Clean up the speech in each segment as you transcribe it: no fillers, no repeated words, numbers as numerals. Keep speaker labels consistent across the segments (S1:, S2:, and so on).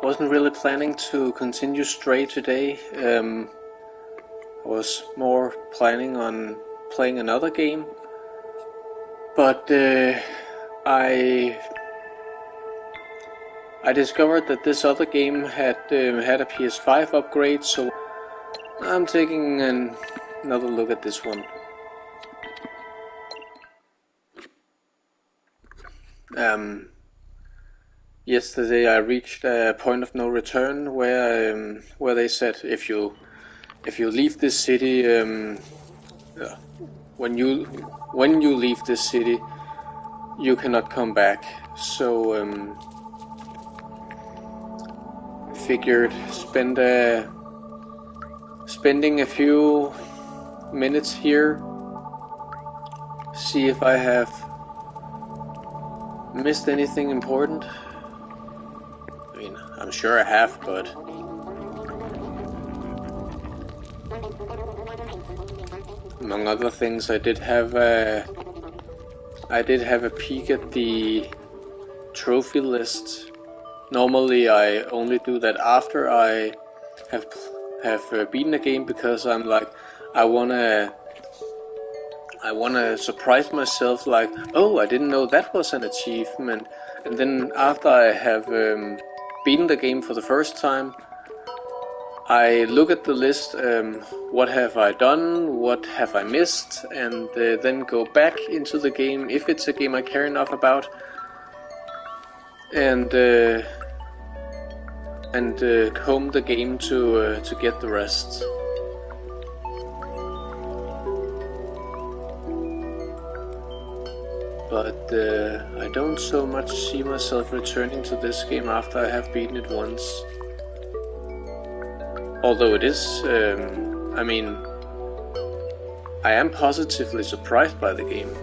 S1: wasn't really planning to continue Stray today. I was more planning on playing another game, but I discovered that this other game had a PS5 upgrade, so I'm taking another look at this one. Yesterday I reached a point of no return where they said if you leave this city, when you leave this city, you cannot come back. So figured spending a few minutes here, see if I have missed anything important. I mean, I'm sure I have, but among other things, I did have a peek at the trophy list. Normally, I only do that after I have beaten a game, because I'm like, I wanna surprise myself, like, oh, I didn't know that was an achievement. And then after I have beaten the game for the first time, I look at the list, what have I done, what have I missed, and then go back into the game, if it's a game I care enough about, and comb the game to get the rest. But I don't so much see myself returning to this game after I have beaten it once. Although it is, I mean, I am positively surprised by the game.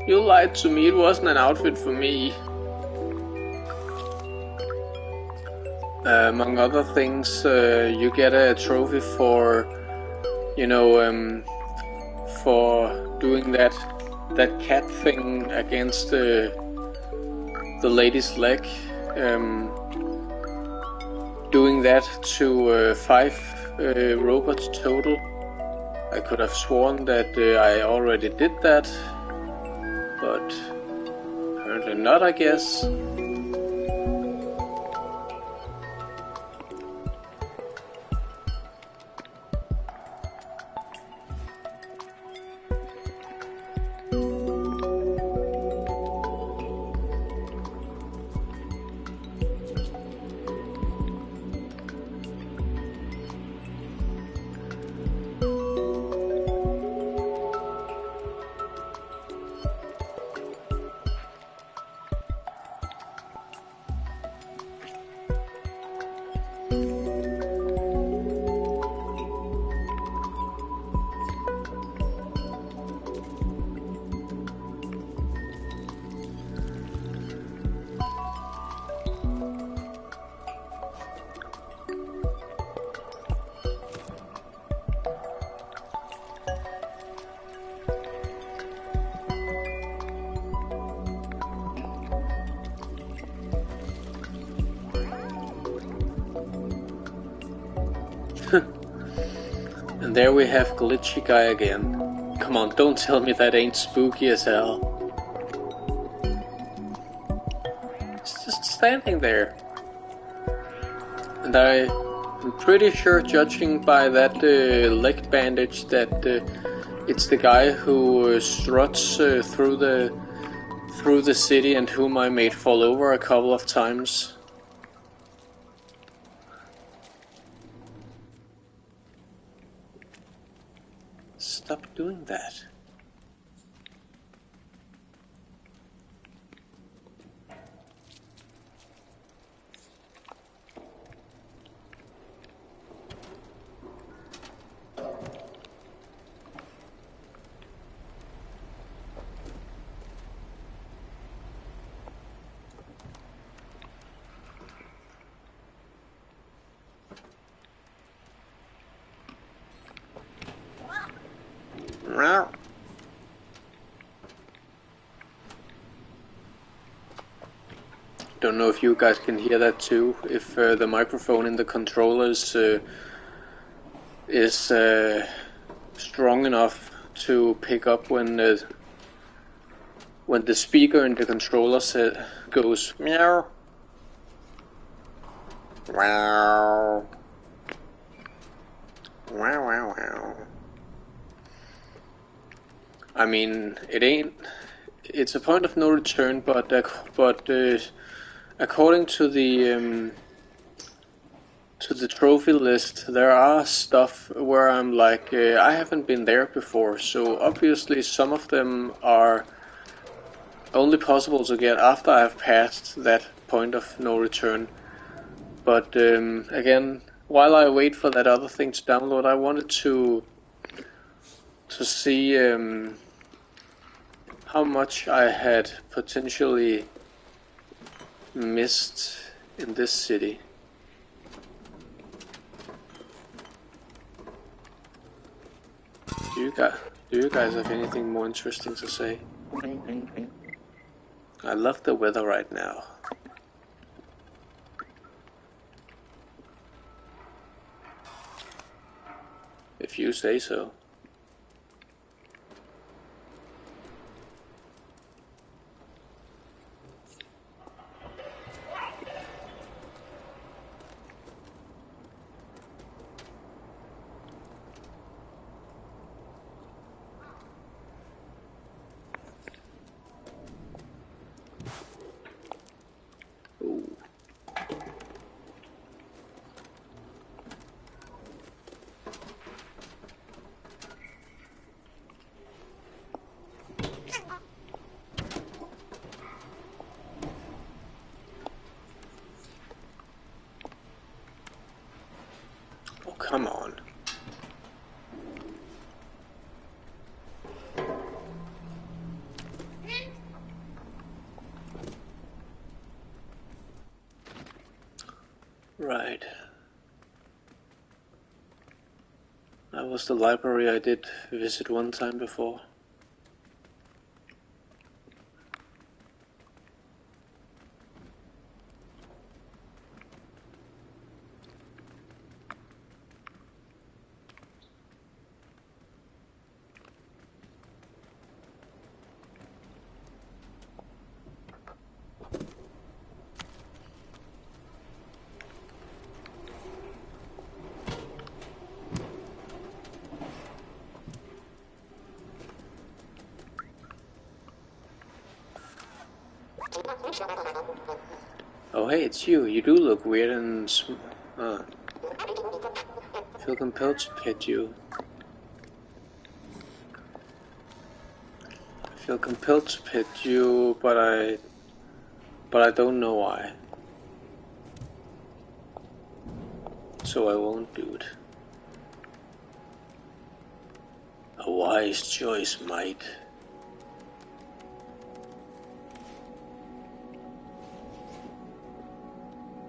S1: You lied to me, it wasn't an outfit for me. Among other things, you get a trophy for, for doing that cat thing against the lady's leg. Doing that to 5 robots total. I could have sworn that I already did that, but apparently not, I guess. And there we have Glitchy Guy again. Come on, don't tell me that ain't spooky as hell. It's just standing there. And I'm pretty sure, judging by that leg bandage, that it's the guy who struts through the city and whom I made fall over a couple of times. Stop doing that. Don't know if you guys can hear that too. If the microphone in the controllers is strong enough to pick up when the speaker in the controller goes meow. Wow. Wow, wow, wow. I mean, it's a point of no return, but according to the trophy list, there are stuff where I'm like, I haven't been there before, so obviously some of them are only possible to get after I've passed that point of no return. But again, while I wait for that other thing to download, I wanted to see how much I had potentially missed in this city. Do you guys have anything more interesting to say? I love the weather right now. If you say so. Ooh. Oh, come on. Right. That was the library I did visit one time before. Oh hey, it's you. You do look weird and feel compelled to pet you. I feel compelled to pet you, but I don't know why. So I won't do it. A wise choice, mate.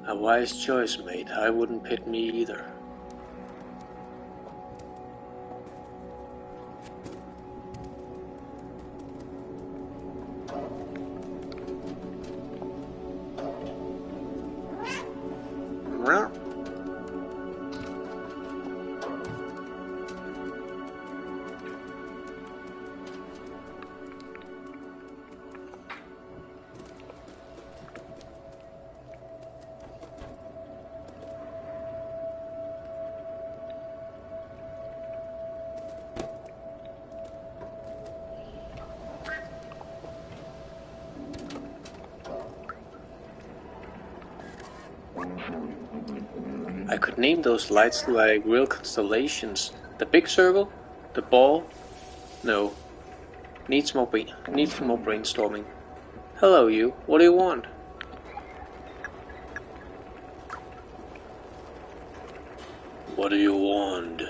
S1: A wise choice, mate. I wouldn't pet me either. I could name those lights like real constellations. The big circle? The ball? No. Needs more brainstorming. Hello you, what do you want? What do you want?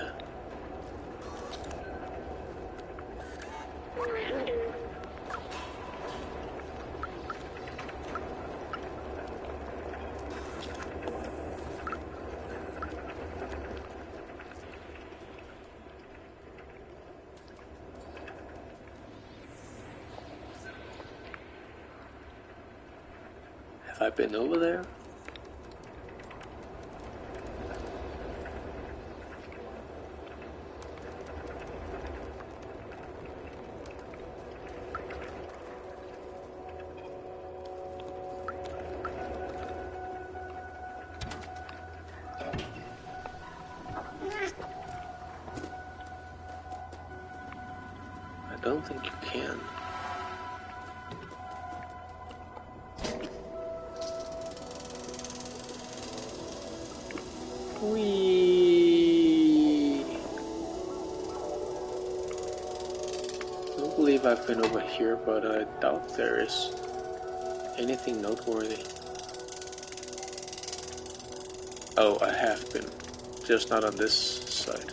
S1: Have I been over there? I don't think you can. Whee! I don't believe I've been over here, but I doubt there is anything noteworthy. Oh, I have been. Just not on this side.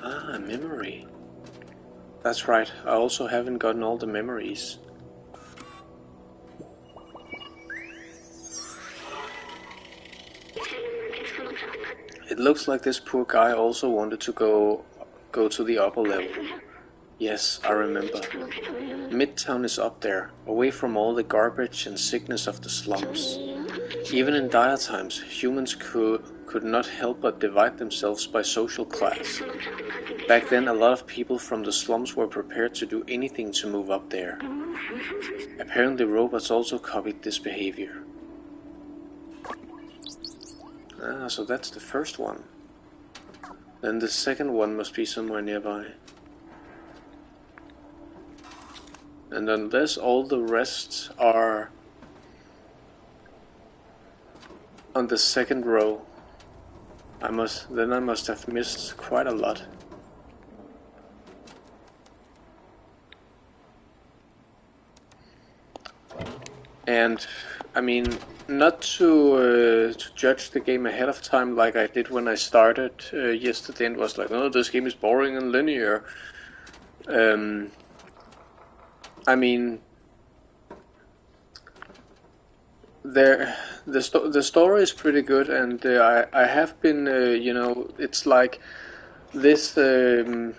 S1: Ah, memory. That's right, I also haven't gotten all the memories. It looks like this poor guy also wanted to go to the upper level. Yes, I remember. Midtown is up there, away from all the garbage and sickness of the slums. Even in dire times, humans could not help but divide themselves by social class. Back then, a lot of people from the slums were prepared to do anything to move up there. Apparently, robots also copied this behavior. Ah, so that's the first one. Then the second one must be somewhere nearby. And unless all the rest are on the second row, I must have missed quite a lot. And I mean, not to judge the game ahead of time like I did when I started yesterday and was like, oh, this game is boring and linear. I mean, the story is pretty good, and I have been, you know, it's like this little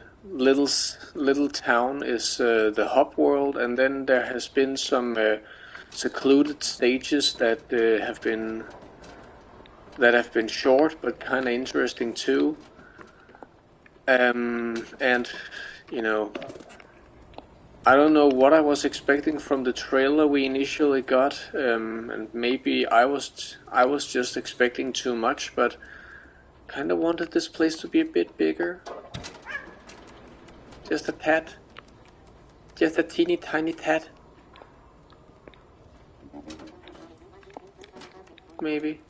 S1: town is the hub world, and then there has been some secluded stages that have been short but kind of interesting too. And you know, I don't know what I was expecting from the trailer we initially got, and maybe I was just expecting too much, but kind of wanted this place to be a bit bigger. Just a tad. Just a teeny tiny tad. Maybe.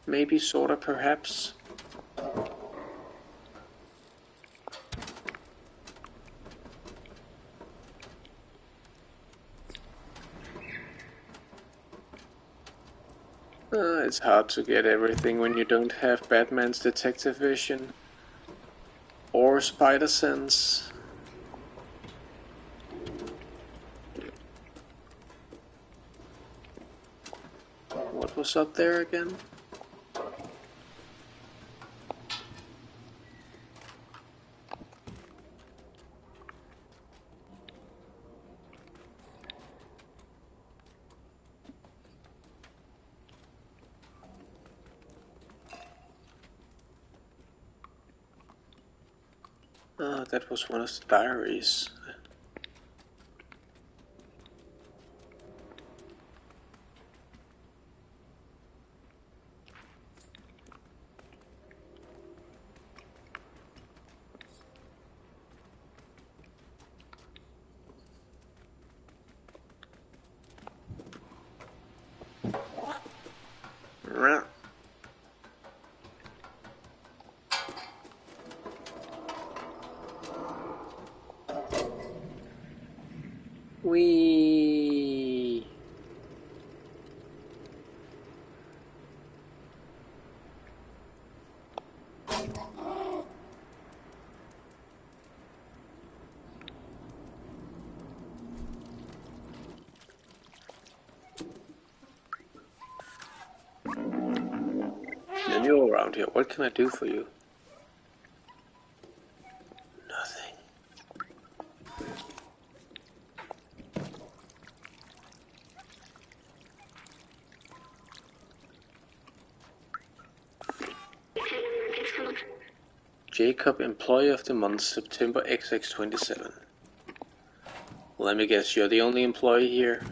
S1: Maybe, sorta, perhaps. It's hard to get everything when you don't have Batman's detective vision. Or spider sense. What was up there again? Ah, that was one of the diaries. Whee! around here. What can I do for you? Nothing. Jacob, Employee of the Month, September XX27. Let me guess, you're the only employee here?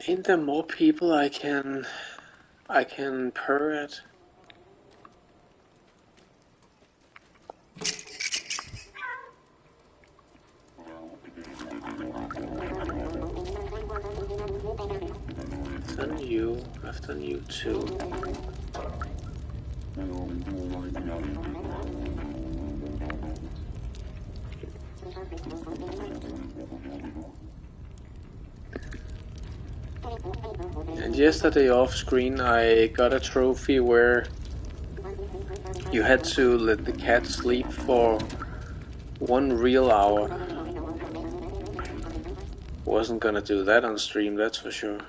S1: Ain't there more people I can purr at? I've done you. I've done you too. And yesterday off screen I got a trophy where you had to let the cat sleep for 1 real hour. Wasn't gonna do that on stream, that's for sure.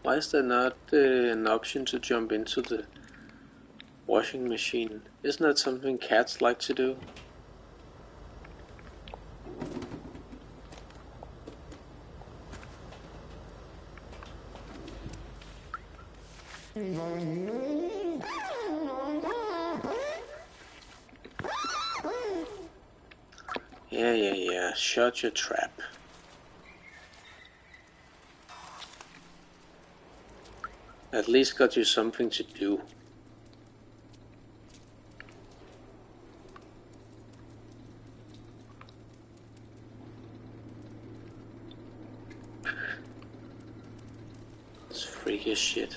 S1: Why is there not an option to jump into the washing machine? Isn't that something cats like to do? Yeah, shut your trap. At least got you something to do. It's freaky as shit.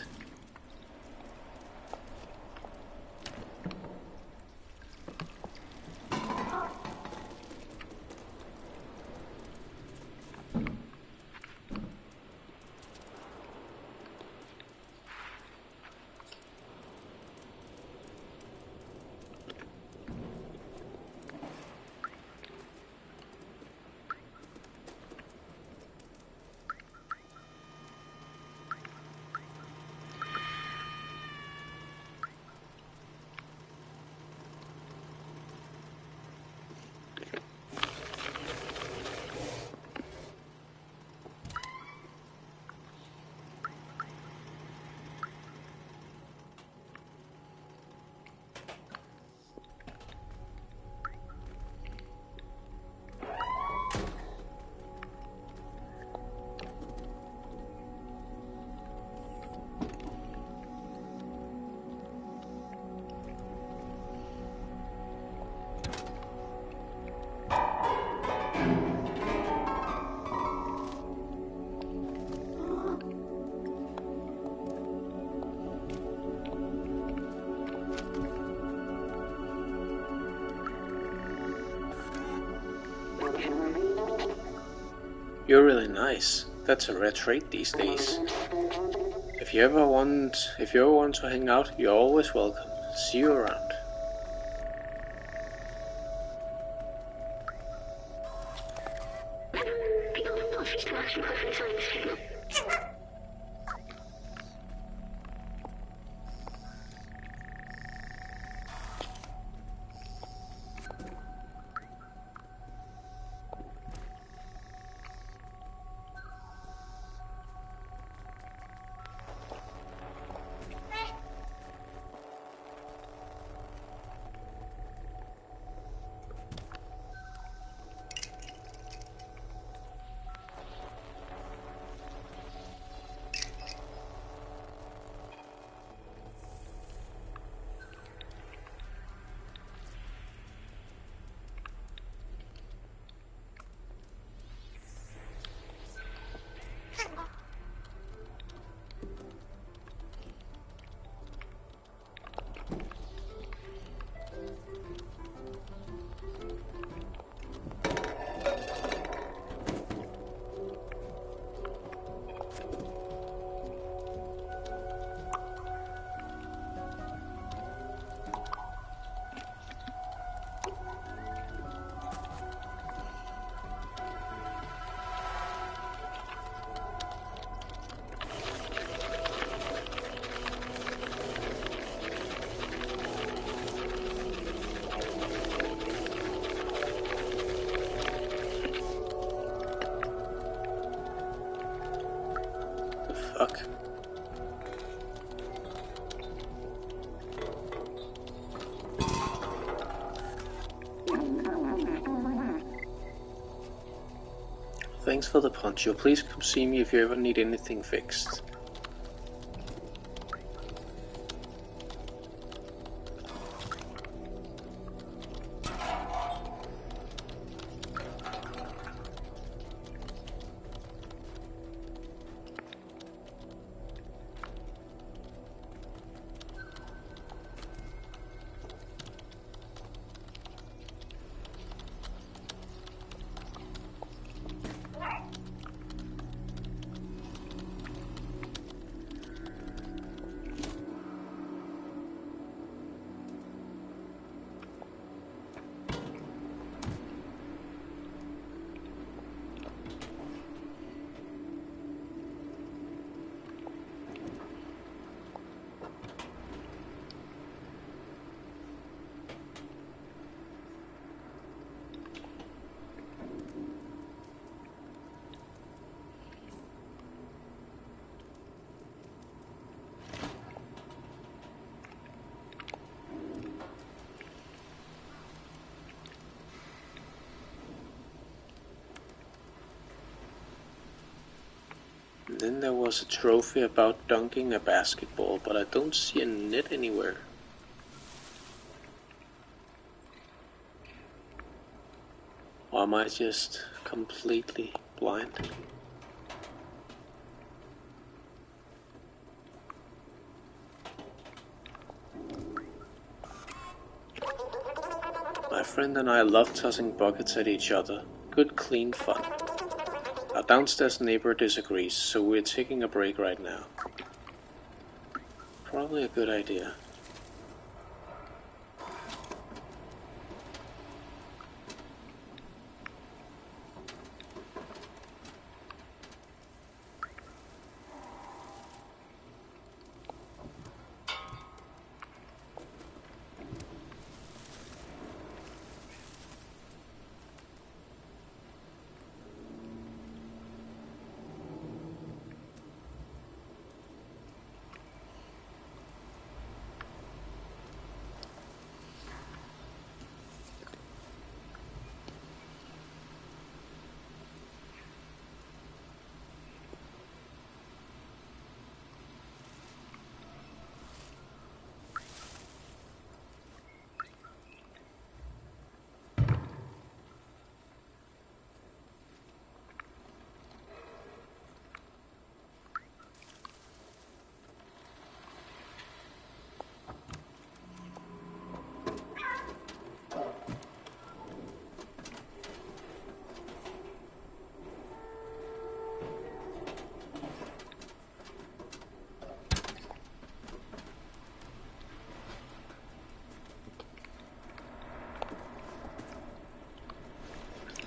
S1: You're really nice. That's a rare trait these days. If you ever want to hang out, you're always welcome. See you around. Ugh. Thanks for the poncho. Please come see me if you ever need anything fixed. Then there was a trophy about dunking a basketball, but I don't see a net anywhere. Or am I just completely blind? My friend and I love tossing buckets at each other. Good, clean fun. Our downstairs neighbor disagrees, so we're taking a break right now. Probably a good idea.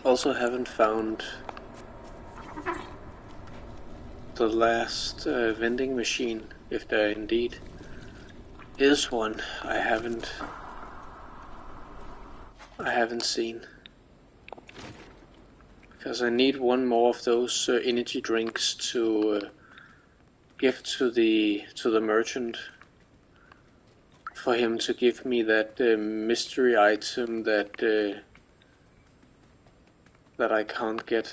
S1: Also haven't found the last vending machine, if there indeed is one. I haven't seen, because I need one more of those energy drinks to give to the merchant, for him to give me that mystery item that I can't get.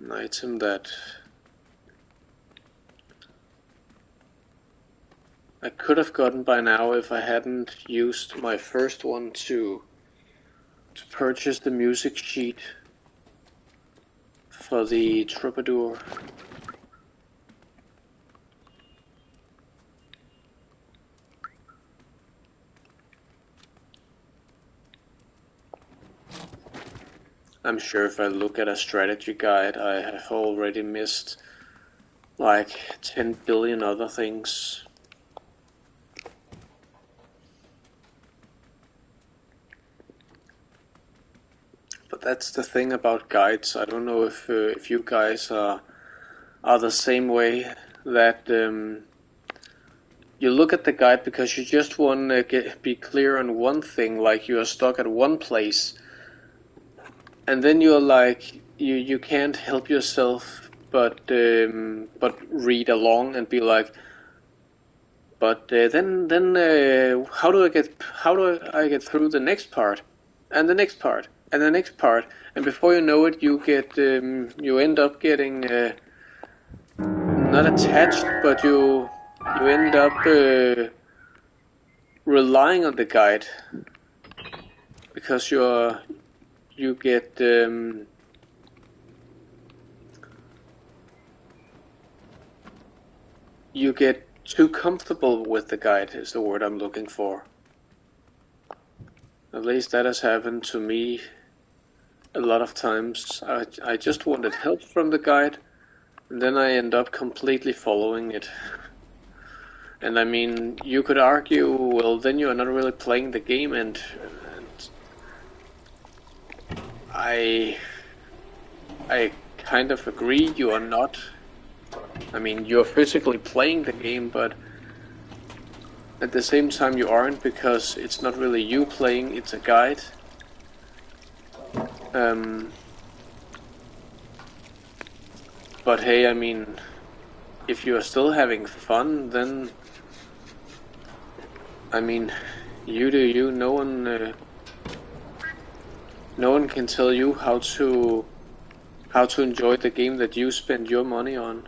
S1: An item that I could have gotten by now if I hadn't used my first one to purchase the music sheet for the Troubadour. I'm sure if I look at a strategy guide, I have already missed like 10 billion other things. But that's the thing about guides. I don't know if you guys are the same way, that you look at the guide because you just want to be clear on one thing, like you are stuck at one place, and then you're like, you can't help yourself but read along and be like, but then how do I get through the next part, and the next part, and the next part, and before you know it, you end up getting not attached, but you end up relying on the guide because you get too comfortable with the guide is the word I'm looking for. At least that has happened to me a lot of times. I just wanted help from the guide, and then I end up completely following it. And I mean, you could argue, well, then you are not really playing the game, and I kind of agree you are not. I mean, you're physically playing the game, but at the same time you aren't, because it's not really you playing, it's a guide. But hey, I mean, if you are still having fun, then I mean, you do you. No one can tell you how to enjoy the game that you spend your money on.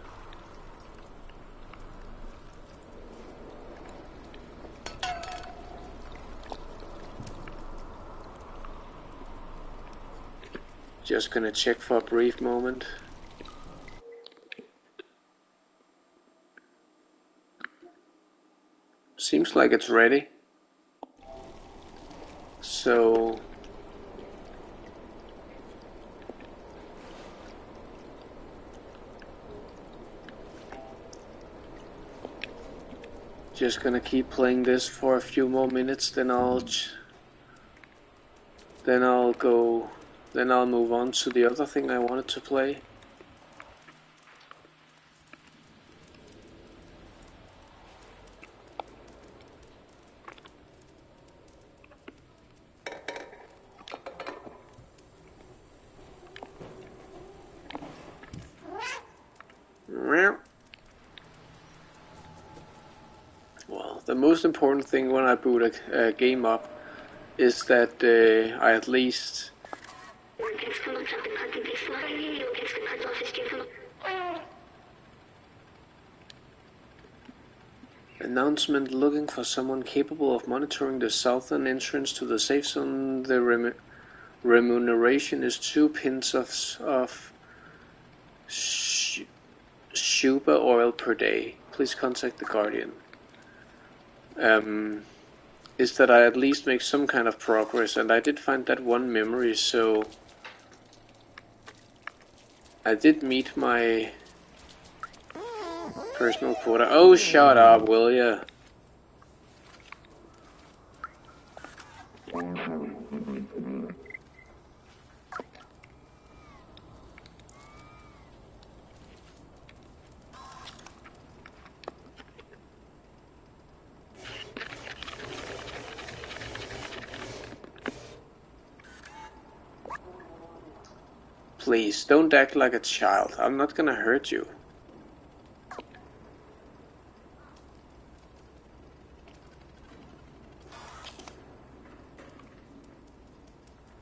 S1: Just gonna check for a brief moment. Seems like it's ready. So just gonna keep playing this for a few more minutes, then I'll move on to the other thing I wanted to play. Well, the most important thing when I boot a game up is that I at least announcement looking for someone capable of monitoring the southern entrance to the safe zone. The remuneration is 2 pins of Shuba oil per day. Please contact the Guardian. Is that I at least make some kind of progress, and I did find that one memory, so I did meet my personal quota. Oh, shut up, will ya? Please, don't act like a child. I'm not gonna hurt you.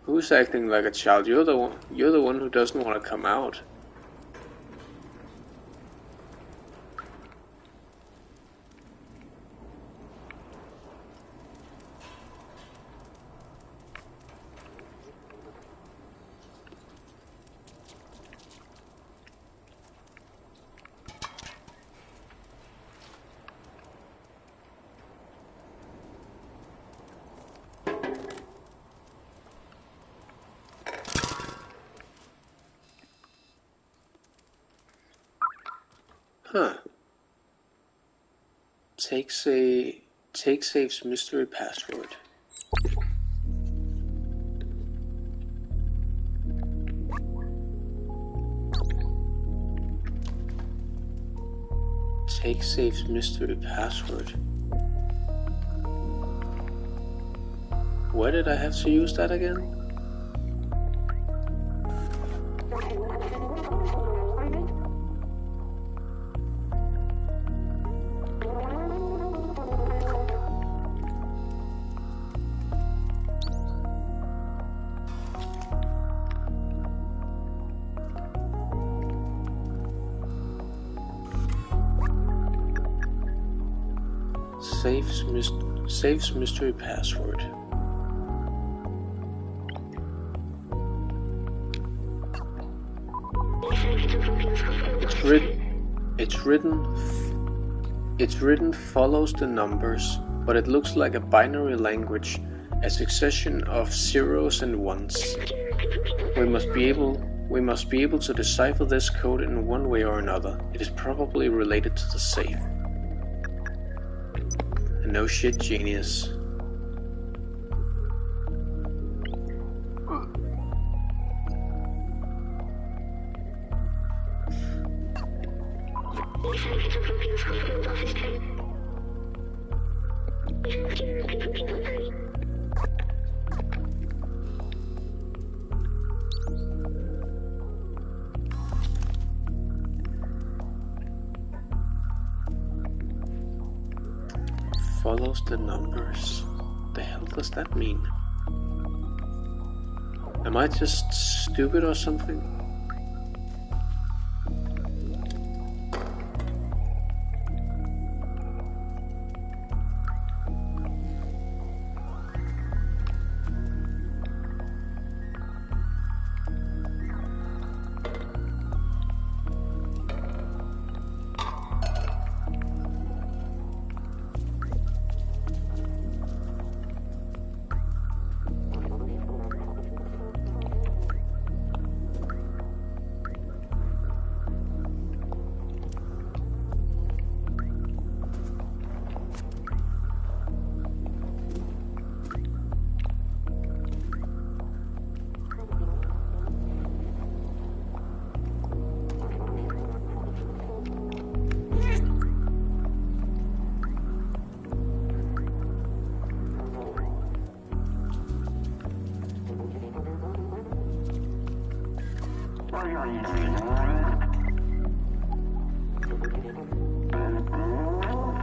S1: Who's acting like a child? You're the one who doesn't want to come out. Huh. Take safe's mystery password. Take safe's mystery password. Where did I have to use that again? Saves mystery password. It's written follows the numbers, but it looks like a binary language, a succession of zeros and ones. We must be able to decipher this code in one way or another. It is probably related to the safe. No shit, genius. Follows the numbers. The hell does that mean? Am I just stupid or something?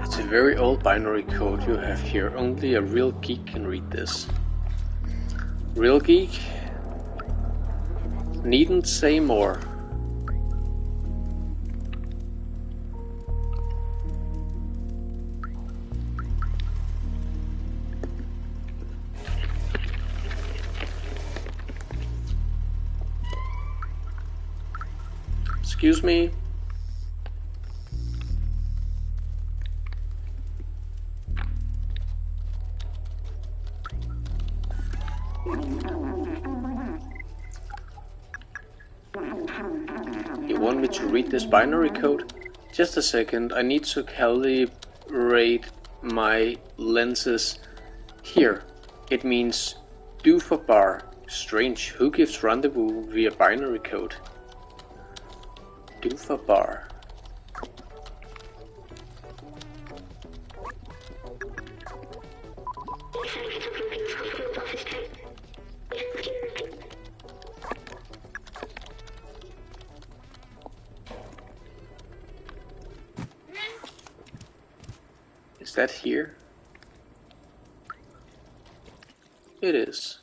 S1: It's a very old binary code you have here. Only a real geek can read this. Real geek? Needn't say more. Excuse me? You want me to read this binary code? Just a second, I need to calibrate my lenses. Here, it means do for bar. Strange, who gives rendezvous via binary code? Do for bar. Is that here? It is.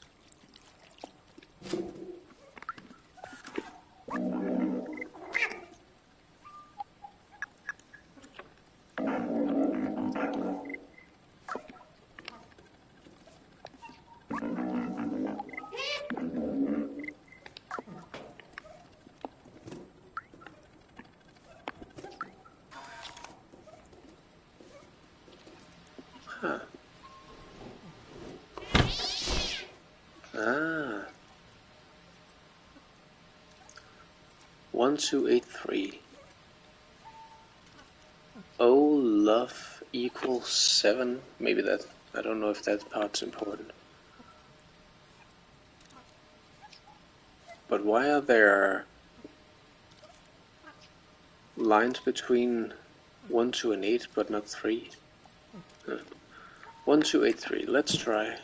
S1: Huh. Ah. 1283. O love equals 7. Maybe that. I don't know if that part's important. But why are there lines between 1, 2, and 8, but not 3? 1, 2, 8, 3. Let's try.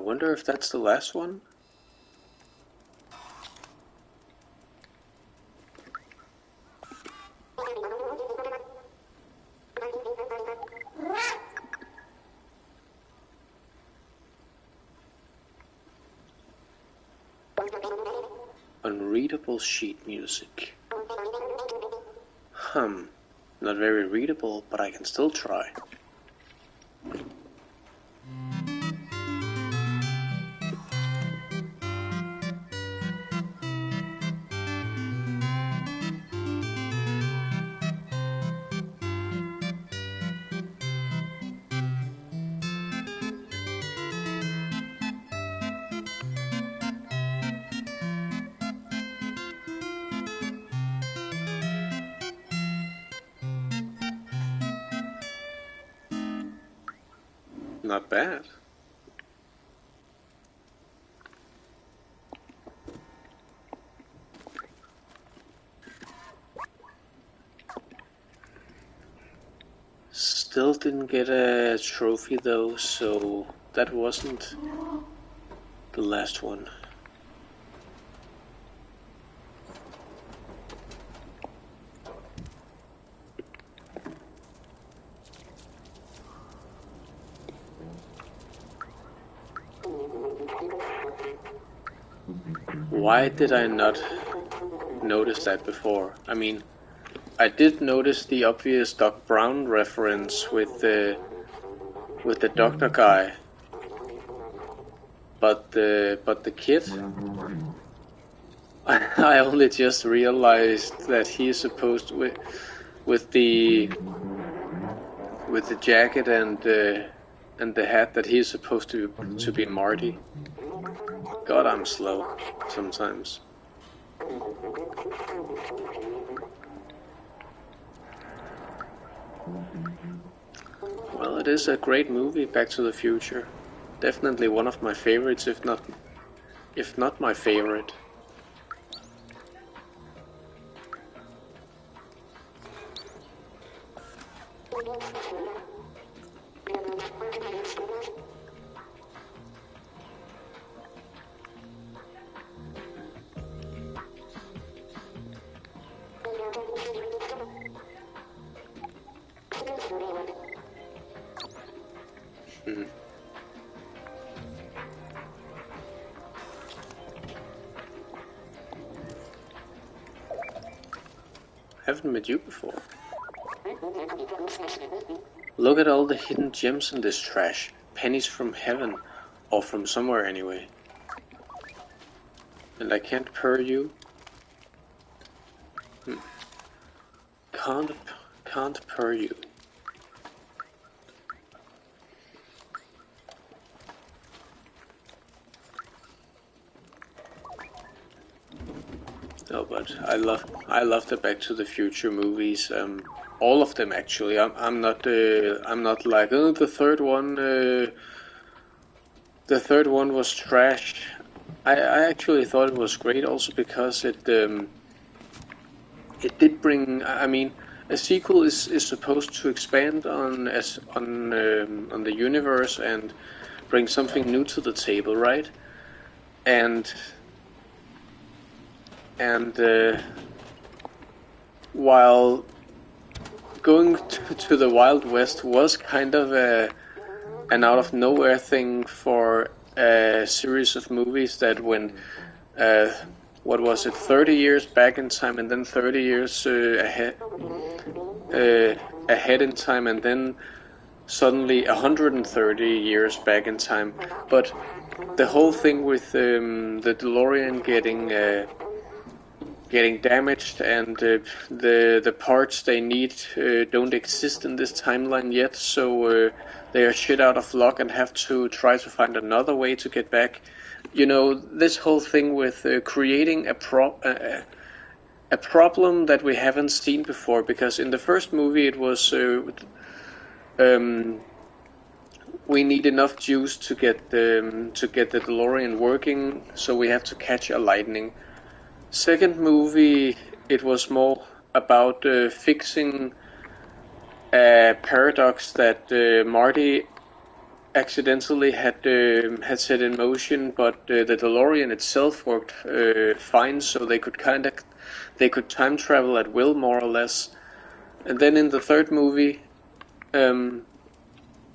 S1: wonder if that's the last one. Unreadable sheet music. Not very readable, but I can still try. Not bad. Still didn't get a trophy though, so that wasn't the last one. Why did I not notice that before? I mean, I did notice the obvious Doc Brown reference with the doctor guy, but the kid, I only just realized that he is supposed to, with the jacket and the hat, that he is supposed to be Marty. God, I'm slow sometimes. Well, it is a great movie, Back to the Future. Definitely one of my favorites, if not my favorite. Haven't met you before. Look at all the hidden gems in this trash. Pennies from heaven, or from somewhere anyway. And I can't purr you. Can't purr you. No, but I love the Back to the Future movies. All of them actually. I'm not like, oh, the third one. The third one was trash. I actually thought it was great, also because it did bring. I mean, a sequel is supposed to expand on the universe and bring something new to the table, right? And while going to the Wild West was kind of an out of nowhere thing for a series of movies that went, what was it, 30 years back in time, and then 30 years ahead in time, and then suddenly 130 years back in time. But the whole thing with the DeLorean getting damaged, and the parts they need don't exist in this timeline yet, so they are shit out of luck and have to try to find another way to get back. You know, this whole thing with creating a problem that we haven't seen before, because in the first movie it was we need enough juice to get the DeLorean working, so we have to catch a lightning. Second movie, it was more about fixing a paradox that Marty accidentally had set in motion, but the DeLorean itself worked fine, so they could time travel at will, more or less. And then in the third movie,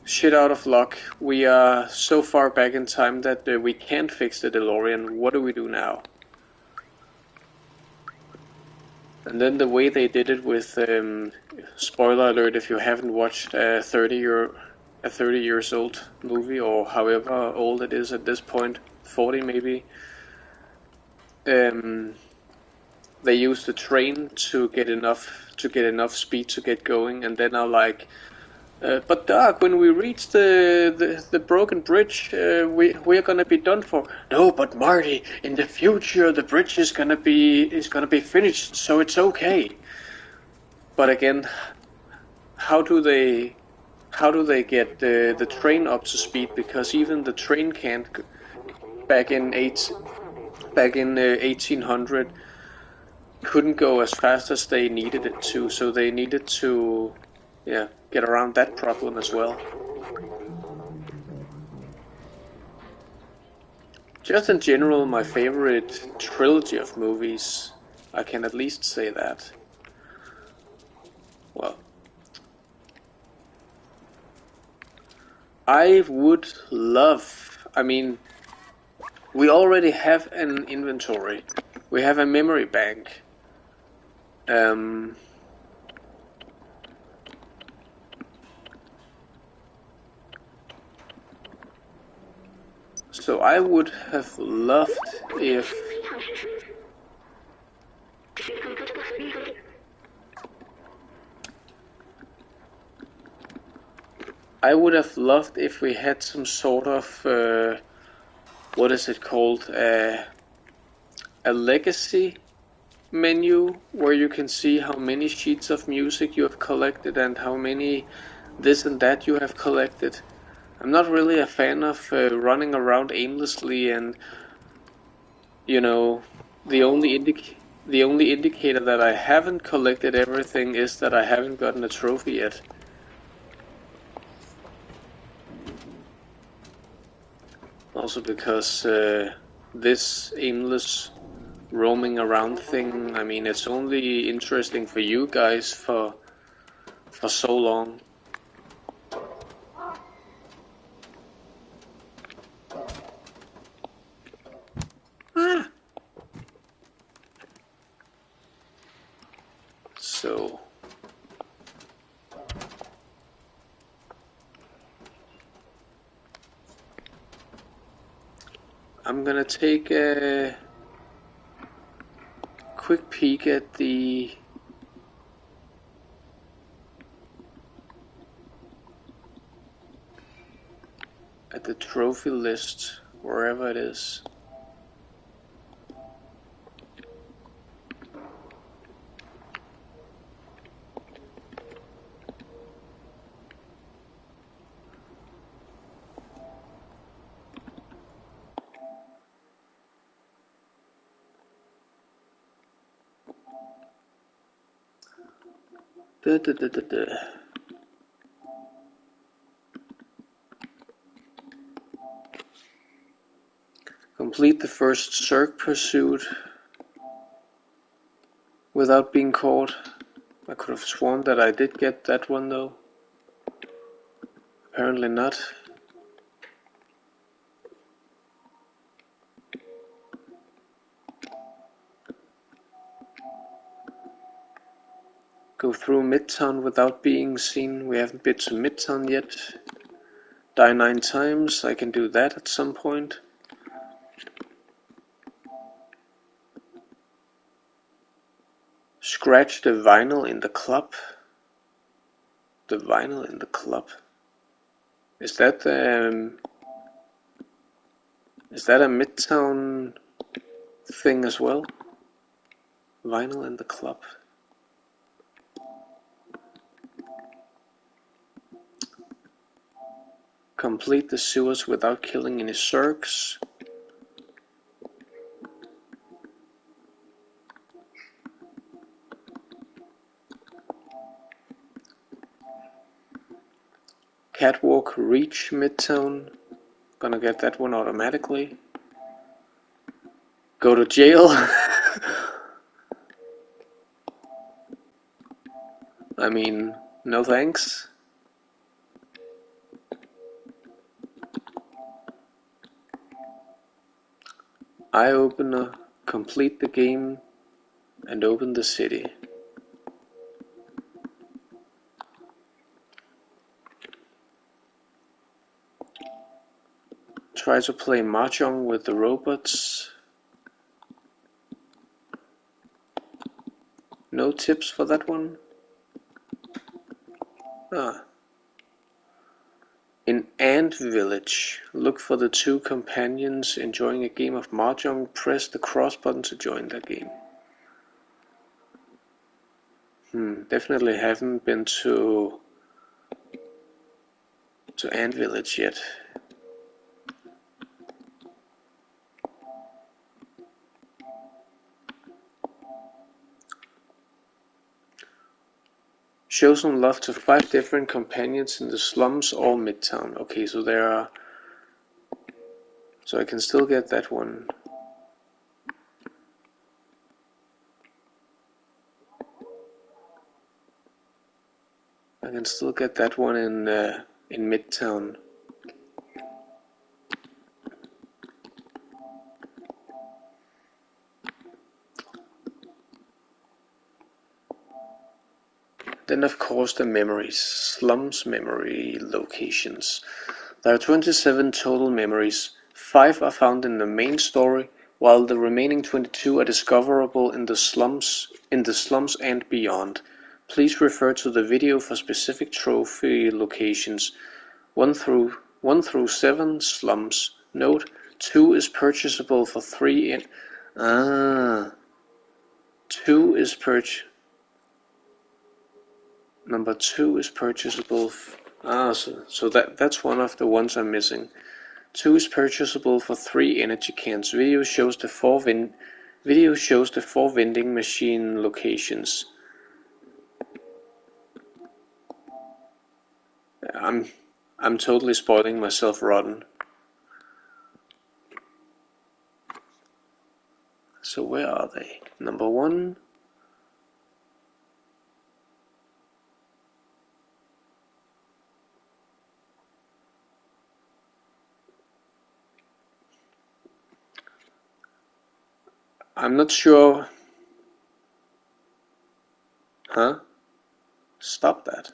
S1: shit out of luck, we are so far back in time that we can't fix the DeLorean. What do we do now? And then the way they did it with, spoiler alert if you haven't watched a 30 years old movie, or however old it is at this point, 40 maybe, they used the train to get enough speed to get going, and then are like, but Doc, when we reach the broken bridge, we're gonna be done for. No, but Marty, in the future the bridge is gonna be finished, so it's okay. But again, how do they get the train up to speed? Because even the train can't. Back in 1800, couldn't go as fast as they needed it to, so they needed to, get around that problem as well. Just in general, my favorite trilogy of movies, I can at least say that. Well, I would love, we already have an inventory. We have a memory bank. So I would have loved if we had some sort of what is it called, a legacy menu where you can see how many sheets of music you have collected and how many this and that you have collected. I'm not really a fan of running around aimlessly, and the only indicator that I haven't collected everything is that I haven't gotten a trophy yet. Also because this aimless roaming around thing, it's only interesting for you guys for so long. So I'm gonna take a quick peek at the trophy list, wherever it is. Complete the first Zerg pursuit without being caught. I could have sworn that I did get that one though. Apparently not. Go through Midtown without being seen. We haven't been to Midtown yet. Die 9 times. I can do that at some point. Scratch the vinyl in the club. The vinyl in the club. Is that a Midtown thing as well? Vinyl in the club. Complete the sewers without killing any Zergs. Catwalk Reach Midtown. Gonna get that one automatically. Go to jail. I mean, no thanks. Eye opener, complete the game and open the city. Try to play mahjong with the robots. No tips for that one? Ah. In Ant Village, look for the two companions enjoying a game of mahjong. Press the cross button to join the game. Definitely haven't been to Ant Village yet. Show some love to 5 different companions in the slums or Midtown. Okay, so there are... So I can still get that one. I can still get that one in Midtown. Then of course the memories, slums memory locations. There are 27 total memories. 5 are found in the main story, while the remaining 22 are discoverable in the slums and beyond. Please refer to the video for specific trophy locations. 1 through 7 slums. Note: 2 is purchasable for 3 in... 2 is Number 2 is purchasable. So that's one of the ones I'm missing. 2 is purchasable for 3 energy cans. Video shows the 4 vending machine locations. I'm totally spoiling myself rotten. So where are they? Number 1. I'm not sure. Huh? Stop that.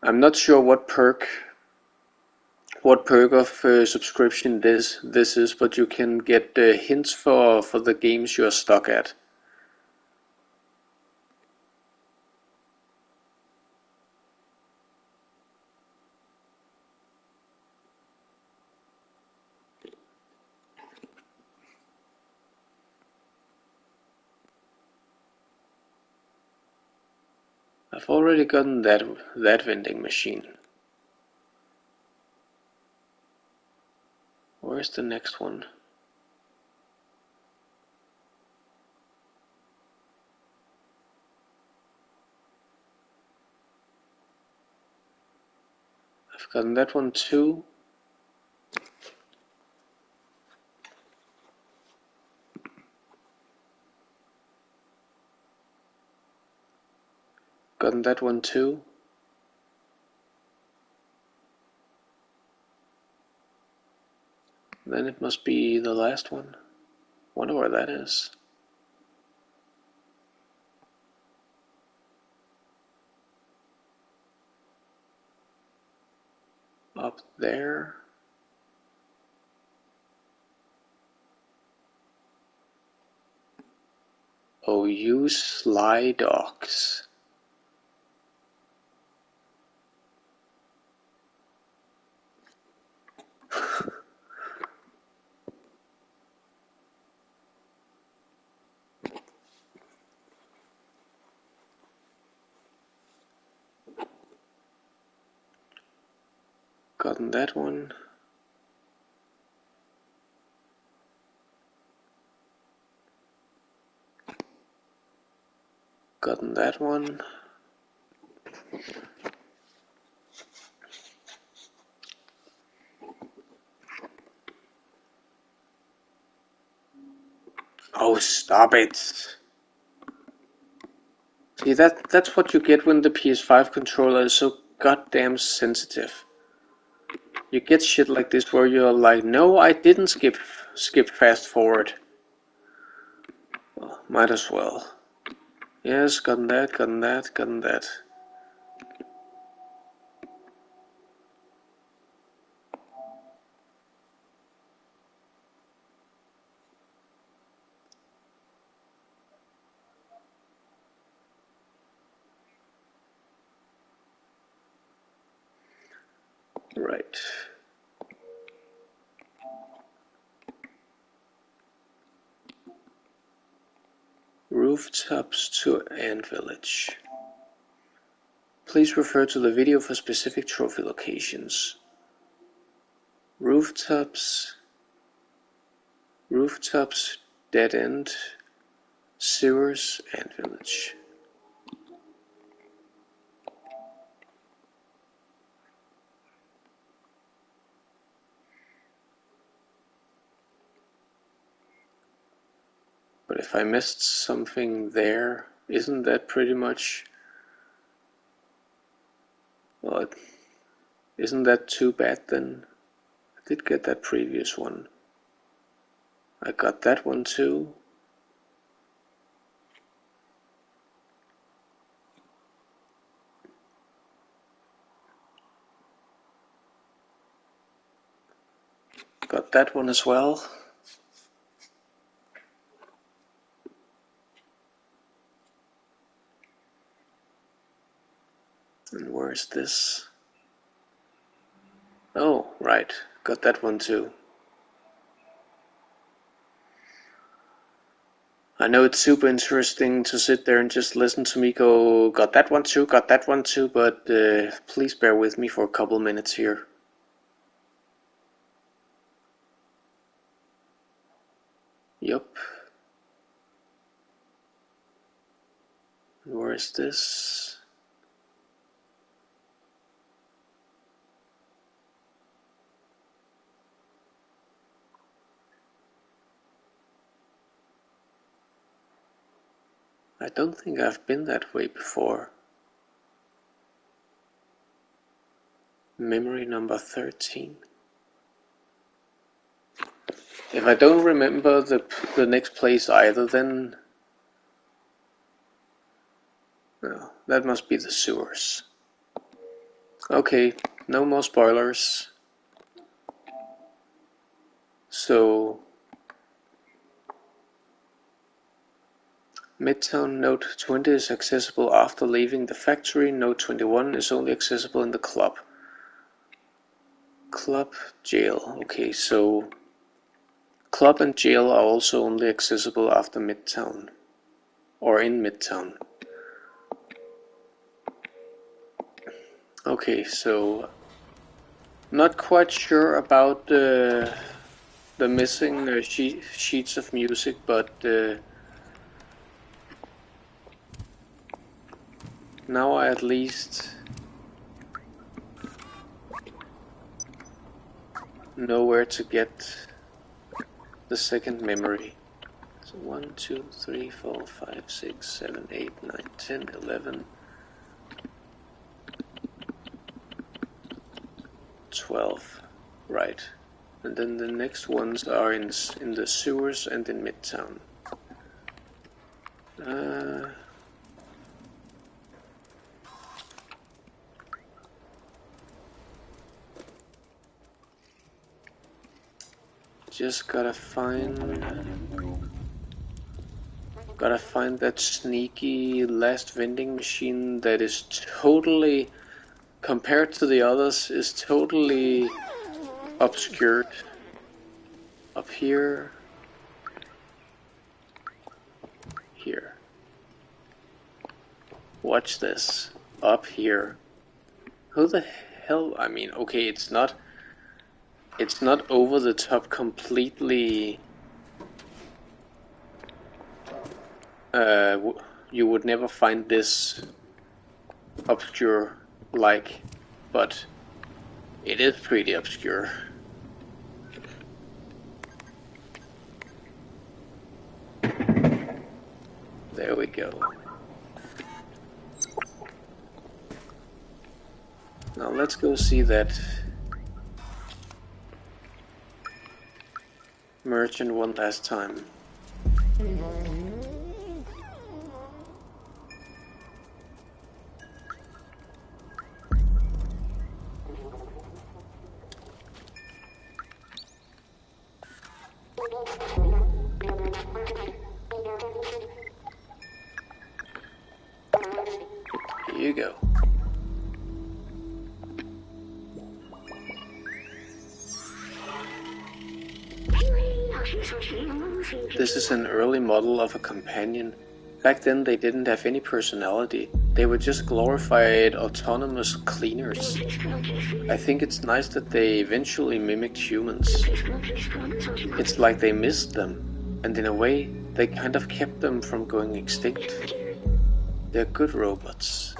S1: I'm not sure what perk of subscription this is, but you can get hints for the games you are stuck at. I've already gotten that vending machine. Where's the next one? I've gotten that one too. Gotten that one too. Then it must be the last one. Wonder where that is. Up there. Oh, you sly dogs. Gotten that one. Gotten that one. Oh, stop it. See, that's what you get when the PS5 controller is so goddamn sensitive. You get shit like this where you're like, no, I didn't skip fast forward. Well, might as well. Yes, gotten that, gotten that, gotten that. Right. Rooftops to Ant Village. Please refer to the video for specific trophy locations. Rooftops, dead end, sewers, Ant Village. But if I missed something there, isn't that pretty much... Well, isn't that too bad then? I did get that previous one. I got that one too. Got that one as well. And where's this? Oh, right. Got that one too. I know it's super interesting to sit there and just listen to me go, got that one too, but please bear with me for a couple minutes here. Yup. Where is this? I don't think I've been that way before. Memory number 13. If I don't remember the next place either, then... No, that must be the sewers. Okay, no more spoilers. So... Midtown Node 20 is accessible after leaving the factory. Node 21 is only accessible in the club. Club, jail. Okay, so club and jail are also only accessible after Midtown. Or in Midtown. Okay, so not quite sure about the missing sheets of music, but now I at least know where to get the second memory. So 1, 2, 3, 4, 5, 6, 7, 8, 9, 10, 11, 12. Right. And then the next ones are in the sewers and in Midtown. Just gotta find that sneaky last vending machine that is totally, compared to the others, is totally obscured. Up here. Here. Watch this. Up here. Who the hell? I mean, okay, it's not over the top completely. You would never find this obscure like, but it is pretty obscure. we go. Now let's go see that merchant one last time. Here you go. This is an early model of a companion. Back then they didn't have any personality. They were just glorified autonomous cleaners. I think it's nice that they eventually mimicked humans. It's like they missed them, and in a way, they kind of kept them from going extinct. They're good robots.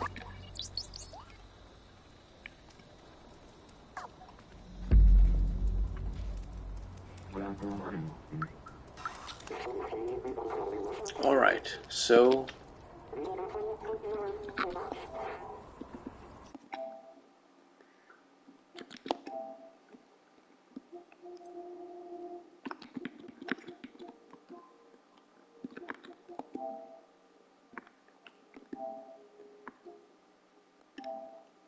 S1: Alright, so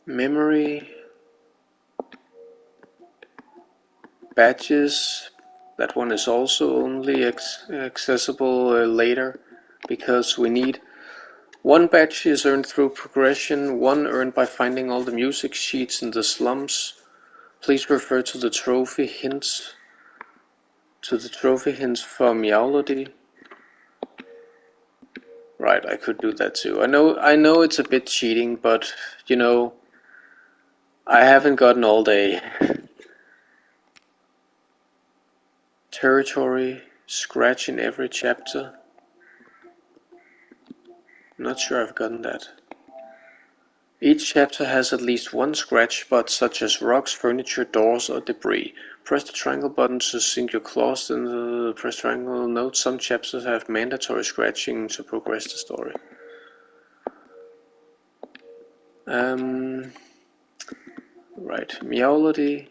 S1: memory, badges, that one is also only accessible later, because we need one badge is earned through progression, one earned by finding all the music sheets in the slums. Please refer to the trophy hints for Meowlody. Right, I could do that too. I know it's a bit cheating, but you know, I haven't gotten all day. Territory, scratch in every chapter. Not sure I've gotten that. Each chapter has at least one scratch spot, such as rocks, furniture, doors, or debris. Press the triangle button to sink your claws in the press triangle. Note some chapters have mandatory scratching to progress the story. Right, Meowlody.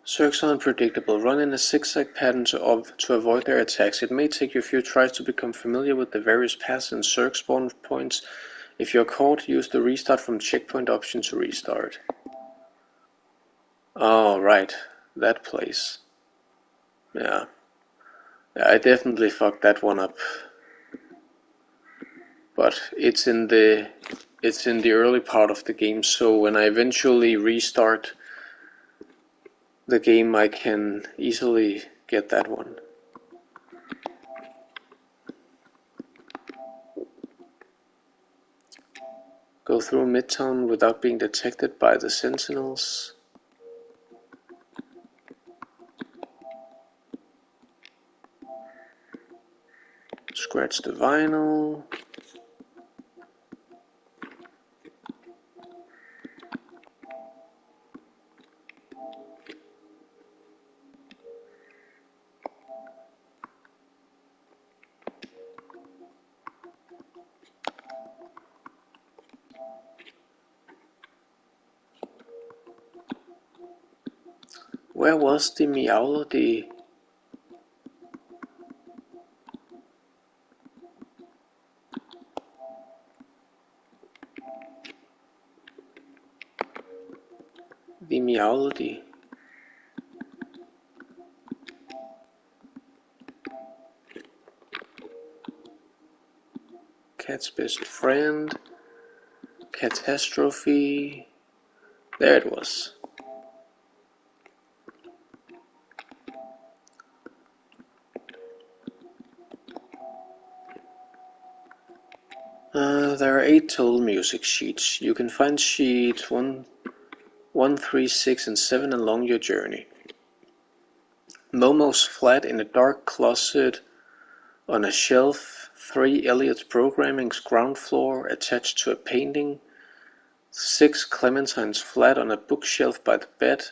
S1: Zergs are unpredictable. Run in a zigzag pattern to avoid their attacks. It may take you a few tries to become familiar with the various paths and Zerg spawn points. If you're caught, use the restart from checkpoint option to restart. Oh, right. That place. Yeah. I definitely fucked that one up. But it's in the early part of the game, so when I eventually restart the game, I can easily get that one. Go through Midtown without being detected by the sentinels. Scratch the vinyl. Where was the Meowlody? The Meowlody. Cat's best friend. Catastrophe. There it was. There are 8 total music sheets. You can find sheet 1, 3, 6, and 7 along your journey. Momo's flat in a dark closet on a shelf. 3 Elliot's Programming's ground floor attached to a painting. 6 Clementine's flat on a bookshelf by the bed.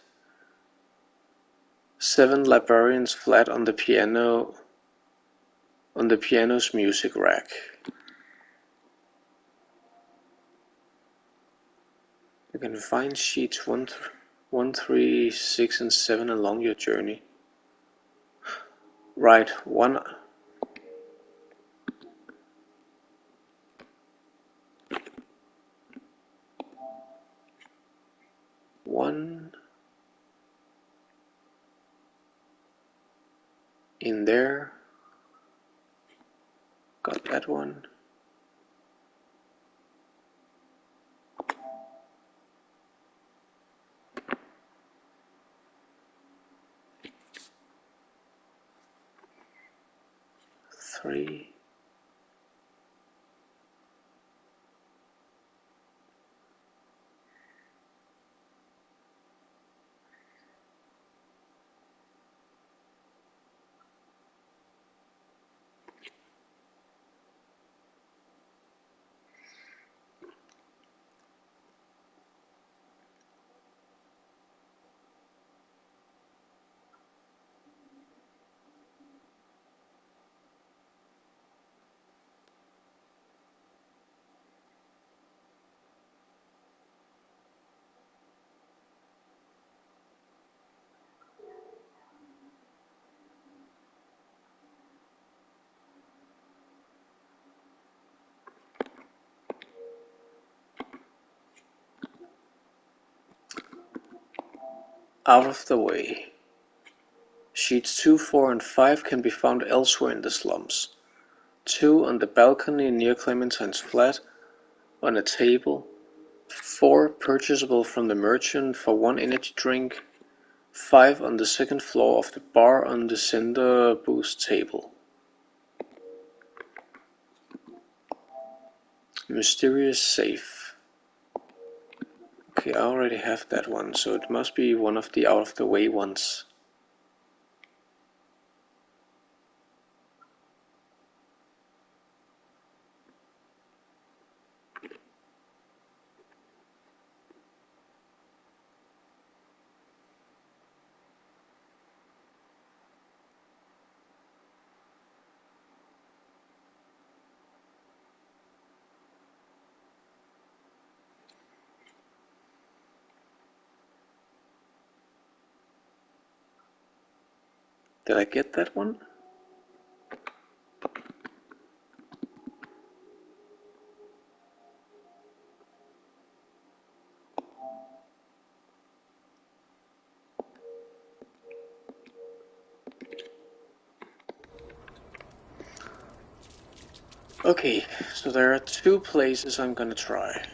S1: 7 Librarian's flat on the piano's music rack. You can find sheets 1, 3, 6 and 7 along your journey. Right, one in there. Got that one. Three. Out of the way. Sheets 2, 4 and 5 can be found elsewhere in the slums. 2 on the balcony near Clementine's flat, on a table. 4 purchasable from the merchant for 1 energy drink. 5 on the second floor of the bar on the center booth table. Mysterious safe. Okay, I already have that one, so it must be one of the out of the way ones. Did I get that one? Okay, so there are 2 places I'm gonna try,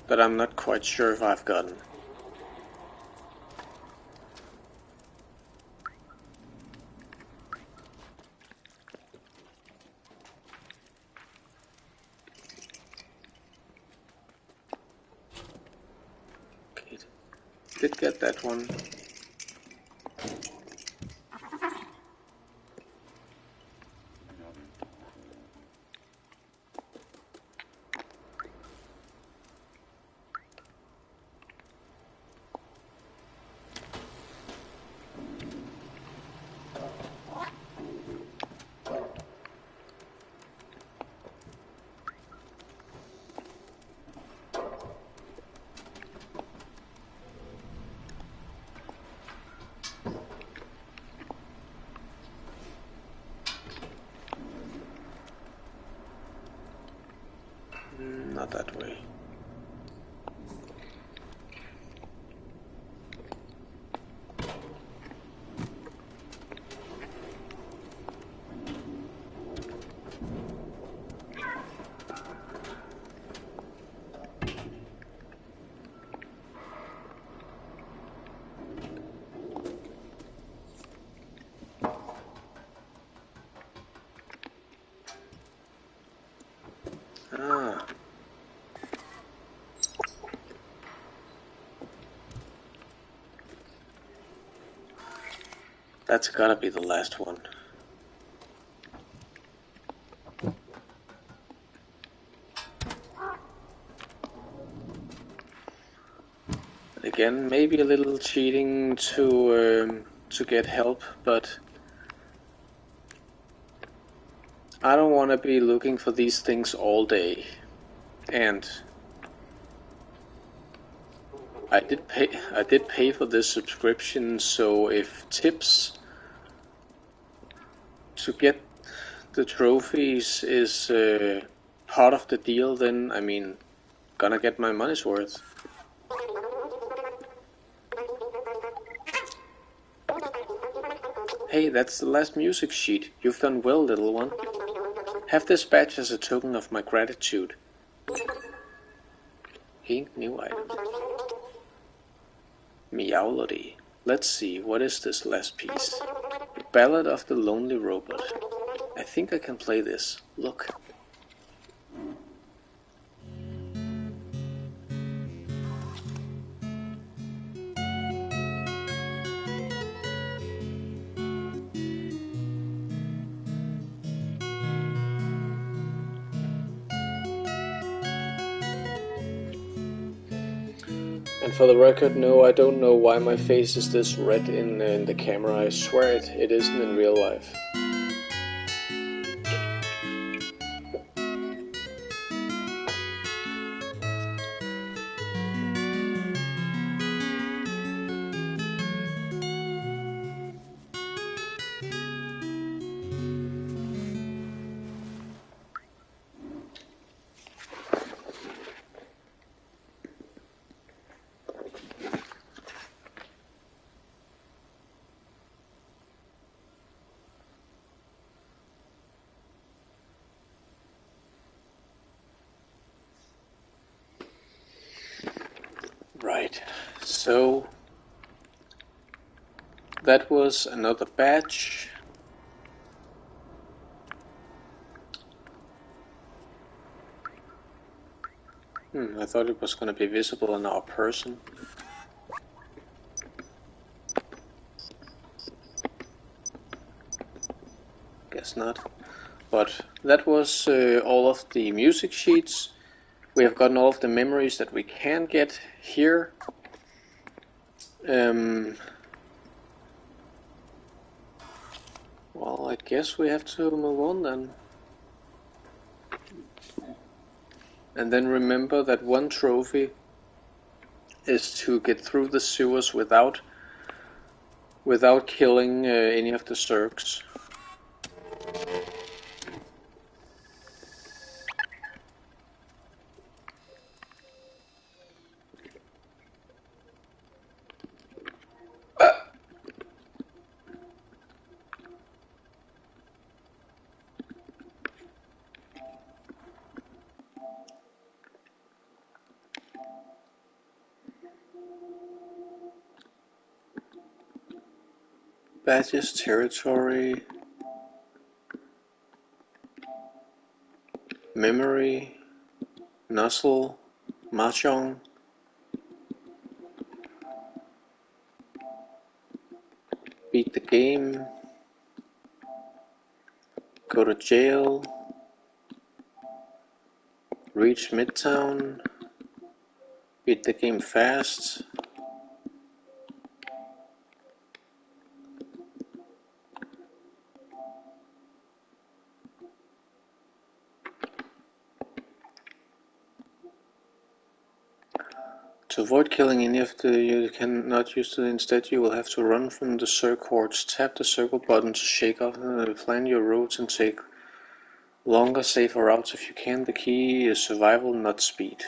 S1: but I'm not quite sure if I've gotten. Okay, did get that one. Not that way. Ah. That's gotta be the last one. Again, maybe a little cheating to get help, but I don't want to be looking for these things all day. And I did pay for this subscription, so if tips to get the trophies is part of the deal, then I mean, gonna get my money's worth. Hey, that's the last music sheet. You've done well, little one. Have this badge as a token of my gratitude. Ink new item. Meowlody. Let's see, what is this last piece? Ballad of the Lonely Robot. I think I can play this. Look. And for the record, no, I don't know why my face is this red in the camera. I swear it isn't in real life. Right, so that was another badge. I thought it was going to be visible on our person. Guess not. But that was all of the music sheets. We have gotten all of the memories that we can get here. Well, I guess we have to move on then. And then remember that one trophy is to get through the sewers without killing any of the Zurks. Badges, territory, memory, Nuzzle, Mahjong. Beat the game. Go to jail. Reach Midtown. Beat the game fast. To avoid killing any of the you cannot use it, instead you will have to run from the Zurk hordes. Tap the circle button to shake off and plan your routes and take longer, safer routes if you can. The key is survival, not speed.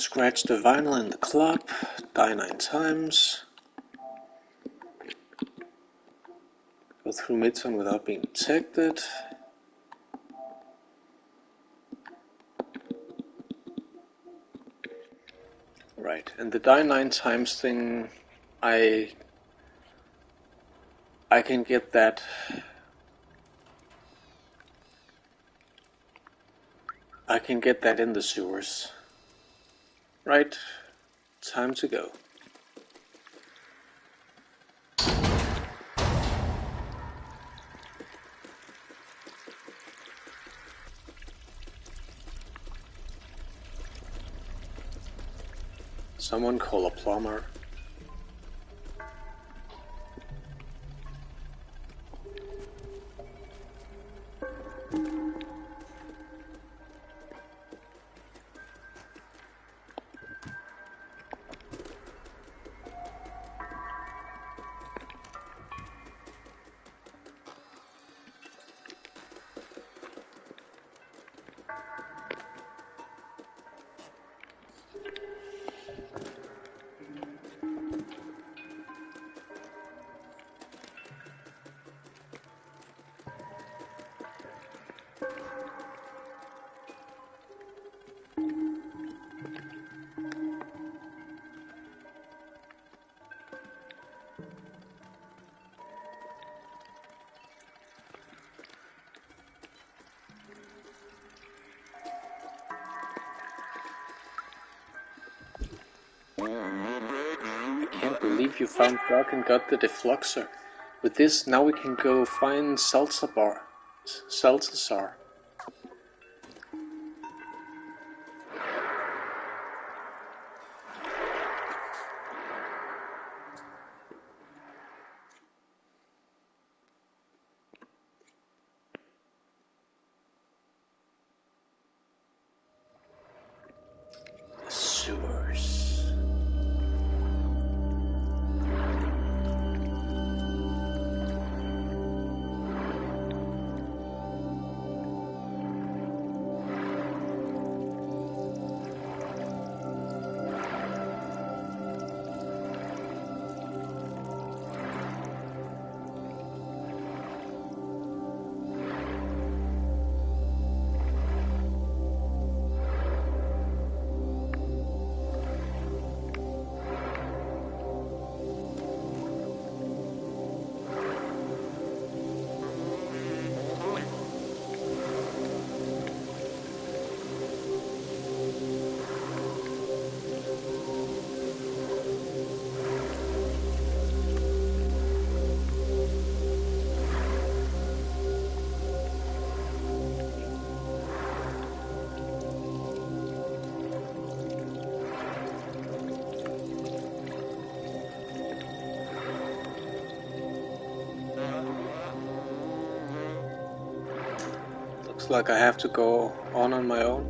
S1: Scratch the vinyl in the club, die 9 times. Go through Midtown without being detected. Right, and the die 9 times thing, I can get that. I can get that in the sewers. Right, time to go. Someone call a plumber. I can't believe you found Doc and got the defluxer. With this, now we can go find Salazar. Sewers. Looks like I have to go on my own.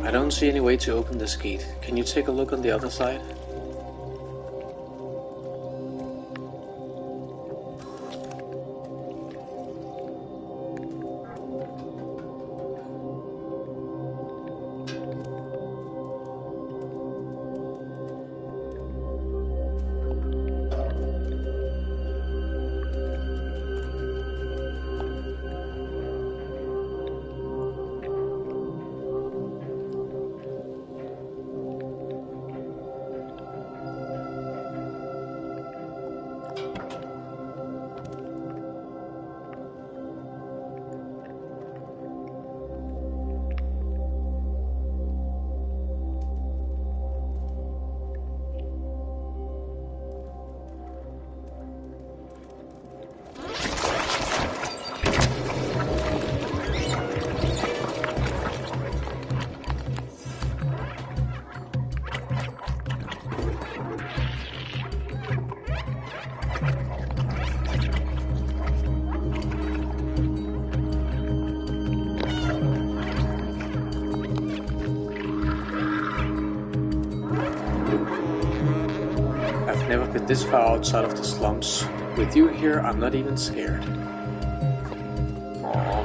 S1: I don't see any way to open this gate. Can you take a look on the other side? Never been this far outside of the slums. With you here, I'm not even scared. Aww.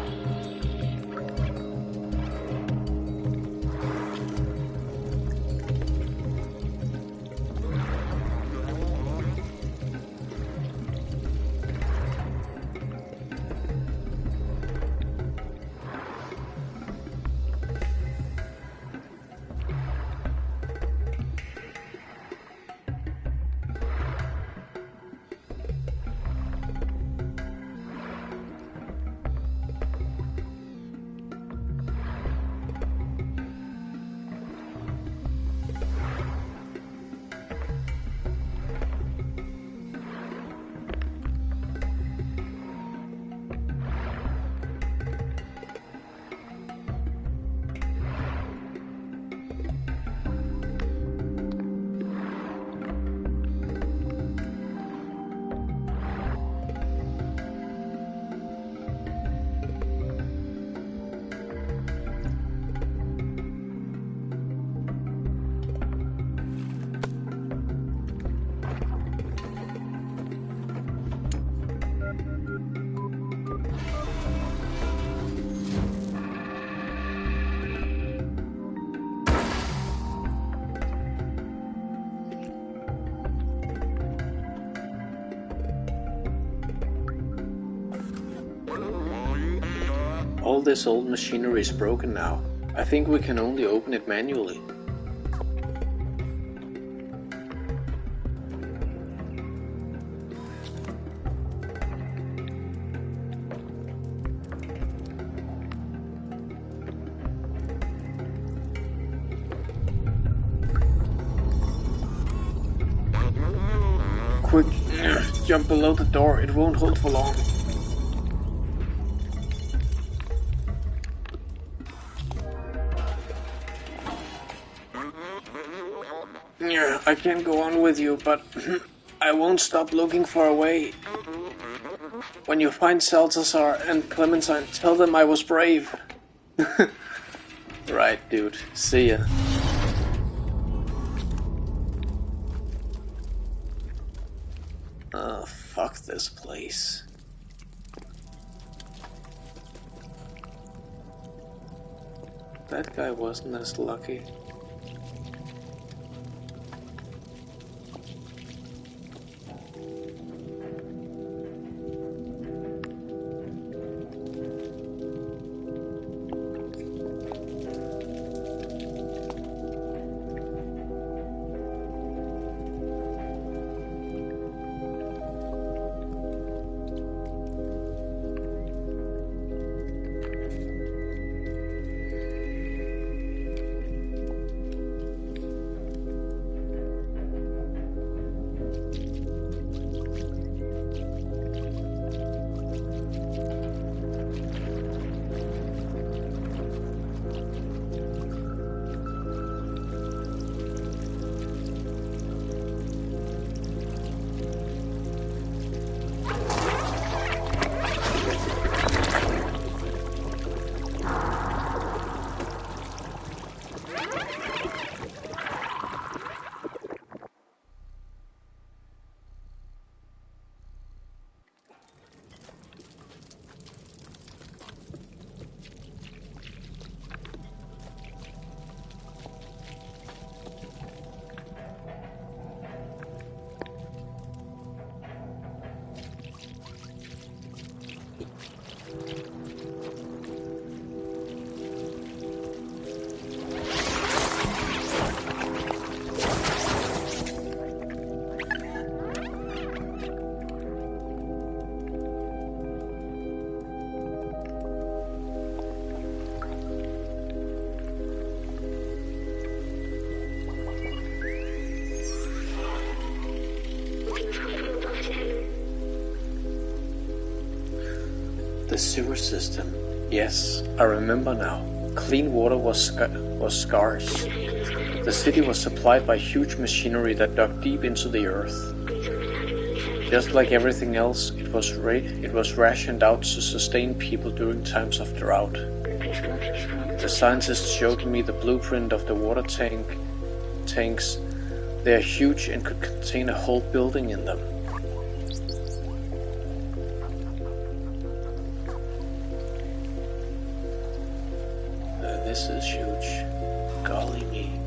S1: All this old machinery is broken now. I think we can only open it manually. Quick, jump below the door, it won't hold for long. I can't go on with you, but I won't stop looking for a way. When you find Saltazar and Clementine, tell them I was brave. Right, dude. See ya. Oh, fuck this place. That guy wasn't as lucky. The sewer system. Yes, I remember now. Clean water was scarce. The city was supplied by huge machinery that dug deep into the earth. Just like everything else, it was rationed out to sustain people during times of drought. The scientists showed me the blueprint of the water tanks. They are huge and could contain a whole building in them. This is huge. Golly me.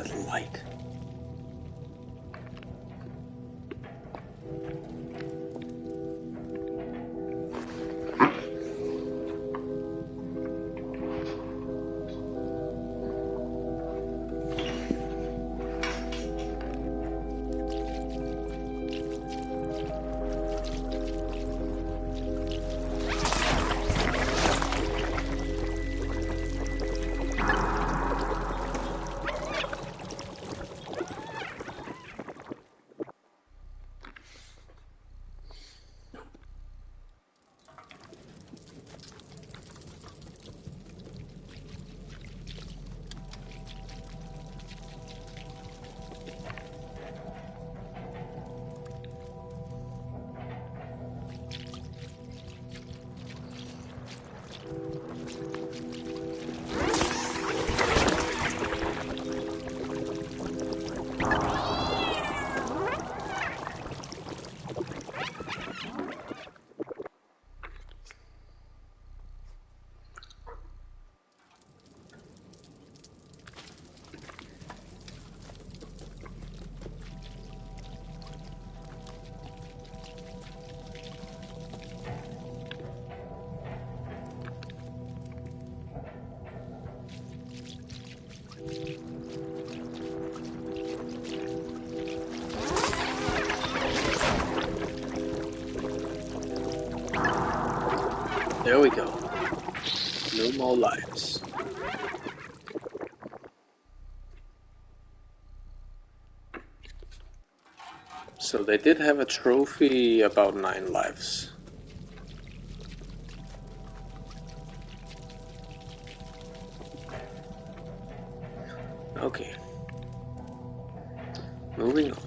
S1: that light? There we go. No more lives. So they did have a trophy about 9 lives. Okay. Moving on.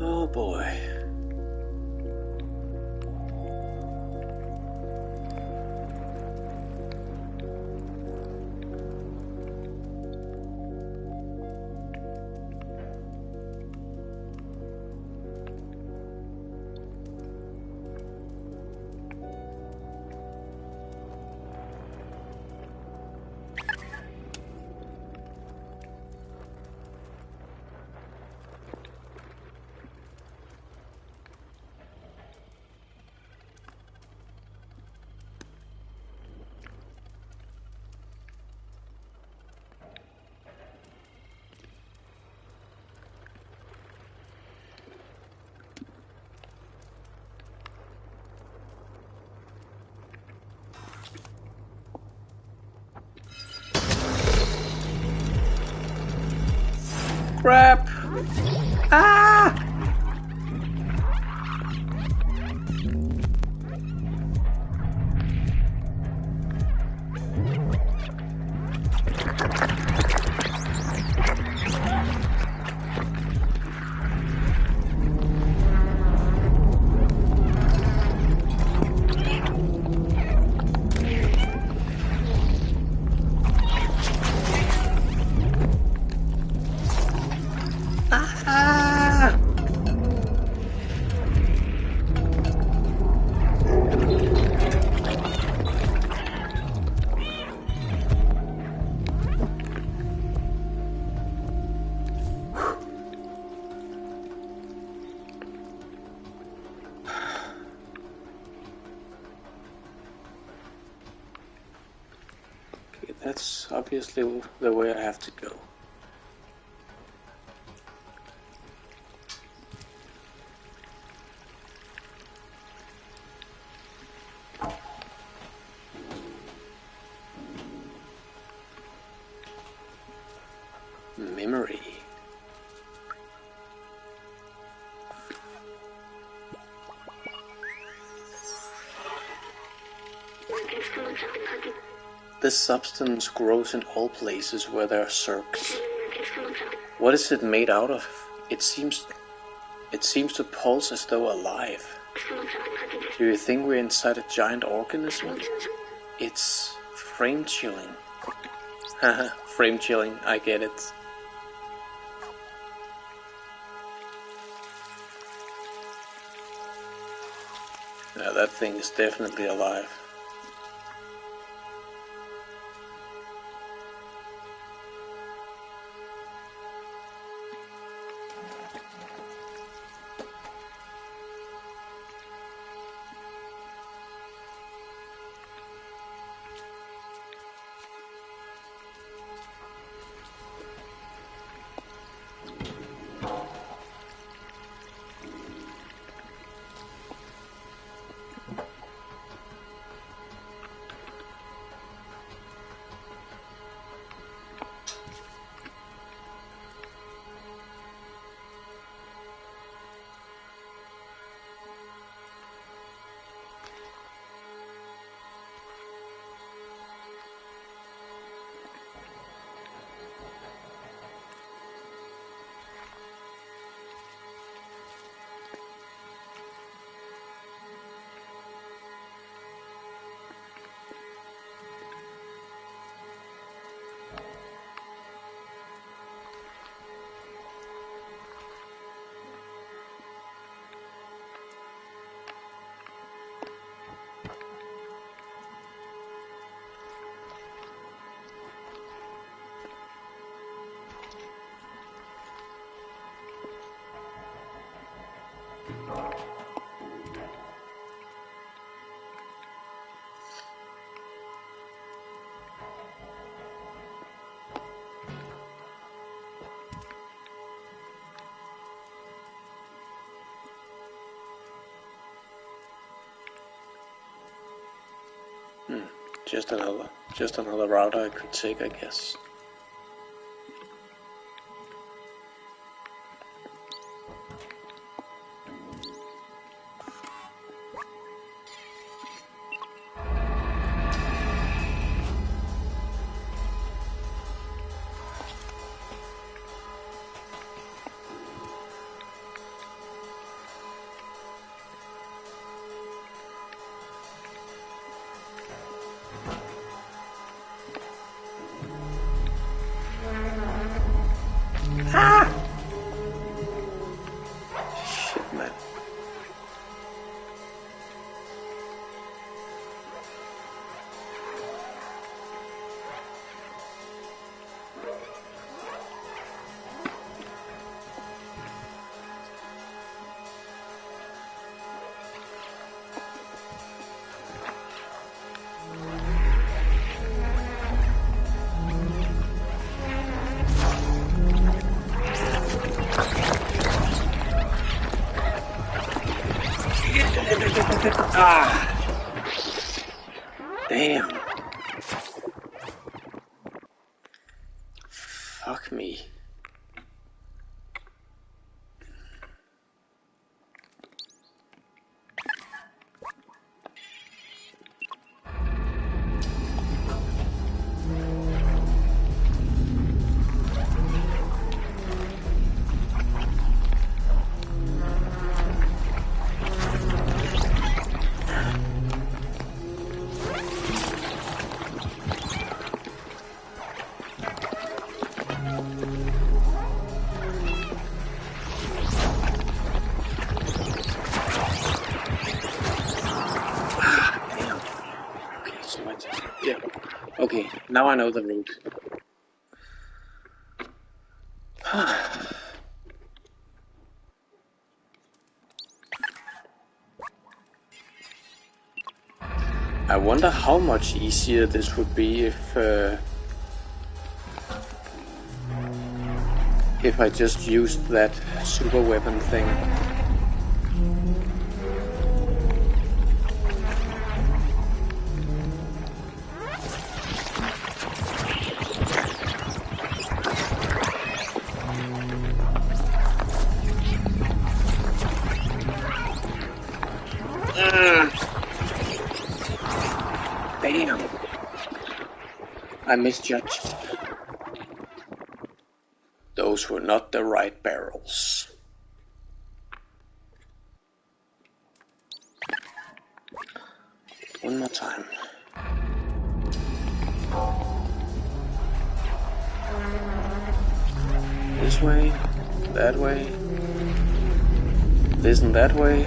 S1: Oh boy. Crap! Ah! Ah! that's obviously the way I have to go. Memory. This substance grows in all places where there are circs. What is it made out of? It seems to pulse as though alive. Do you think we're inside a giant organism? It's frame chilling. Haha, frame chilling, I get it. Yeah, that thing is definitely alive. Just another route I could take, I guess. Shit, man. Damn. Fuck me. Yeah. Okay, now I know the route. I wonder how much easier this would be if if I just used that super weapon thing. Damn! I misjudged. Those were not the right barrels. One more time. This way, that way, this and that way.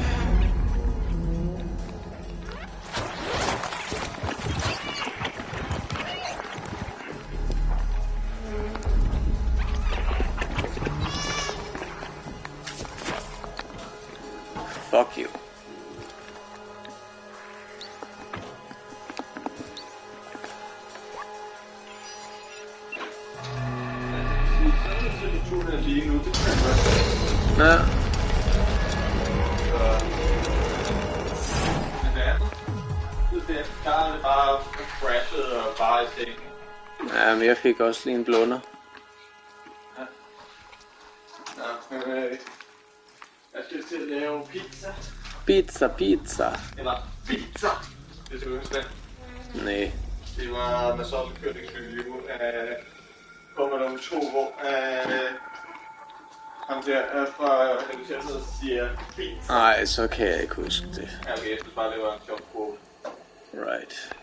S1: Fuck you. Ja.
S2: Der er det bare crashet og bare i sengen.
S1: Ja, men jeg fik også lige en blunder.
S2: Ja. Ja, men jeg skal til at lave pizza.
S1: Pizza.
S2: Eller pizza. Det skal du huske det.
S1: Nej.
S2: Det var med sovsekødningsreview af Commodore 2, hvor ham der fra Helvede siger pizza.
S1: Nej, så kan jeg ikke huske det.
S2: Ja, okay, jeg synes bare, det var en sjov quote.
S1: Right.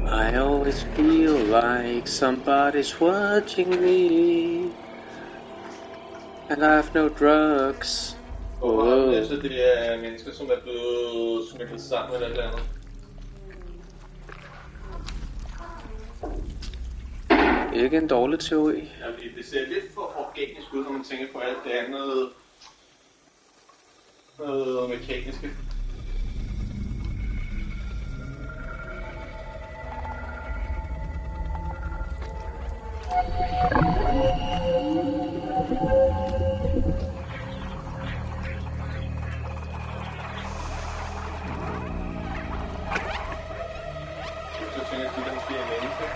S1: I always feel like somebody's watching me, and I have no drugs.
S2: Og altså, det er mennesker, som er blevet smykket sammen eller et eller andet.
S1: Ikke en dårlig teori.
S2: Ja, det ser lidt for organisk ud, når man tænker på alt det andet noget mekaniske. Så tænker jeg, at det måske er mennesker.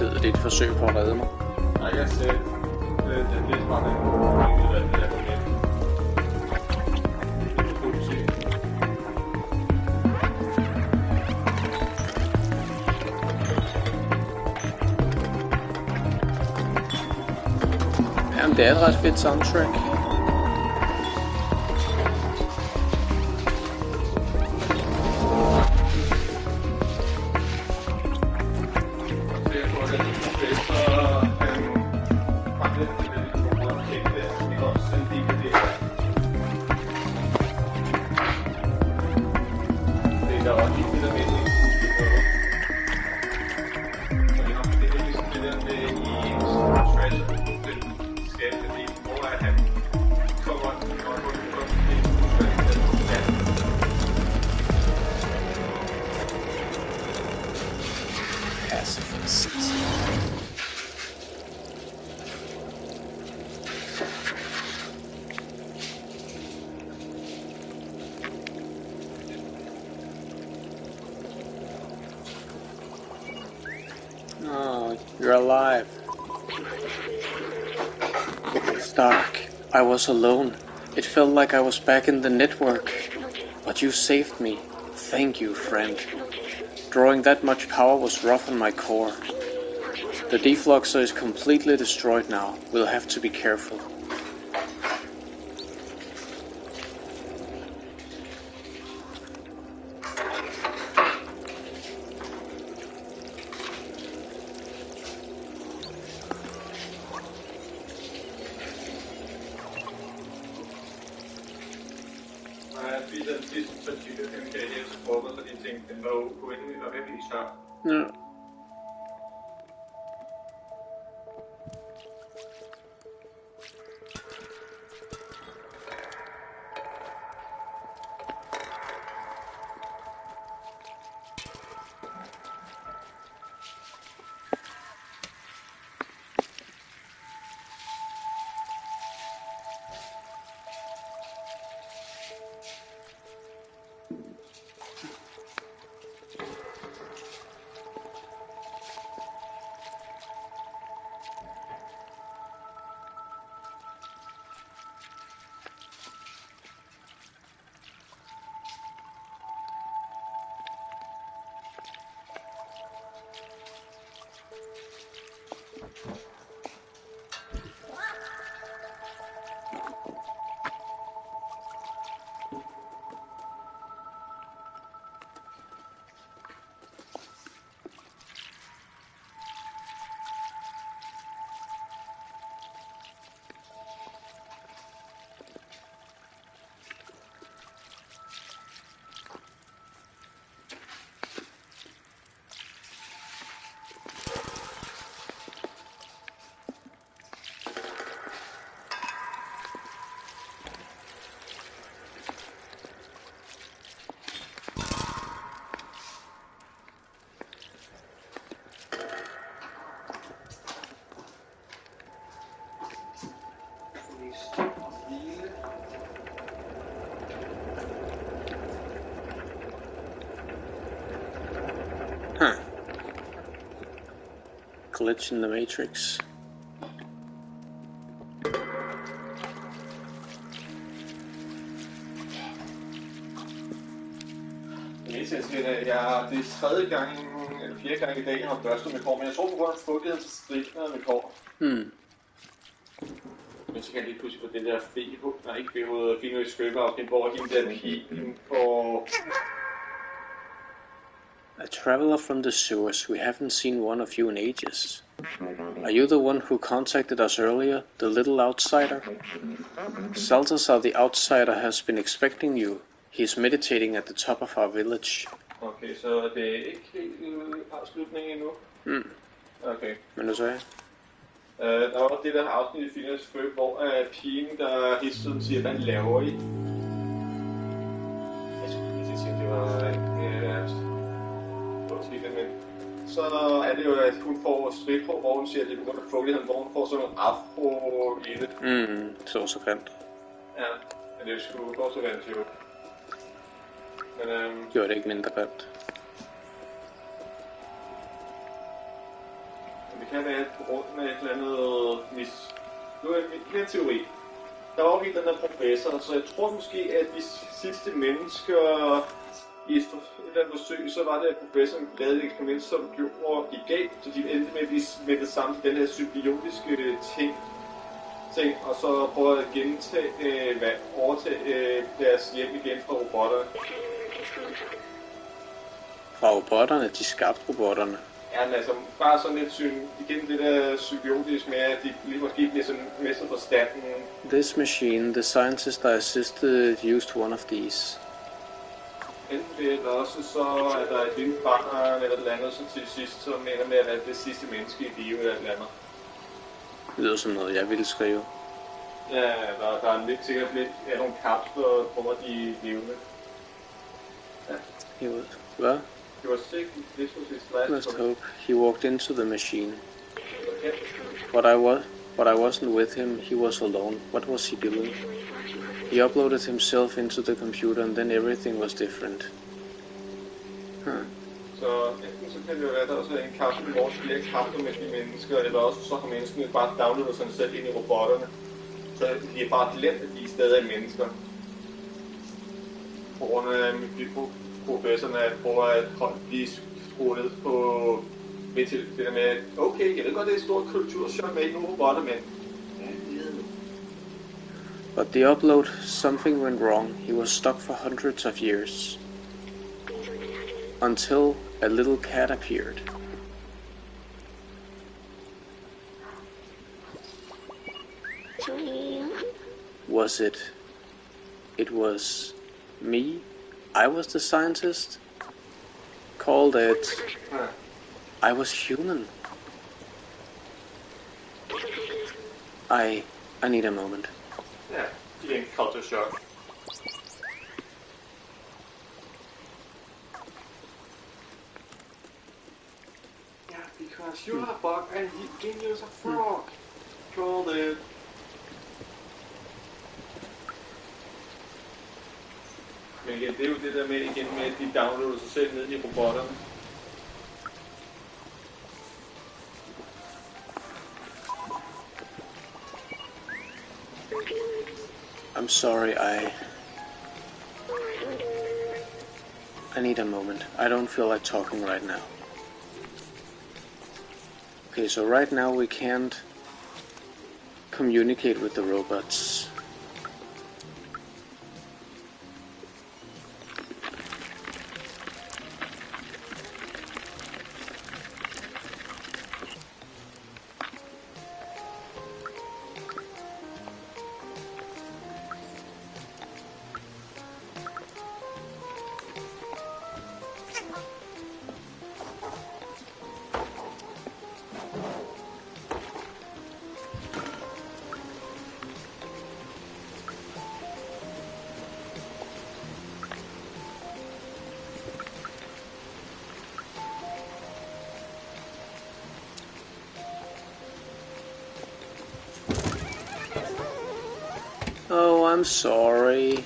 S1: Det er et forsøg på at redde mig.
S2: Nej, jeg ser det er bare en ud af det der problem. Det er godt at se.
S1: Jamen, det er et ret fedt soundtrack. Oh, you're alive. It's dark. I was alone. It felt like I was back in the network. But you saved me. Thank you, friend. Drawing that much power was rough on my core. The defluxer is completely destroyed now. We'll have to be careful.
S2: Den sidste 20 kemikalier til frokkost, og de tænkte, den var jo endelig og virkelig sør.
S1: No. Huh. Glitch in the Matrix.
S2: Det er tredje gang, eller fjerde gang i dag, jeg har børstet mit hår, men jeg tror på grund af fugtigheden, så strikker mit hår. Men så kan jeg lige pludselig få det der ikke fino i skøbbeafsnit, hvor hende der pigen på...
S1: A traveler from the sewers. We haven't seen one of you in ages. Are you the one who contacted us earlier, the little outsider? Saltazar the outsider has been expecting you. He's meditating at the top of our village.
S2: Okay, så det er ikke helt afslutningen endnu? Okay.
S1: Men du sagde?
S2: Der var det der afsnit i Phineas Ferb, hvor pigen, der hele tiden siger, hvad laver I? Jeg skulle lige sige, det var men så er det jo, at hun får stridthår, hvor hun siger, at det er på grund af fugtigheden, hvor hun får sådan noget afro i det.
S1: Så grimt.
S2: Ja, men det er jo sgu så grimt, jo. Men
S1: jo, det er ikke mindre grimt.
S2: Det kan være på grund af et eller andet Nu er min teori. Der var jo helt den der professor, så jeg tror måske, at de sidste mennesker i et eller andet forsøg, så var det, at professoren lavede et eksperiment, som gjorde gik galt, så de endte med at blive smittet sammen til den her symbiotiske ting, og så prøve at overtage deres hjem igen fra robotterne.
S1: Fra robotterne? De skabte robotterne?
S2: Ja, men altså bare sådan lidt igen det der symbiotisk med, at de måske bliver sådan mestet forstanden.
S1: This machine, the scientist I assisted used one of these.
S2: Enten det, eller også så er der et lille barn eller et eller andet, så til sidst så mener med at være det sidste menneske i live eller et eller andet.
S1: Det lyder som noget, jeg ville skrive.
S2: Ja, der er lidt sikkert lidt af nogle kapsler, hvor de levende. Ja.
S1: Hvad?
S2: He was sick, this was his last
S1: Must hope. He walked into the machine.
S2: Okay.
S1: But I wasn't with him, he was alone. What was he doing? He uploaded himself into the computer and then everything was different.
S2: Så enten så kan det jo være, at der også er en kapsel, hvor der bliver kapsler med de mennesker, eller også så har menneskene bare downloadet sig selv ind i robotterne. Så de er bare glemt, at de er stadig mennesker. På grund af professorerne prøver at blive skruet ned på det der med, okay, jeg ved godt, det er et stort kulturschok med nogle robotter, men
S1: But the upload, something went wrong. He was stuck for hundreds of years. Until a little cat appeared. Was it? It was me? I was the scientist? Called it I was human. I need a moment.
S2: Yeah, getting culture shock. Yeah, because you're a bug and he can use a frog. Called it. Men igen, det er jo det der med, igen med, at de downloader sig selv ned i robotterne.
S1: I'm sorry, I need a moment. I don't feel like talking right now. Okay, so right now we can't communicate with the robots. Oh, I'm sorry.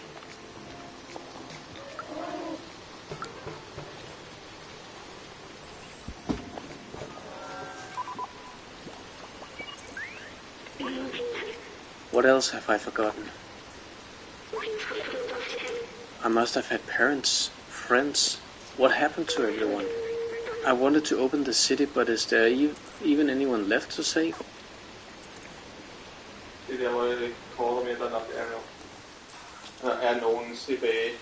S1: What else have I forgotten? I must have had parents, friends. What happened to everyone? I wanted to open the city, but is there even anyone left to save?
S2: Det der, hvor jeg korter med, der nok er nogen tilbage.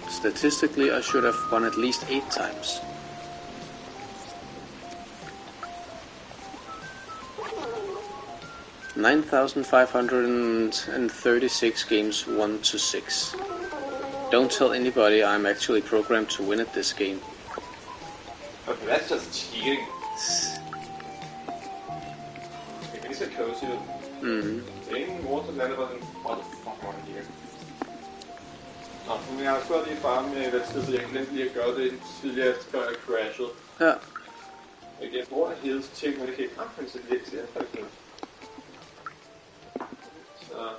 S1: Statistically, I should have won at least 8 times. $9,536 games 1-6. Don't tell anybody I'm actually programmed to win at this game.
S2: Okay, that's just cheating. Okay, these are cozy. Ingen mor til den anden var sådan, what the fuck var det her? Nå, men jeg har spurgt lige far med, hvad tid, så jeg glemte lige at gøre det tidligere, før jeg crashede.
S1: Ja.
S2: Jeg bruger det hele ting, men det kan ikke men så lidt til, faktisk. Så...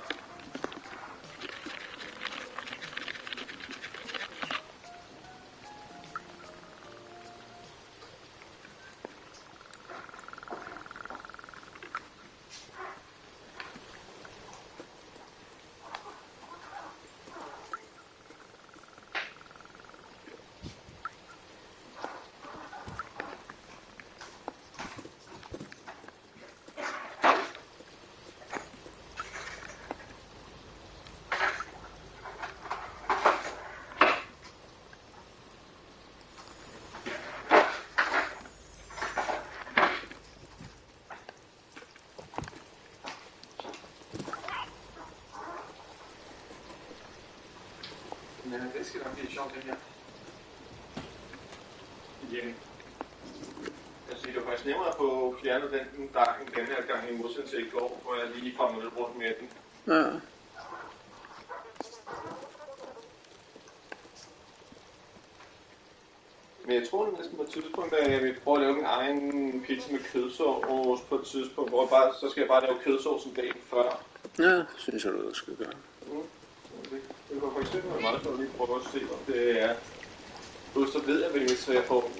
S2: Ja, det skal nok blive sjovt, det her. Igen. Altså, det er faktisk nemmere at få fjernet den den her gang i modsætning til i går, hvor jeg lige kom lidt rundt med den.
S1: Ja.
S2: Men jeg tror næsten på et tidspunkt, at jeg vil prøve at lave min egen pizza med kødsovs på et tidspunkt, hvor så skal jeg bare lave kødsovsen dagen før.
S1: Ja, synes jeg, du skal gøre.
S2: Det kunne for eksempel være meget for at lige prøve at se, om det er... Så ved jeg, hvilket så jeg får.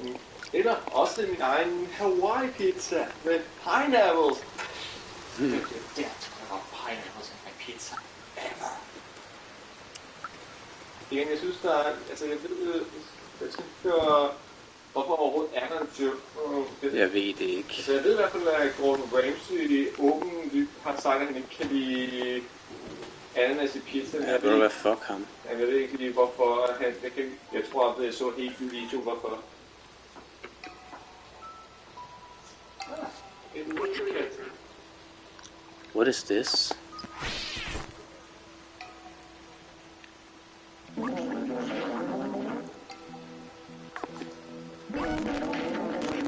S2: Eller også min egen Hawaii pizza med pineapples. Det er pineapples i pizza. Igen, jeg synes, der er... Altså, jeg ved... Jeg tænker... Hvorfor overhovedet er der en joke?
S1: Jeg ved det ikke.
S2: Altså, jeg ved i hvert fald, at Gordon Ramsay åben har sagt, at han ikke kan lide ananas i pizzaen.
S1: Ja, ved du hvad, fuck ham.
S2: Jeg ved ikke lige hvorfor han... Jeg tror aldrig, jeg så helt en video, hvorfor.
S1: What is this?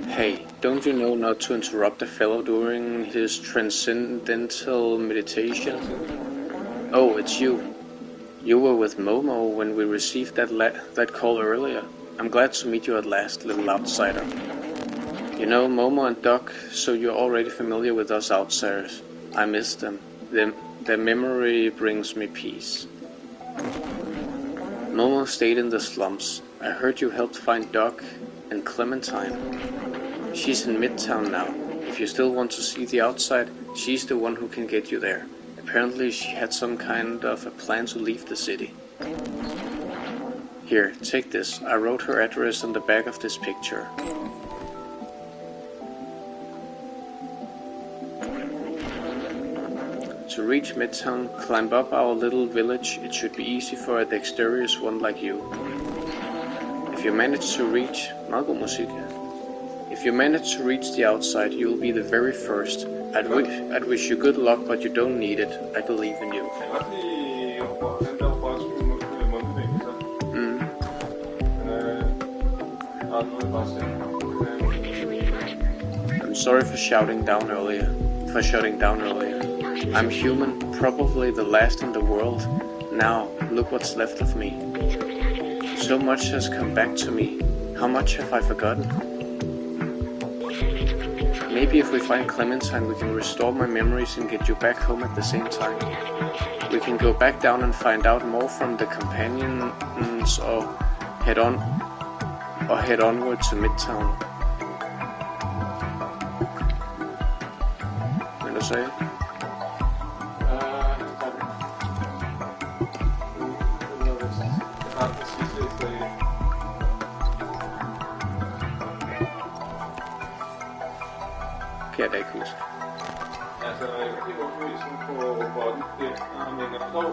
S1: Hey, don't you know not to interrupt a fellow during his transcendental meditation? Oh, it's you. You were with Momo when we received that call earlier. I'm glad to meet you at last, little outsider. You know Momo and Doc, so you're already familiar with us outsiders. I miss them. Their memory brings me peace. Momo stayed in the slums. I heard you helped find Doc and Clementine. She's in Midtown now. If you still want to see the outside, she's the one who can get you there. Apparently she had some kind of a plan to leave the city. Here, take this. I wrote her address on the back of this picture. To reach Midtown, climb up our little village. It should be easy for a dexterous one like you. If you manage to reach... Meget god musik. If you manage to reach the outside, you'll be the very first. I'd wish you good luck, but you don't need it. I believe in you. I'm sorry for shutting down earlier. I'm human, probably the last in the world. Now, look what's left of me. So much has come back to me. How much have I forgotten? Maybe if we find Clementine, we can restore my memories and get you back home at the same time. We can go back down and find out more from the companions, or head onward to Midtown. Vil du sige? Kan jeg da ikke huske.
S2: Altså, jeg kan ikke undervise på robotten der, men jeg forstår,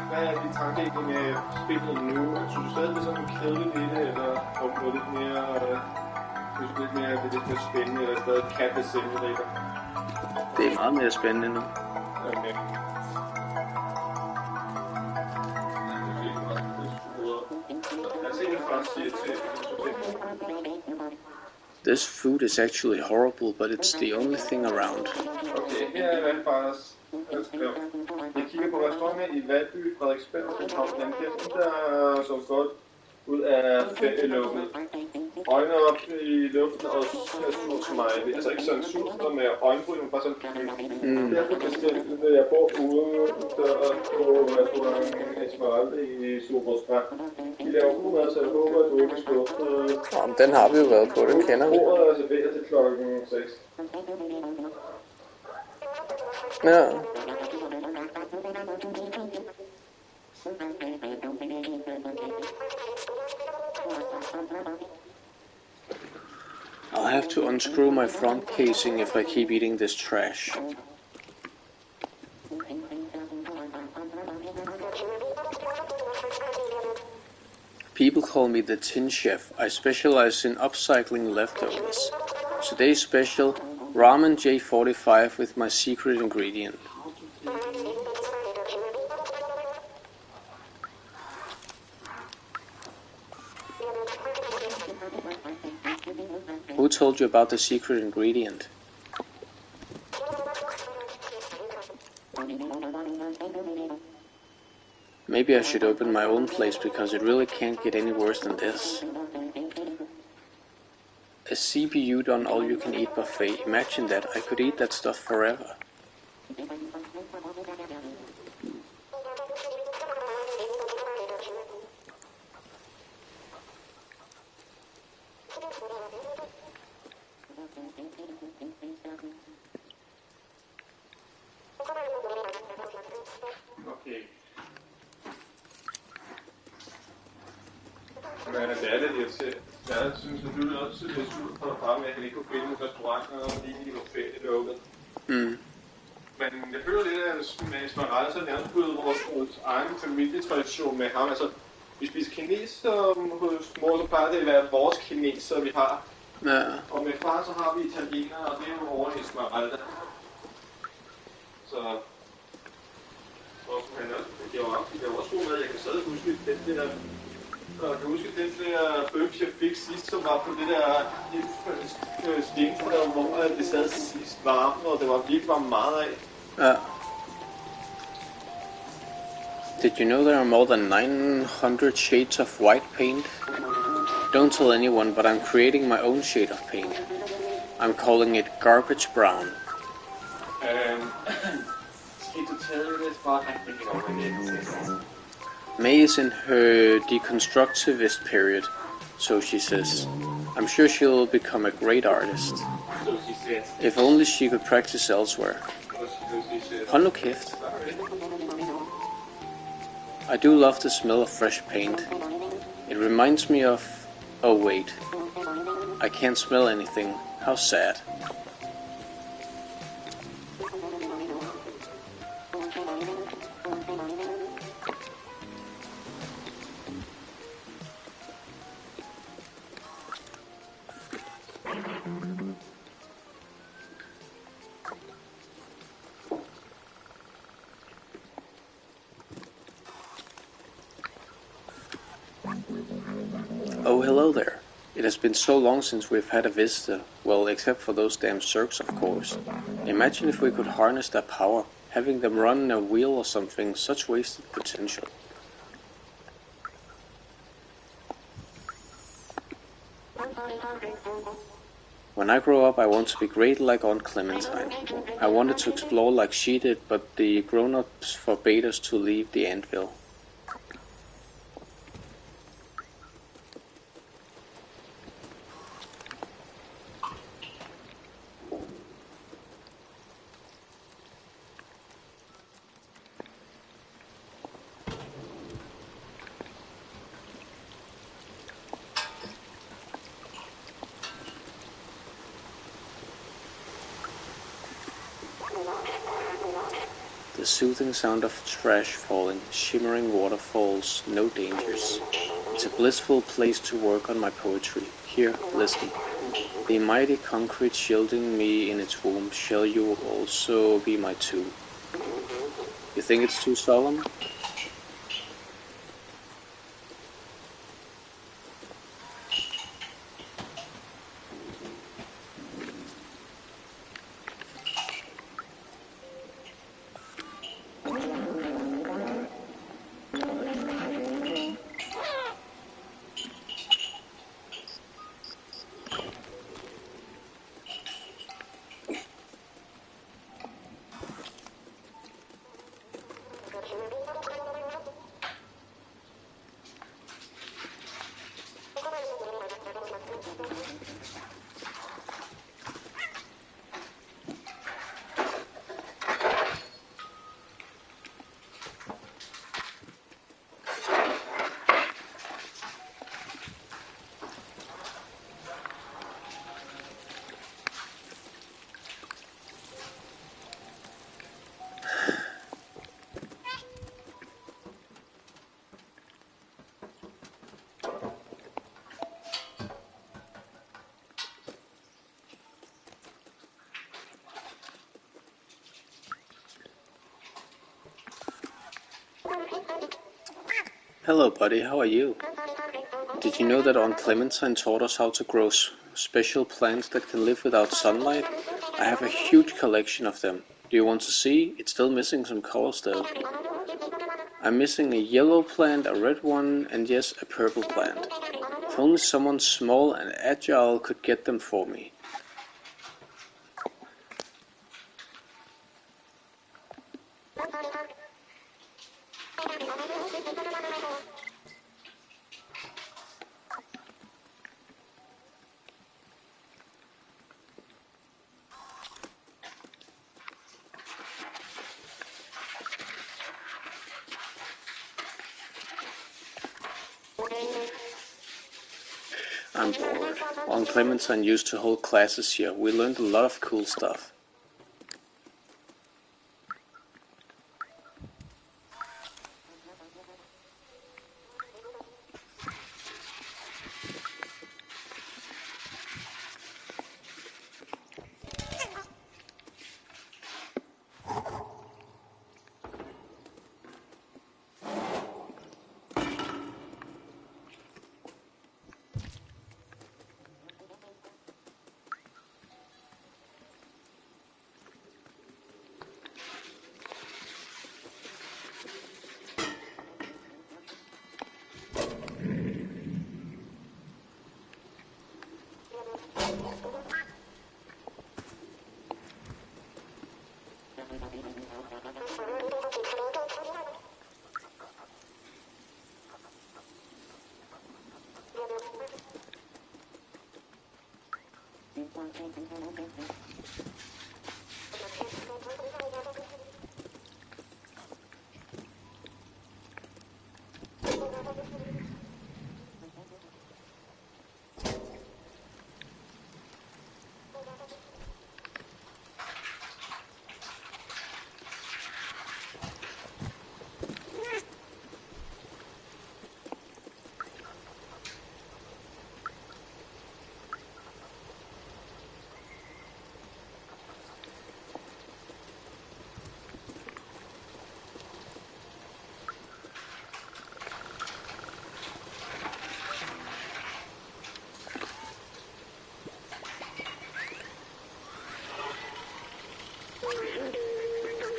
S2: hvad er de tanker egentlig med spillet nu? Synes du stadig, det er sådan kedeligt i det, eller får du lidt mere, synes du lidt mere spændende, eller stadig kan det simulator?
S1: Det er meget mere spændende nu.
S2: Okay.
S1: This food is actually horrible, but it's the only thing around.
S2: Okay, her er Vandfars. Jeg kigger på restauranten i Valby, Frederiksberg og København. Den der så godt ud af ferielukket. Øjne op i luften og sur smiley. Altså ikke sådan sur med øjenbryn, men bare sådan. Derfor bestemte jeg på ude på restauranten Esmeralda i Superstrand. De laver god mad, så jeg håber, at du ikke er skuffet.
S1: Den har vi jo været på, den kender vi.
S2: Bordet er serveret til klokken 6.
S1: Ja. I'll have to unscrew my front casing if I keep eating this trash. People call me the Tin Chef. I specialize in upcycling leftovers. Today's special, ramen J45 with my secret ingredient. Who told you about the secret ingredient? Maybe I should open my own place because it really can't get any worse than this. A CPU done all-you-can-eat buffet. Imagine that. I could eat that stuff forever.
S2: Okay. Men det er lidt irriterende. Jeg synes selvfølgelig også, at det er surt for at bare med, at han ikke kunne finde en restaurant, og lige på ferie lukket. Men jeg føler lidt, at med Esmeralda så er nærmest blevet vores egen familietradition med ham. Altså, vi spiser kineser hos mor, så plejer det at være vores kineser, vi har.
S1: Ja.
S2: Og med far, så har vi italiener, og det er jo over Esmeralda. Så som han også, det var også god mad. Jeg kan stadig huske den der, jeg kan huske den der bøf, jeg fik sidst, som var på det der stenfrød, hvor det sad sidst varmt, og det var virkelig var meget af.
S1: Did you know there are more than 900 shades of white paint? Don't tell anyone, but I'm creating my own shade of paint. I'm calling it garbage brown.
S2: Skal du tell you this, but I'm thinking over it.
S1: May is in her deconstructivist period, so she says. I'm sure she'll become a great artist.
S2: So she says.
S1: If only she could practice elsewhere. Hold nu kæft. I do love the smell of fresh paint. It reminds me of... Oh wait. I can't smell anything. How sad. Oh, hello there. It has been so long since we've had a visitor, well, except for those damn Zergs, of course. Imagine if we could harness their power, having them run in a wheel or something, such wasted potential. When I grow up, I want to be great like Aunt Clementine. I wanted to explore like she did, but the grown-ups forbade us to leave the anvil. The soothing sound of trash falling, shimmering waterfalls, no dangers. It's a blissful place to work on my poetry. Here, listen. The mighty concrete shielding me in its womb, shall you also be my tomb? You think it's too solemn? Hello buddy, how are you? Did you know that Aunt Clementine taught us how to grow special plants that can live without sunlight? I have a huge collection of them. Do you want to see? It's still missing some colors though. I'm missing a yellow plant, a red one, and yes, a purple plant. If only someone small and agile could get them for me. I'm bored. Aunt Clementine used to hold classes here. We learned a lot of cool stuff.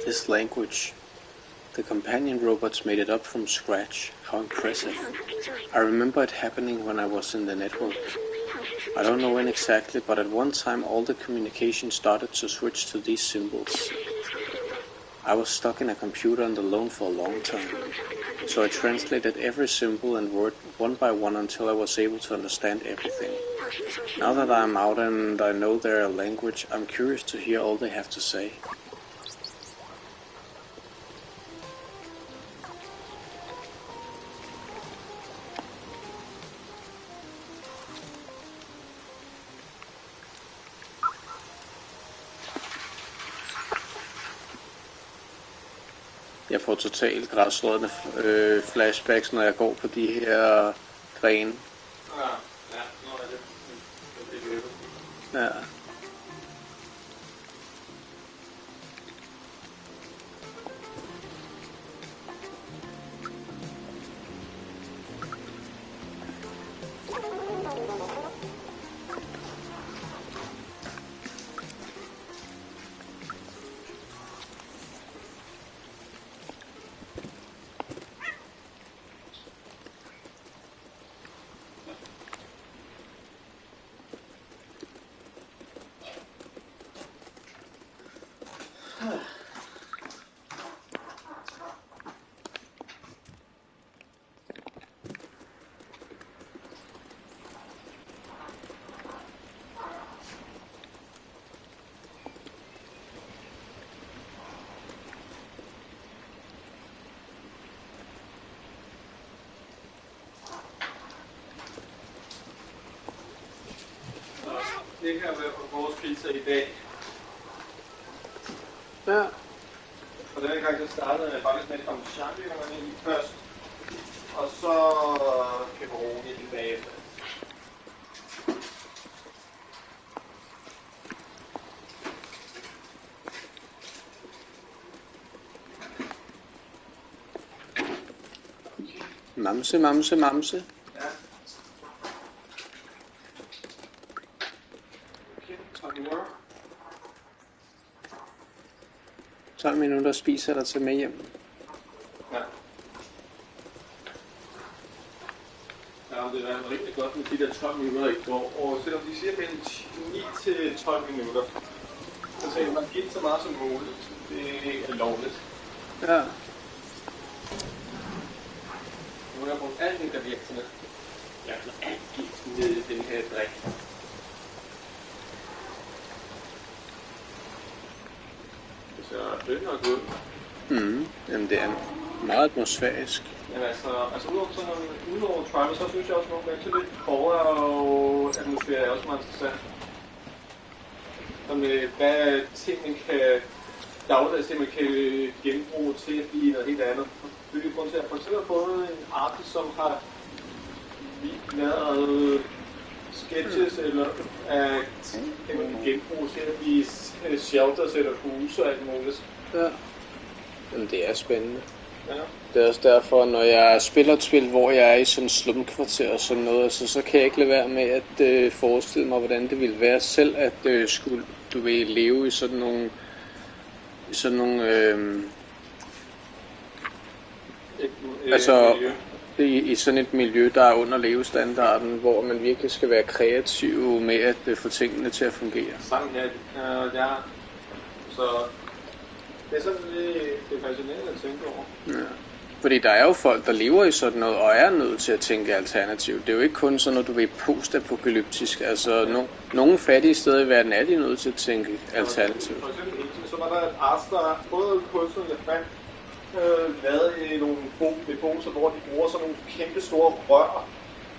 S1: This language. The companion robots made it up from scratch. How impressive. I remember it happening when I was in the network. I don't know when exactly, but at one time all the communication started to switch to these symbols. I was stuck in a computer and alone for a long time. So I translated every symbol and word one by one until I was able to understand everything. Now that I'm out and I know their language, I'm curious to hear all they have to say. Jeg får totalt græsrøddende flashbacks, når jeg går på de her grene.
S2: Ja, nu er det.
S1: Ja.
S2: Det her med vores pizza i dag.
S1: Ja.
S2: Og denne gang så startede jeg faktisk med at komme champignonerne i først. Og så pepperoni tilbage efter.
S1: Mamse, mamse, mamse.
S2: Ja. Okay, 12 minutter.
S1: 12 minutter spiser der til med hjem.
S2: Ja. Ja, det var rigtig godt med de der 12 minutter i går. Og selvom de siger mellem 9 til 12 minutter, så sagde man giver så meget som muligt. Det er lovligt.
S1: Ja.
S2: Nu har jeg brugt alle ingredienserne. Jeg har alt giften ned i den her drik. Det ser fedt nok ud.
S1: Jamen det er meget atmosfærisk.
S2: Men altså udover Tribe, så synes jeg også nogle gange til lidt horror og atmosfære er også meget interessant. Så med hvad ting man kan dagligdags ting man kan genbruge til at blive noget helt andet. Hvilket grund til at for eksempel både en artist, som har lavet sketches eller at man kan genbruge til at blive shelters eller huse og alt muligt.
S1: Ja. Jamen det er spændende.
S2: Ja.
S1: Det er også derfor, når jeg spiller et spil, hvor jeg er i sådan en slumkvarter og sådan noget, så kan jeg ikke lade være med at forestille mig, hvordan det ville være selv at skulle, du vil leve i sådan nogle altså i sådan et miljø, der er under levestandarden, hvor man virkelig skal være kreativ med at få tingene til at fungere.
S2: Sådan her, ja. Så det er sådan det er fascinerende at tænke over.
S1: Ja. Fordi der er jo folk, der lever i sådan noget, og er nødt til at tænke alternativt. Det er jo ikke kun sådan noget, du ved, postapokalyptisk. Altså, nogle fattige steder i verden er de nødt til at tænke alternativt.
S2: For eksempel så var der et arst, der både kunstnerne fandt lavet i nogle beboelser, hvor de bruger sådan nogle kæmpe store rør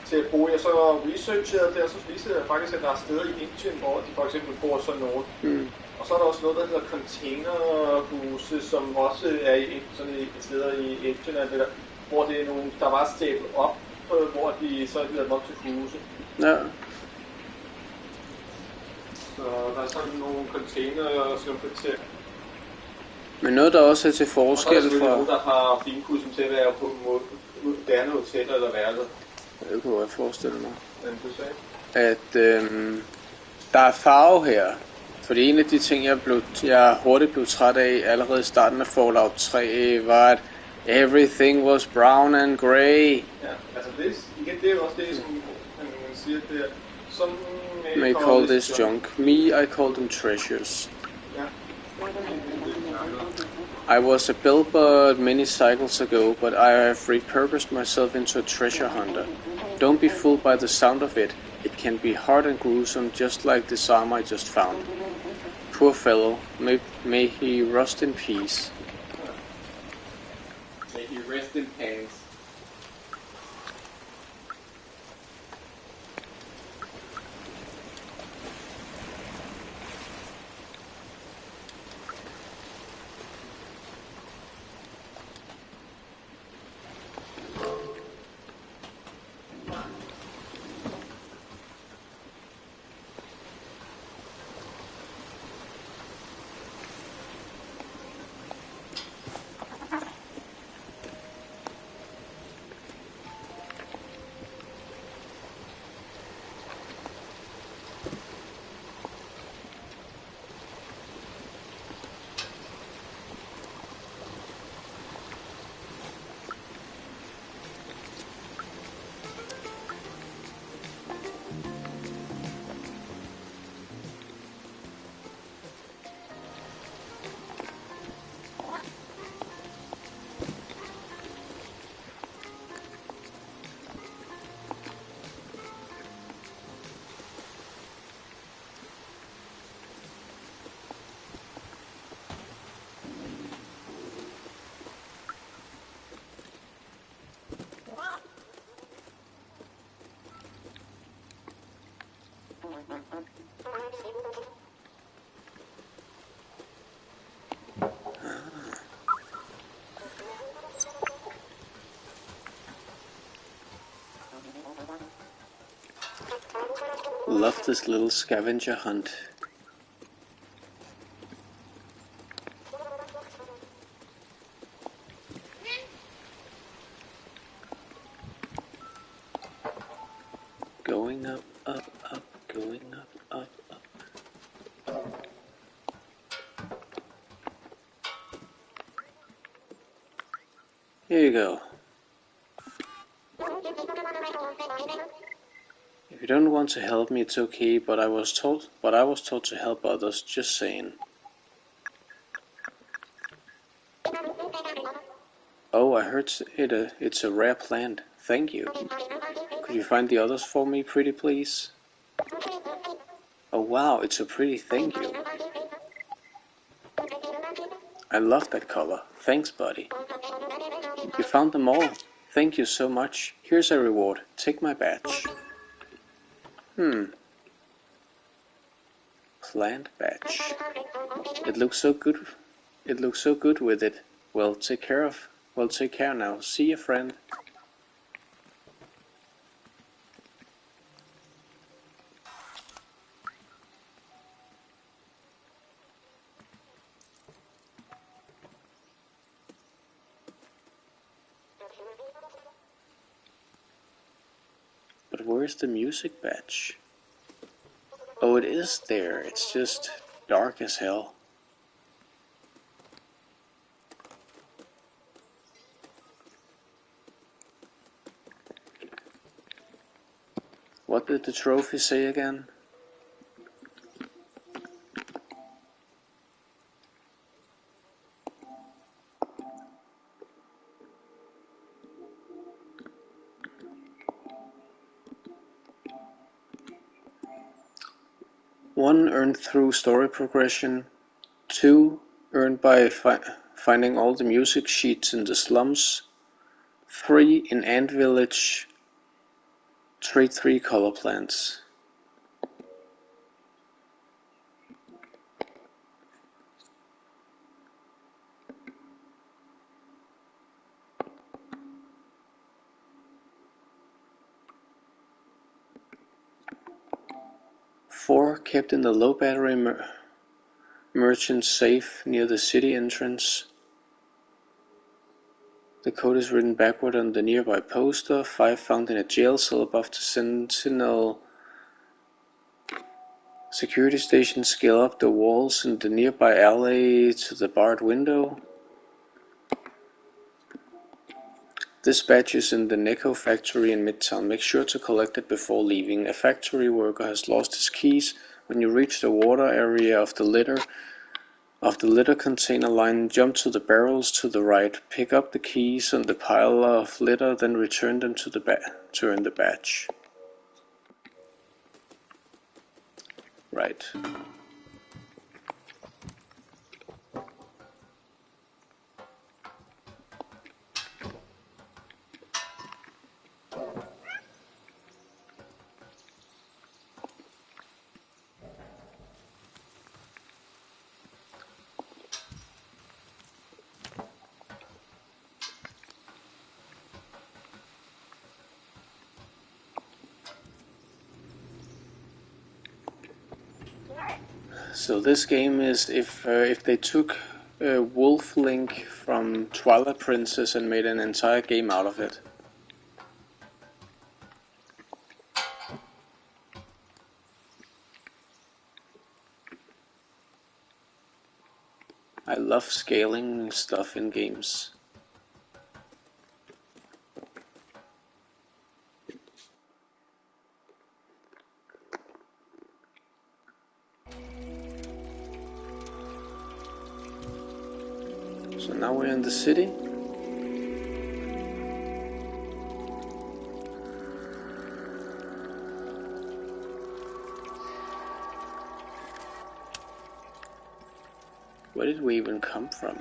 S2: til at bruge. Jeg så researchede det, og så viste det faktisk, at der er steder i Indien, hvor de for eksempel bruger sådan noget. Og så er der også noget, der hedder containerhuse, som også er i sådan et sted i Indien, hvor det er nogle, der var stablet op, hvor de så er lavet op til huse.
S1: Ja.
S2: Så der er sådan nogle container, som til.
S1: Men noget, der også er til forskel fra...
S2: Og så er der nogen, der har finpudsen til at være på moderne hoteller eller værelser.
S1: Det kunne jeg forestille mig.
S2: Men du sagde?
S1: At der er farve her. Fordi en af de ting, jeg hurtigt blev træt af allerede i starten af Fallout 3, var at everything was brown and grey.
S2: Ja, altså det er jo også det, som man siger, det er... Some
S1: may call this junk. Me, I call them treasures.
S2: Ja.
S1: I was a billboard many cycles ago, but I have repurposed myself into a treasure hunter. Don't be fooled by the sound of it. It can be hard and gruesome, just like this arm I just found. Poor fellow, may he rest in peace.
S2: May he rest in peace.
S1: Love this little scavenger hunt. Going up, up, up, going up, up, up. Here you go. If you don't want to help me, it's okay, but I was told to help others, just saying. Oh, I heard it's a rare plant. Thank you. Could you find the others for me, pretty please? Oh wow, it's so pretty, thank you. I love that color. Thanks, buddy. You found them all. Thank you so much. Here's a reward. Take my badge. Plant badge. It looks so good. It looks so good with it. Well, take care now. See you, friend. But where's the music badge? Oh, it is there. It's just dark as hell. What did the trophy say again? One earned through story progression, 2 earned by finding all the music sheets in the slums, 3 in Ant Village, trade 3 color plants. Four kept in the low battery merchant safe near the city entrance. The code is written backward on the nearby poster. 5 found in a jail cell above the Sentinel security station. Scale up the walls in the nearby alley to the barred window. This badge is in the Neko factory in Midtown. Make sure to collect it before leaving. A factory worker has lost his keys. When you reach the water area of the litter container line, jump to the barrels to the right. Pick up the keys on the pile of litter, then return them to earn the badge. Right. So this game is if they took Wolf Link from Twilight Princess and made an entire game out of it. I love scaling stuff in games. So now we're in the city. Where did we even come from?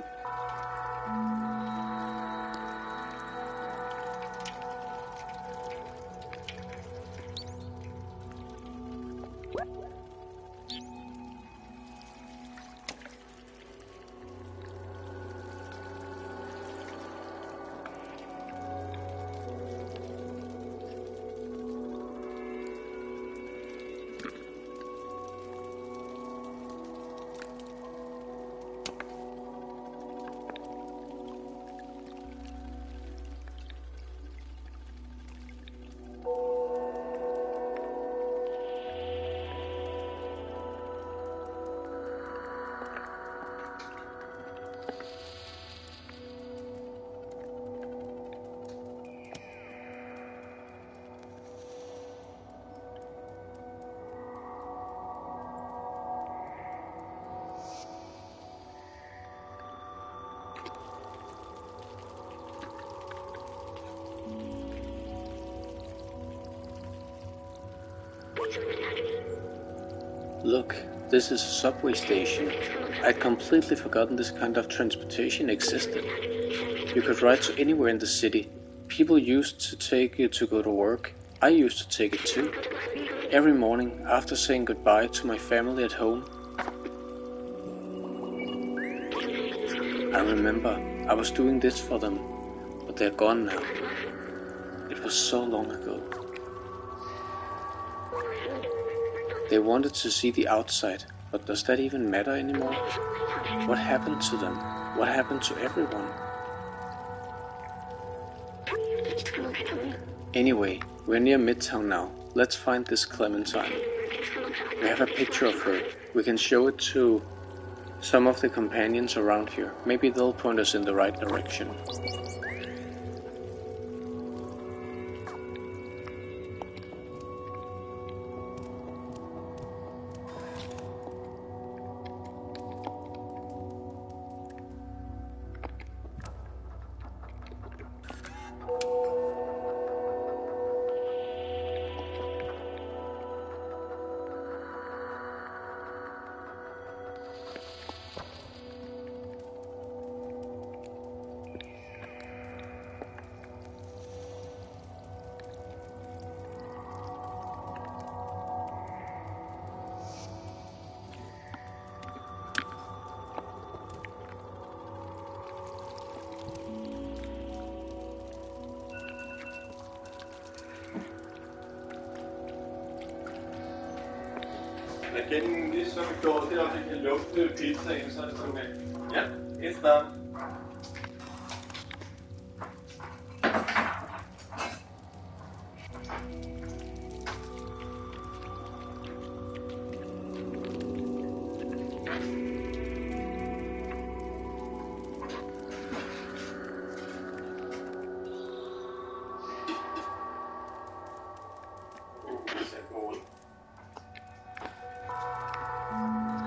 S1: Look, this is a subway station. I'd completely forgotten this kind of transportation existed. You could ride to anywhere in the city. People used to take it to go to work. I used to take it too. Every morning, after saying goodbye to my family at home. I remember I was doing this for them, but they're gone now. It was so long ago. They wanted to see the outside, but does that even matter anymore? What happened to them? What happened to everyone? Anyway, we're near Midtown now. Let's find this Clementine. We have a picture of her. We can show it to some of the companions around here. Maybe they'll point us in the right direction.
S2: igen, lige som vi gjorde, det er også, at vi kan lugte pizzaen, så er det sådan med, ja, it's done.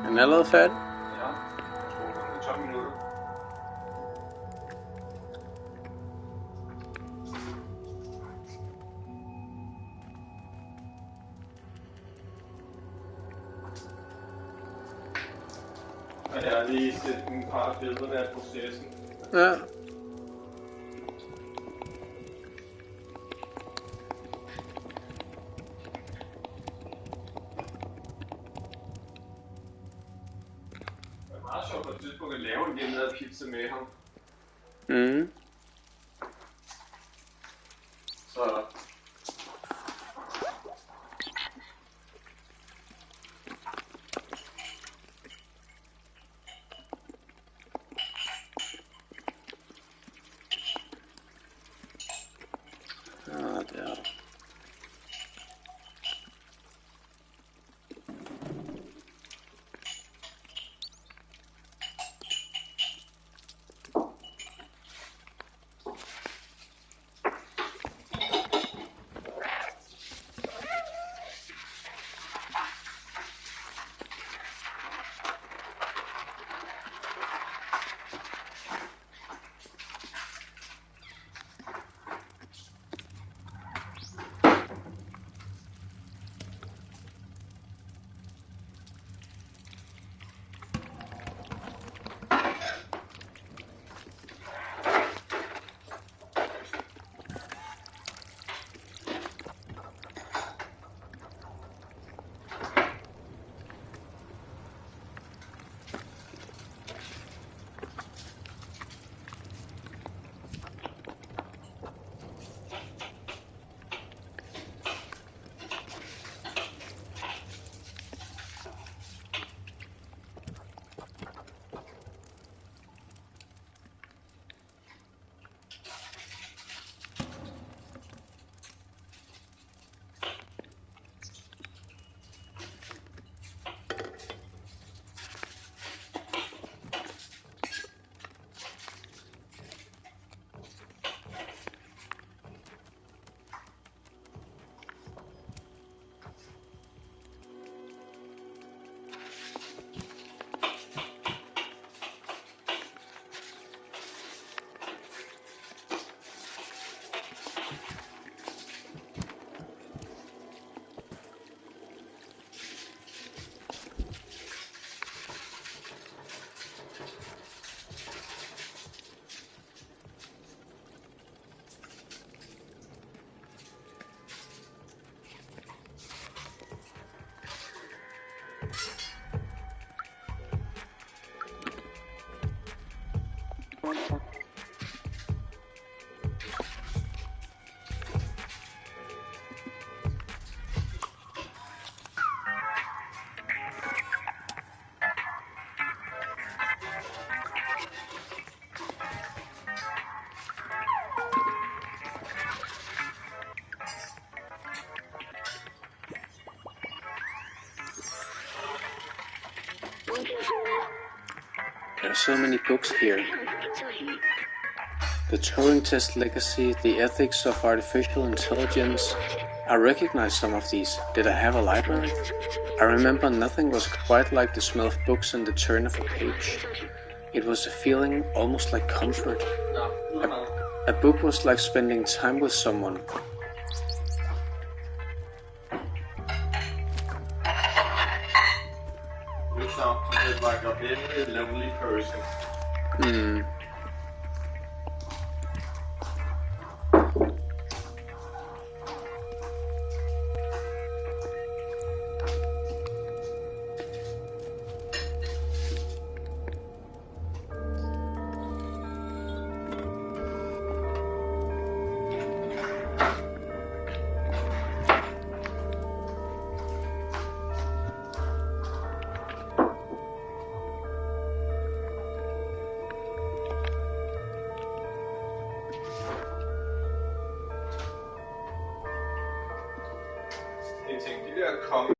S1: Den er allerede færdig.
S2: Ja, jeg tror, det er 12 minutter. Og jeg har lige set en par billeder af processen.
S1: Ja.
S2: Det er meget sjovt på et tidspunkt at lave en hjemmelavet pizza med ham.
S1: Mm.
S2: Så
S1: Ah, det er det. There are so many books here. The Turing Test Legacy, The Ethics of Artificial Intelligence. I recognize some of these. Did I have a library? I remember nothing was quite like the smell of books and the turn of a page. It was a feeling almost like comfort. A book was like spending time with someone.
S2: You sound like a very lonely person.
S1: Hmm.
S2: der konge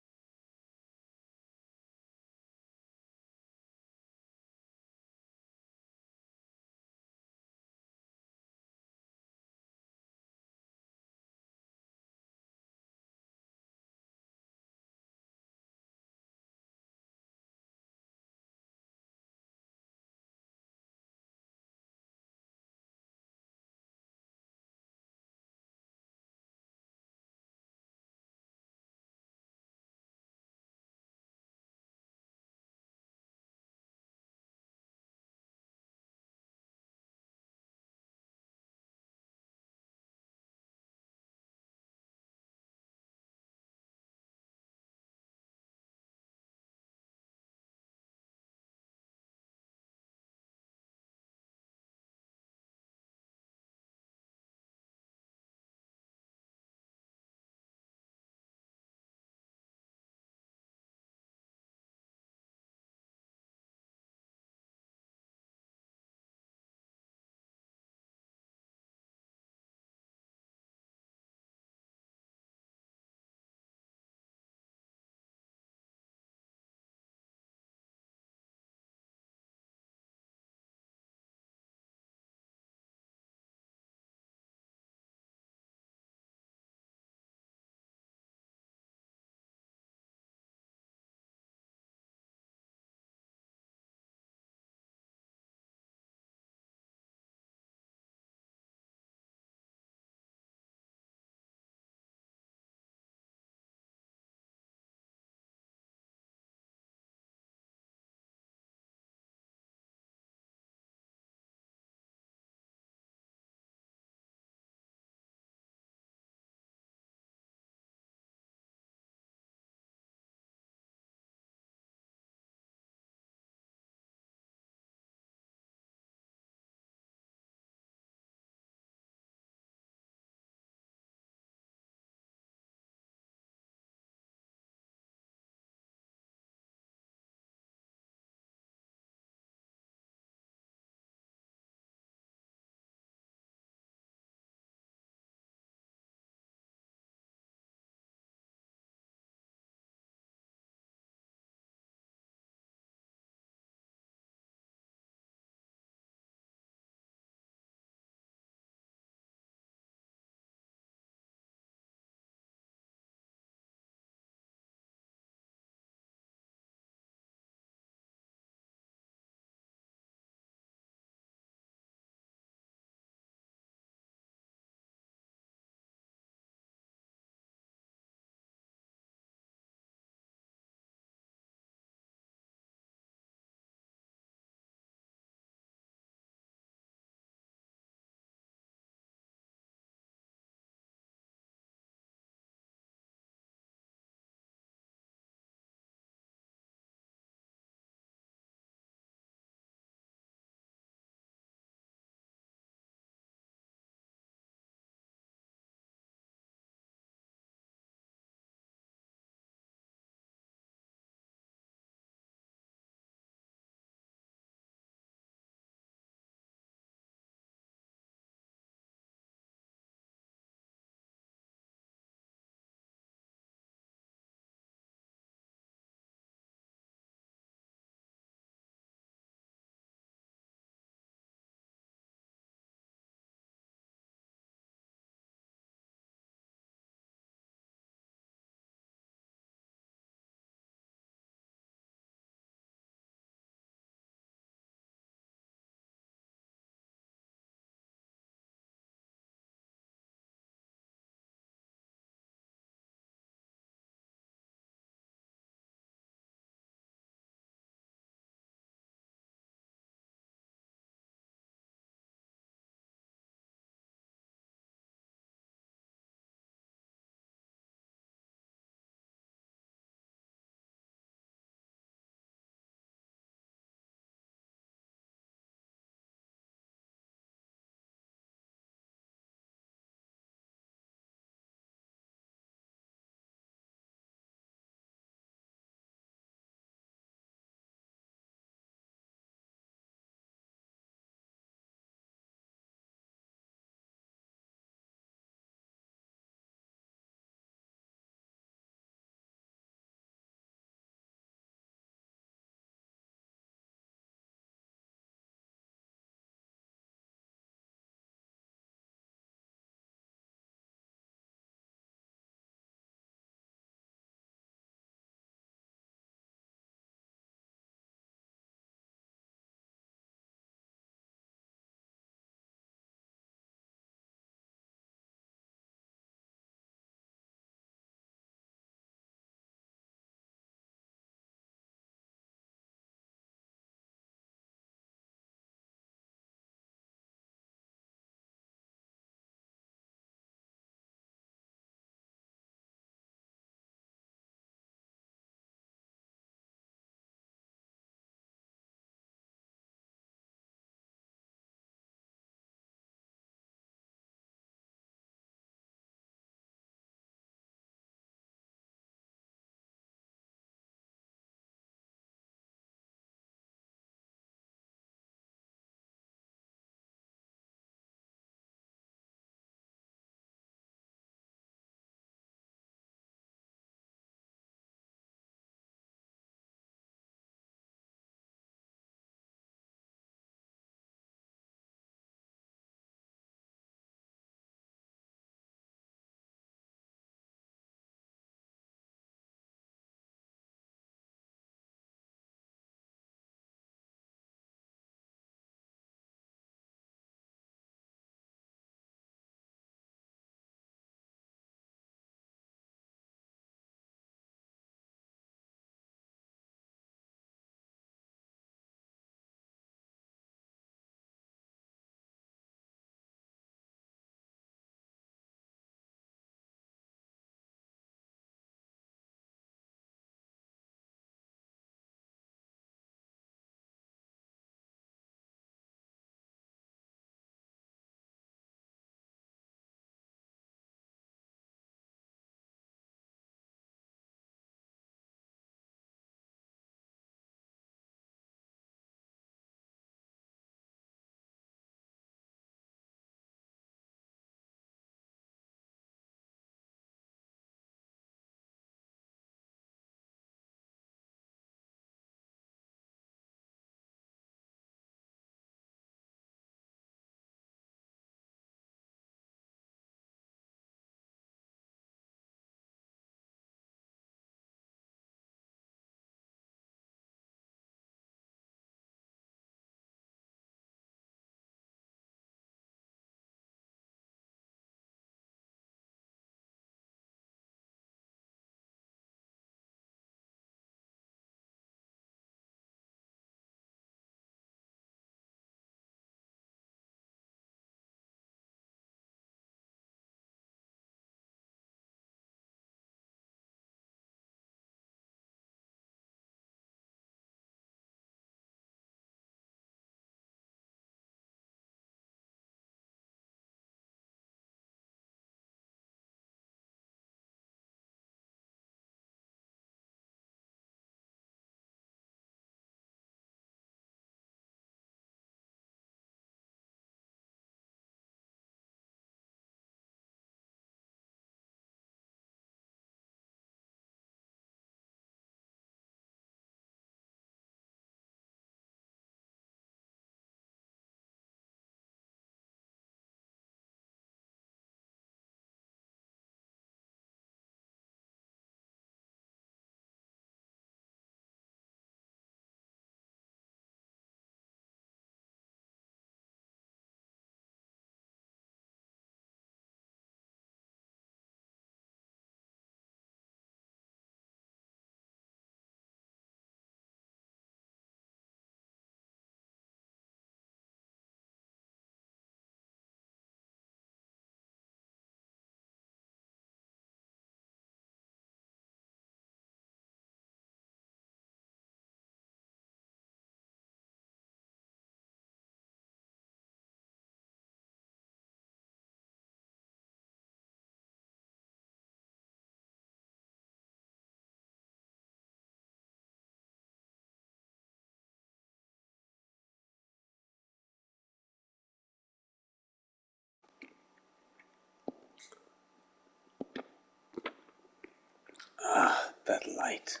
S1: that light.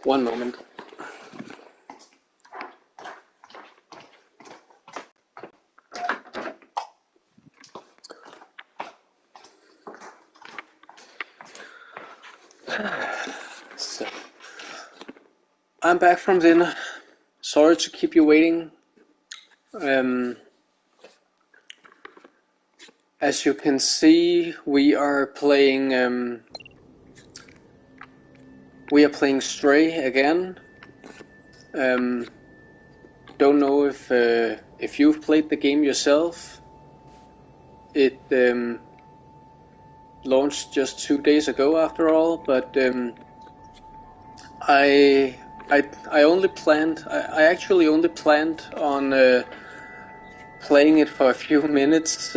S1: One moment. So, I'm back from dinner. Sorry to keep you waiting. As you can see, we are playing Stray again. Don't know if you've played the game yourself. It launched just 2 days ago, after all. But I actually only planned on playing it for a few minutes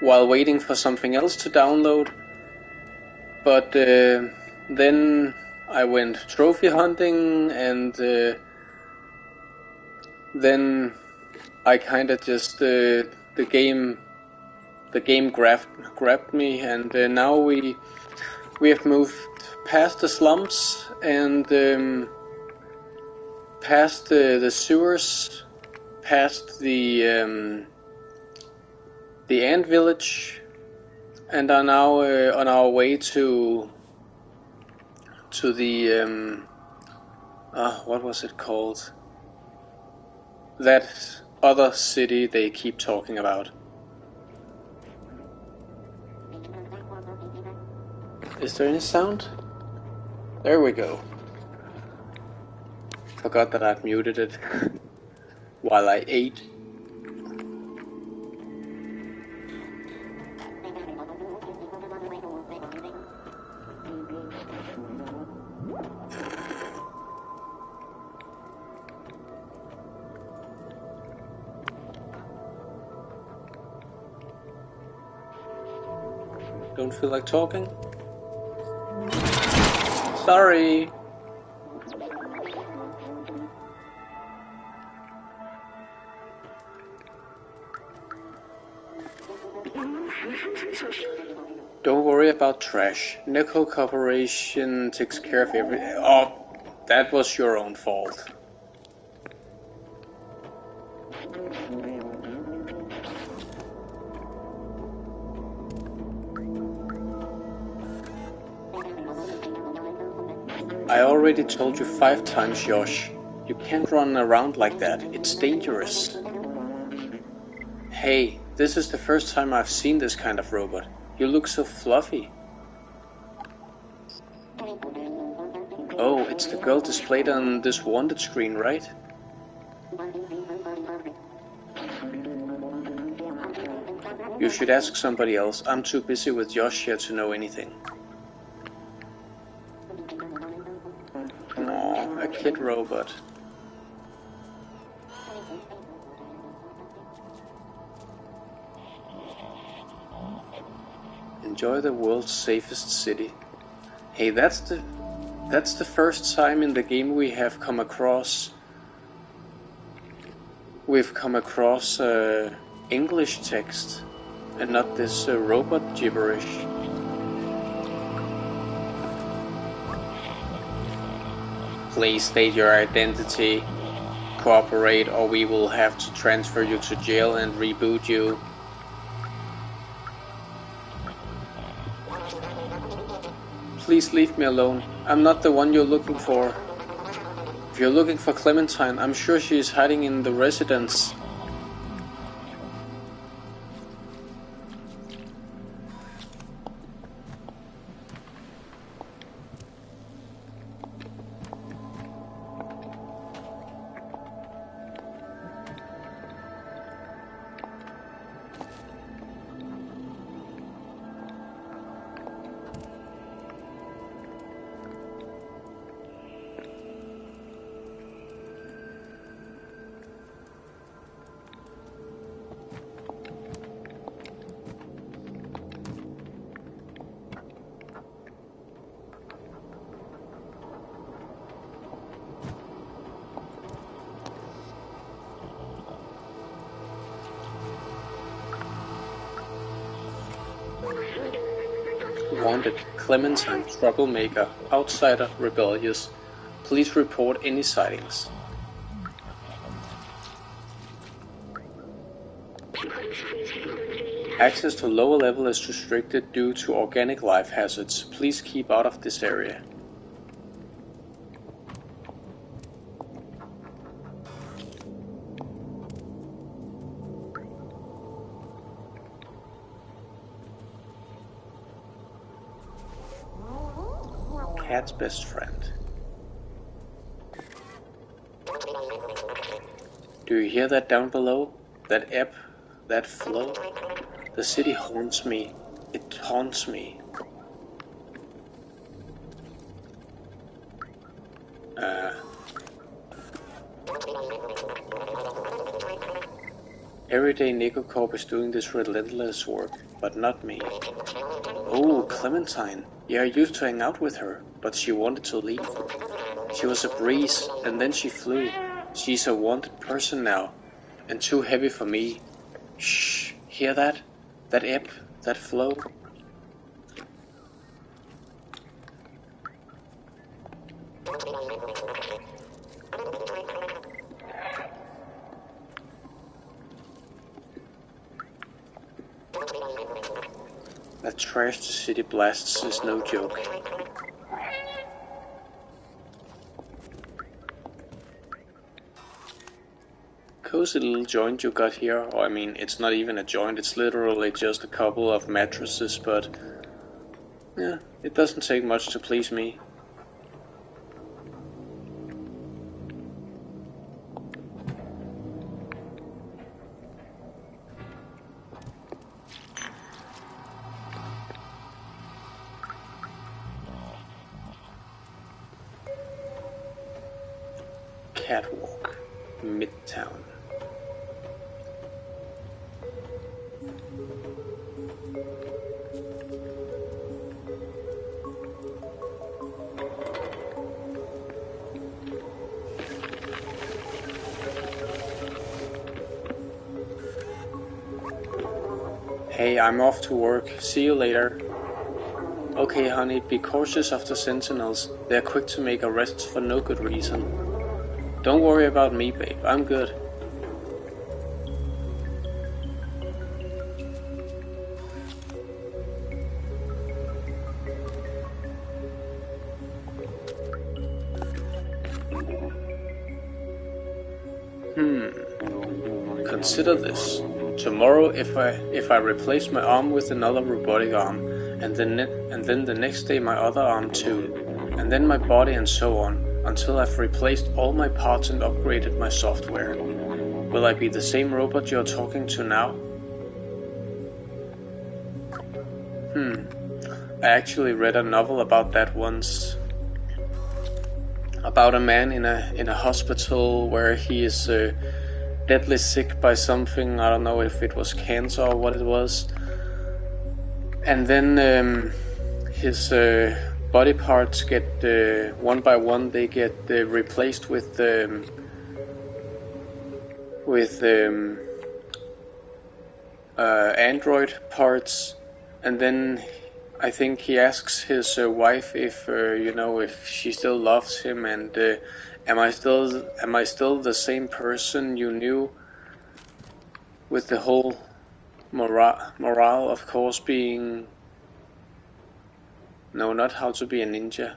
S1: while waiting for something else to download. But then I went trophy hunting, and then I kinda just the game grabbed me, and now we have moved past the slums and past the sewers, past the ant village, and are now on our way to the what was it called? That other city they keep talking about. Is there any sound? There we go. Forgot that I'd muted it while I ate. Don't feel like talking? Sorry! Don't worry about trash. Neko Corporation takes care of everything. Oh, that was your own fault. I already told you 5 times, Josh. You can't run around like that. It's dangerous. Hey, this is the first time I've seen this kind of robot. You look so fluffy. Oh, it's the girl displayed on this wanted screen, right? You should ask somebody else. I'm too busy with Josh here to know anything. Aw, a kid robot. Enjoy the world's safest city. Hey, that's the first time in the game we have come across English text and not this robot gibberish. Please state your identity, cooperate, or we will have to transfer you to jail and reboot you. Please leave me alone. I'm not the one you're looking for. If you're looking for Clementine, I'm sure she is hiding in the residence. Wanted, Clementine, troublemaker, outsider, rebellious. Please report any sightings. Access to lower level is restricted due to organic life hazards. Please keep out of this area. Cat's best friend. Do you hear that down below? That ebb, that flow? The city haunts me. It haunts me. Every day Nekocorp is doing this relentless work, but not me. Oh, Clementine. Yeah, I used to hang out with her, but she wanted to leave. She was a breeze, and then she flew. She's a wanted person now, and too heavy for me. Shh, hear that? That ebb, that flow? That trash the city blasts is no joke. Cozy little joint you got here, or I mean, it's not even a joint, it's literally just a couple of mattresses, but yeah, it doesn't take much to please me. Catwalk, Midtown. Hey, I'm off to work. See you later. Okay, honey, be cautious of the sentinels. They're quick to make arrests for no good reason. Don't worry about me, babe. I'm good. Consider this. Tomorrow, if I replace my arm with another robotic arm, and then the next day my other arm too, and then my body and so on, until I've replaced all my parts and upgraded my software. Will I be the same robot you're talking to now? I actually read a novel about that once. About a man in a hospital where he is deadly sick by something. I don't know if it was cancer or what it was. And then his body parts get one by one. They get replaced with android parts, and then I think he asks his wife if if she still loves him, and am I still the same person you knew? With the whole morale, of course, being no, not how to be a ninja,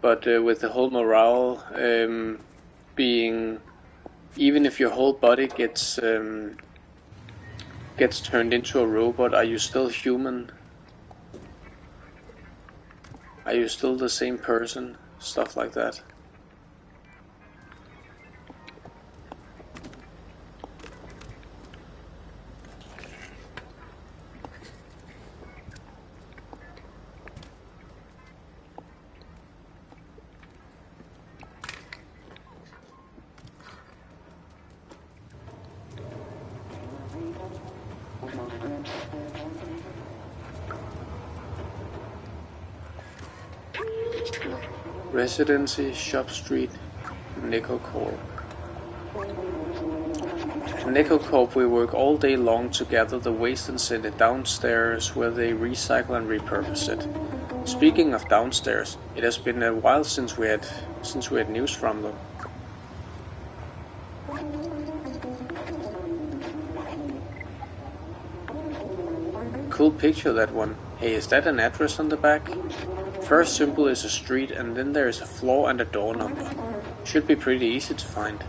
S1: but with the whole morale being, even if your whole body gets turned into a robot, are you still human? Are you still the same person? Stuff like that. Residency, Shop Street, Nekocorp. Neko Corp, we work all day long to gather the waste and send it downstairs where they recycle and repurpose it. Speaking of downstairs, it has been a while since we had news from them. Cool picture, that one. Hey, is that an address on the back? First symbol is a street, and then there is a floor and a door number. Should be pretty easy to find.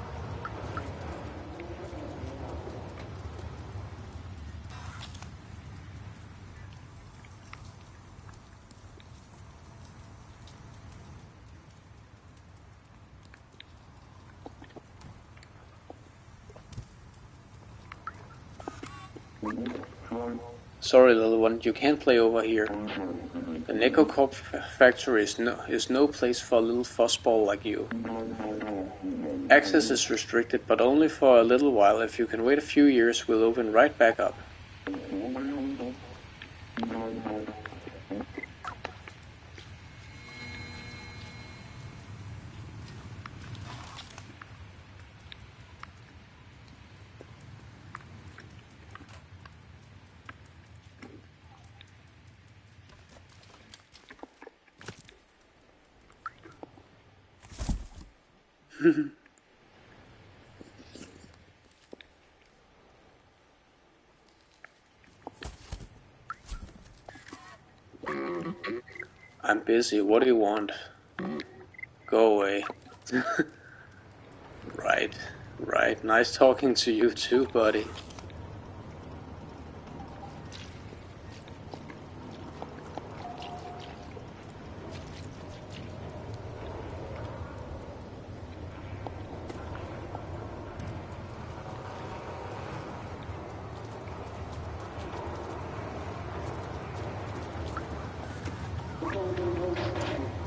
S1: Sorry, little one, you can't play over here. The Neko Corp factory is no place for a little fuzzball like you. Access is restricted, but only for a little while. If you can wait a few years, we'll open right back up. I'm busy, what do you want? Go away. Right, nice talking to you too, buddy.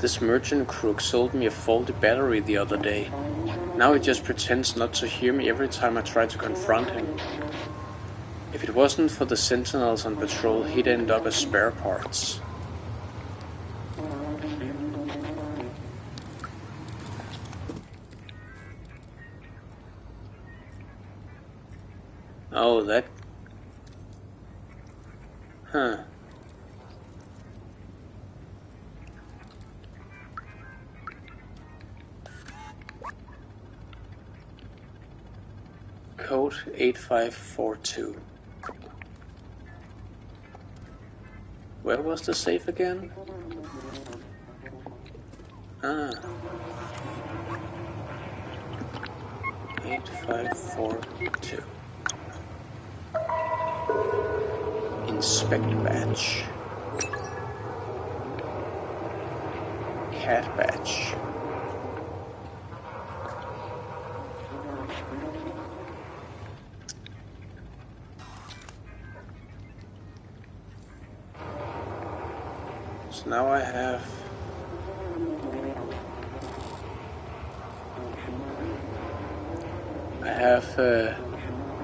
S1: This merchant crook sold me a faulty battery the other day. Now he just pretends not to hear me every time I try to confront him. If it wasn't for the sentinels on patrol, he'd end up as spare parts. Oh, that... Huh. Code 8542. Where was the safe again? Ah. 8542. Inspect badge. Cat badge. So now I have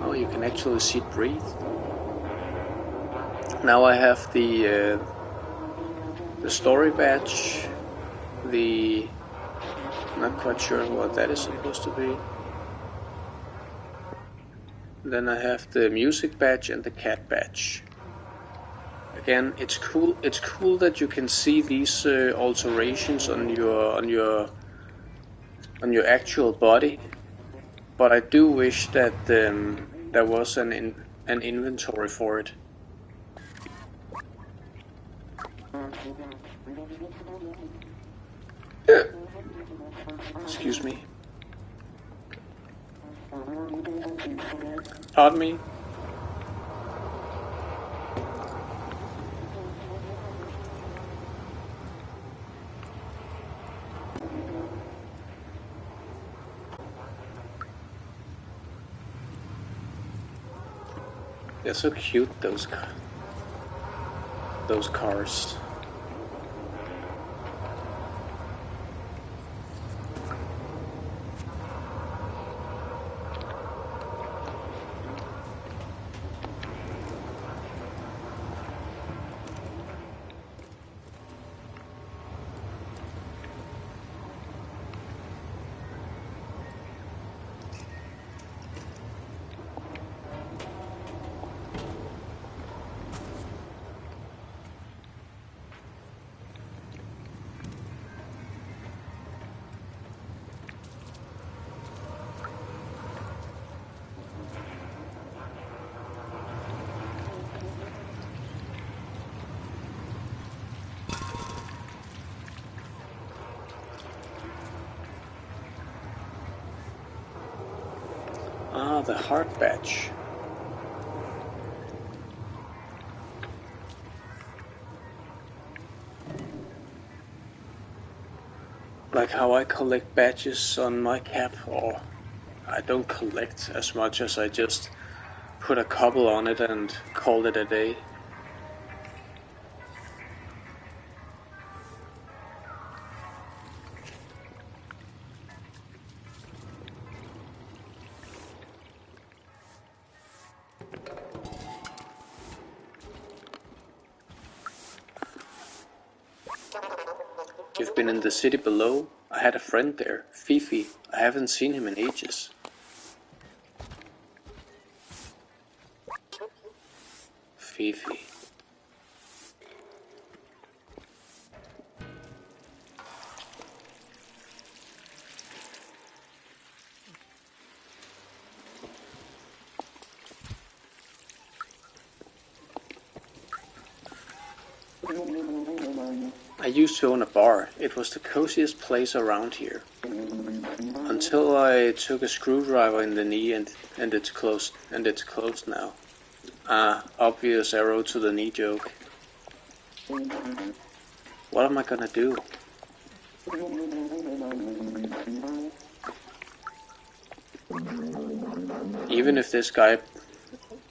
S1: oh, you can actually see it breathe. Now I have the story badge, not quite sure what that is supposed to be. Then I have the music badge and the cat badge. Again, it's cool. It's cool that you can see these alterations on your actual body, but I do wish that there was an inventory for it. Excuse me. Pardon me. They're so cute, those cars. the heart badge. Like how I collect badges on my cap, or I don't collect as much as I just put a couple on it and call it a day. You've been in the city below? I had a friend there, Fifi. I haven't seen him in ages. Fifi. I used to own a bar. It was the coziest place around here. Until I took a screwdriver in the knee and it's closed now. Obvious arrow to the knee joke. What am I gonna do? Even if this guy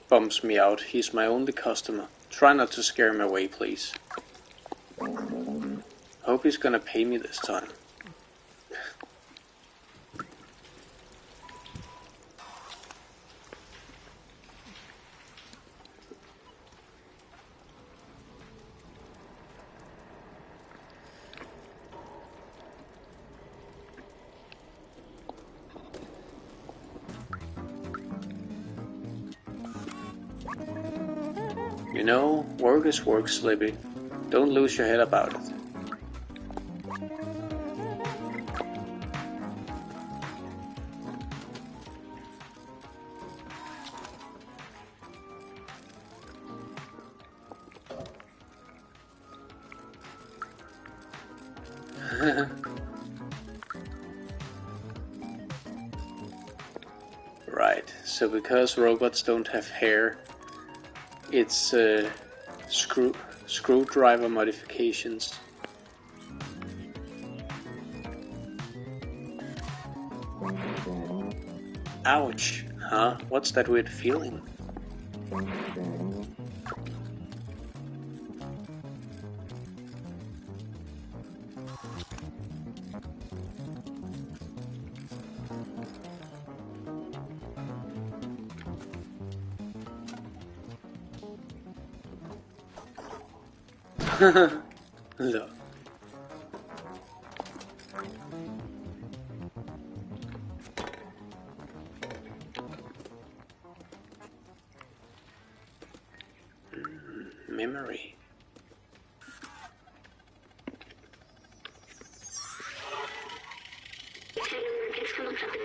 S1: bumps me out, he's my only customer. Try not to scare him away, please. Hope he's gonna pay me this time. You know, work is work, Slippy. Don't lose your head about it. Right, so because robots don't have hair, it's screwdriver modifications. Ouch, huh? What's that weird feeling? Look. Memory.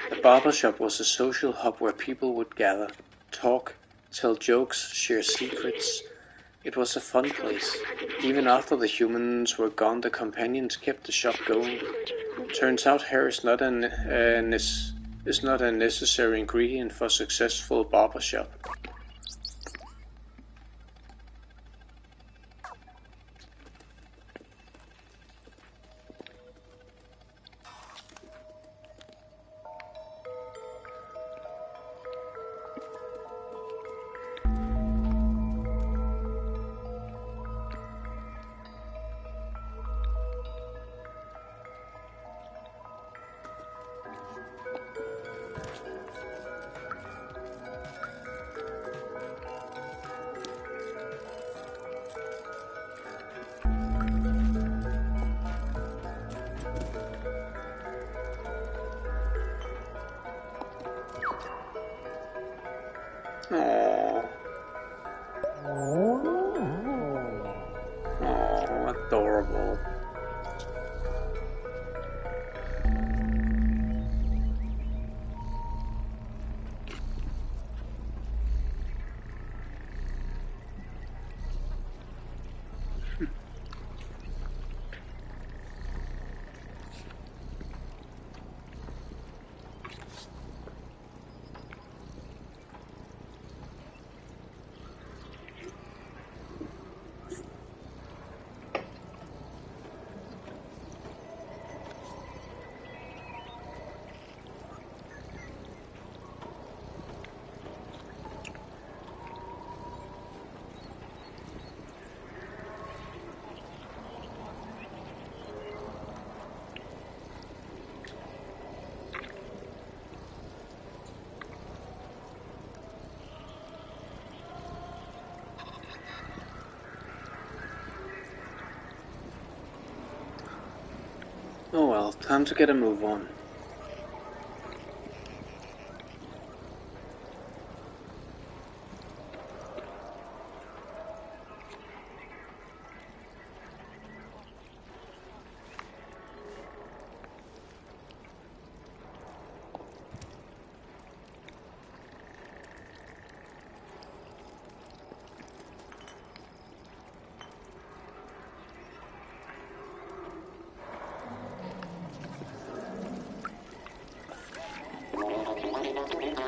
S1: The barbershop was a social hub where people would gather, talk, tell jokes, share secrets. It was a fun place. Even after the humans were gone, the companions kept the shop going. Turns out hair is not a necessary ingredient for a successful barbershop. Aww. Aww, adorable. Oh well, time to get a move on.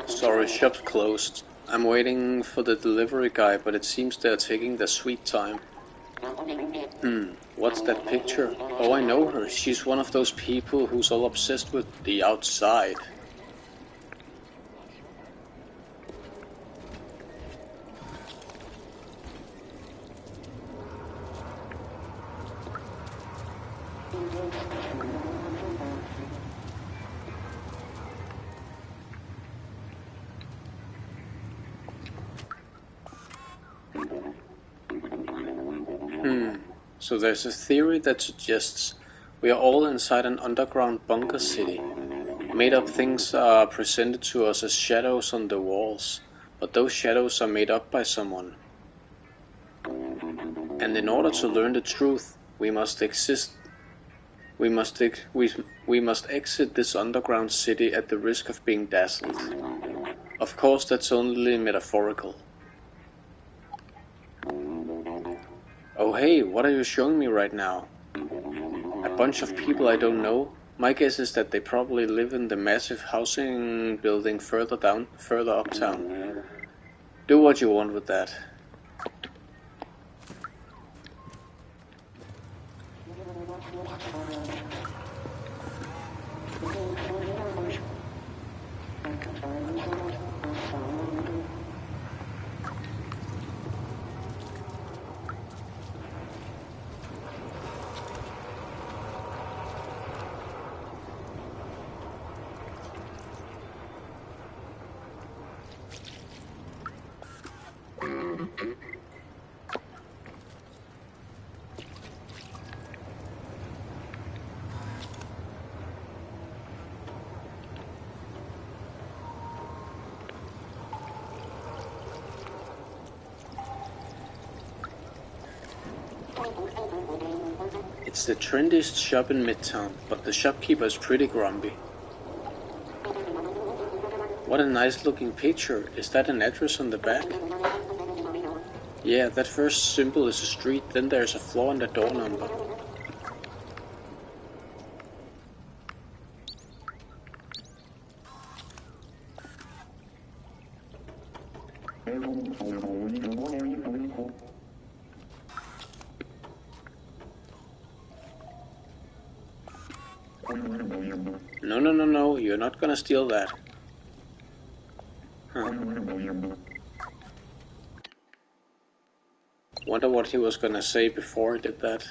S1: Sorry, shop's closed. I'm waiting for the delivery guy, but it seems they're taking their sweet time. What's that picture? Oh, I know her. She's one of those people who's all obsessed with the outside. So there's a theory that suggests we are all inside an underground bunker city. Made-up things are presented to us as shadows on the walls, but those shadows are made up by someone. And in order to learn the truth, we must exit this underground city at the risk of being dazzled. Of course, that's only metaphorical. Oh hey, what are you showing me right now? A bunch of people I don't know? My guess is that they probably live in the massive housing building further uptown. Do what you want with that. It's the trendiest shop in Midtown, but the shopkeeper is pretty grumpy. What a nice looking picture. Is that an address on the back? Yeah, that first symbol is a street, then there's a floor and a door number. No, you're not gonna steal that. Huh. Wonder what he was gonna say before he did that.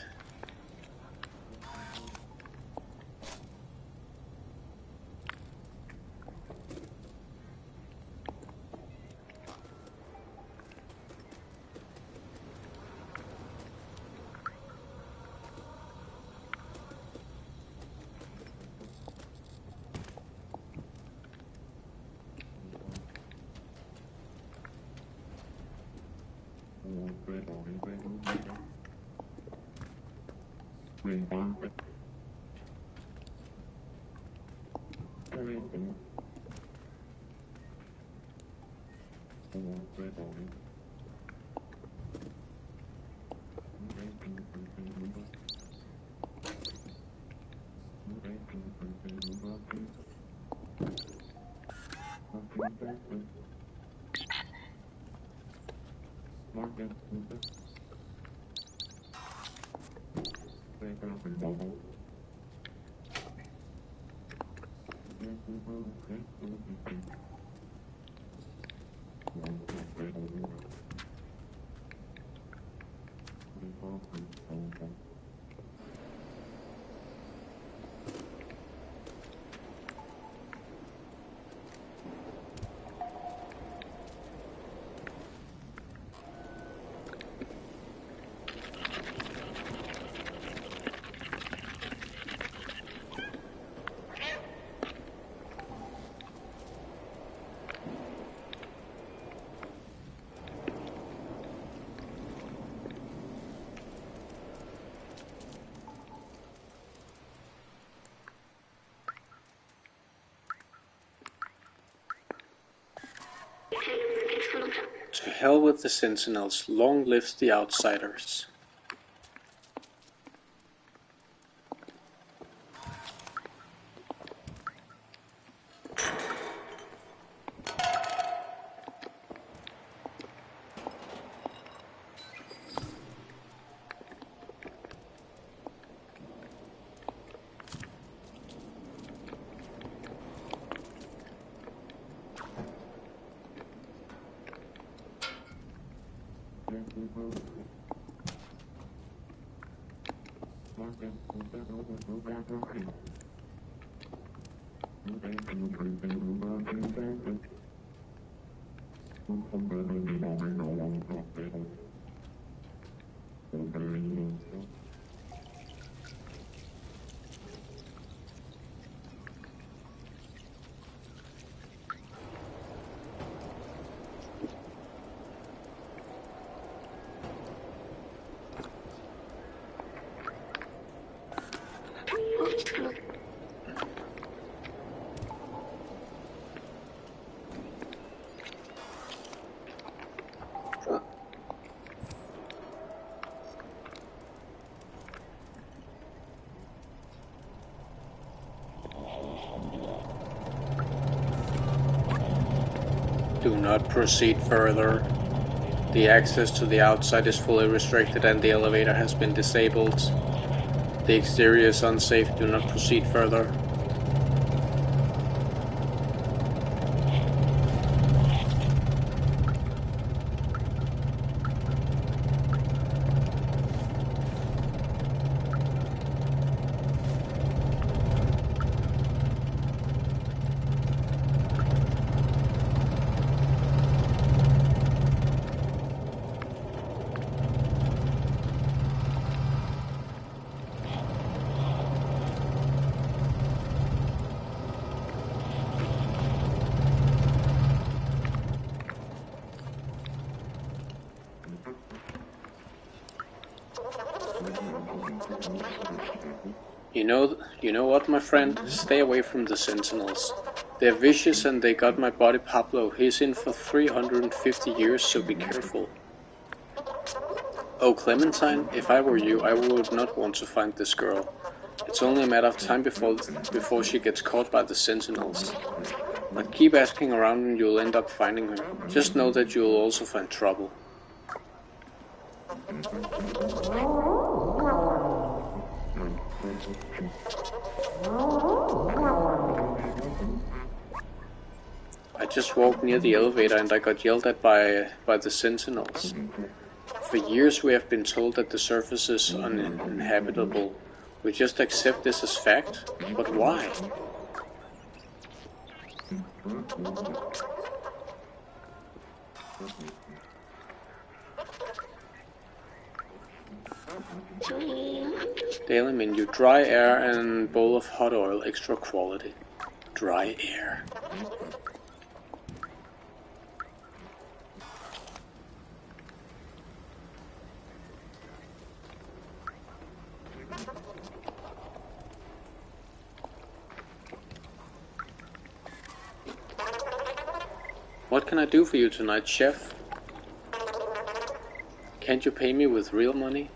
S1: To hell with the Sentinels, long live the Outsiders. Do not proceed further. The access to the outside is fully restricted and the elevator has been disabled. The exterior is unsafe. Do not proceed further. You know what, my friend? Stay away from the Sentinels. They're vicious and they got my buddy Pablo. He's in for 350 years, so be careful. Oh, Clementine, if I were you, I would not want to find this girl. It's only a matter of time before she gets caught by the Sentinels. But keep asking around and you'll end up finding her. Just know that you'll also find trouble. I just walked near the elevator and I got yelled at by the Sentinels. For years we have been told that the surface is uninhabitable. We just accept this as fact, but why? Daily menu, dry air and bowl of hot oil, extra quality. Dry air. What can I do for you tonight, chef? Can't you pay me with real money?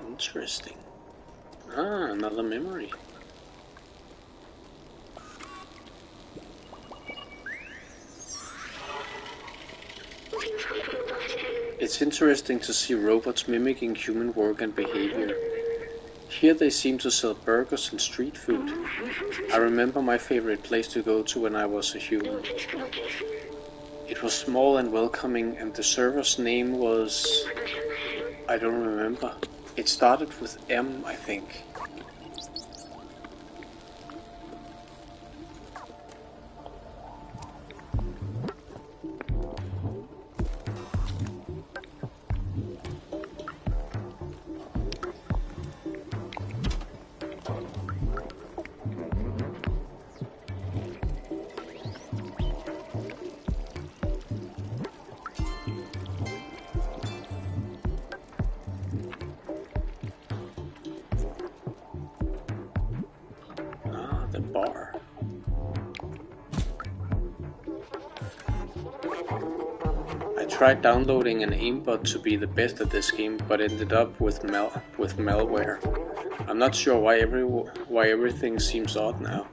S1: Interesting. Ah, another memory. It's interesting to see robots mimicking human work and behavior. Here they seem to sell burgers and street food. I remember my favorite place to go to when I was a human. It was small and welcoming, and the server's name was... I don't remember. It started with M, I think. tried downloading an aimbot to be the best at this game, but ended up with malware. I'm not sure why everything seems odd now.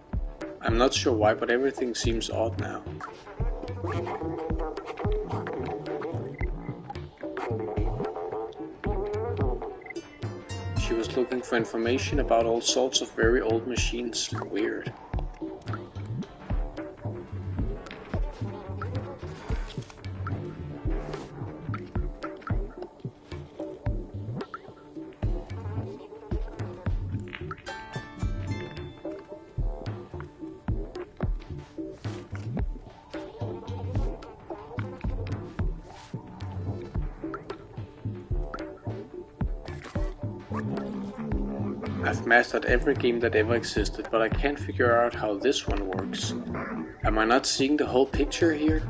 S1: I'm not sure why, but everything seems odd now. She was looking for information about all sorts of very old machines. Weird. I've mastered every game that ever existed, but I can't figure out how this one works. Am I not seeing the whole picture here?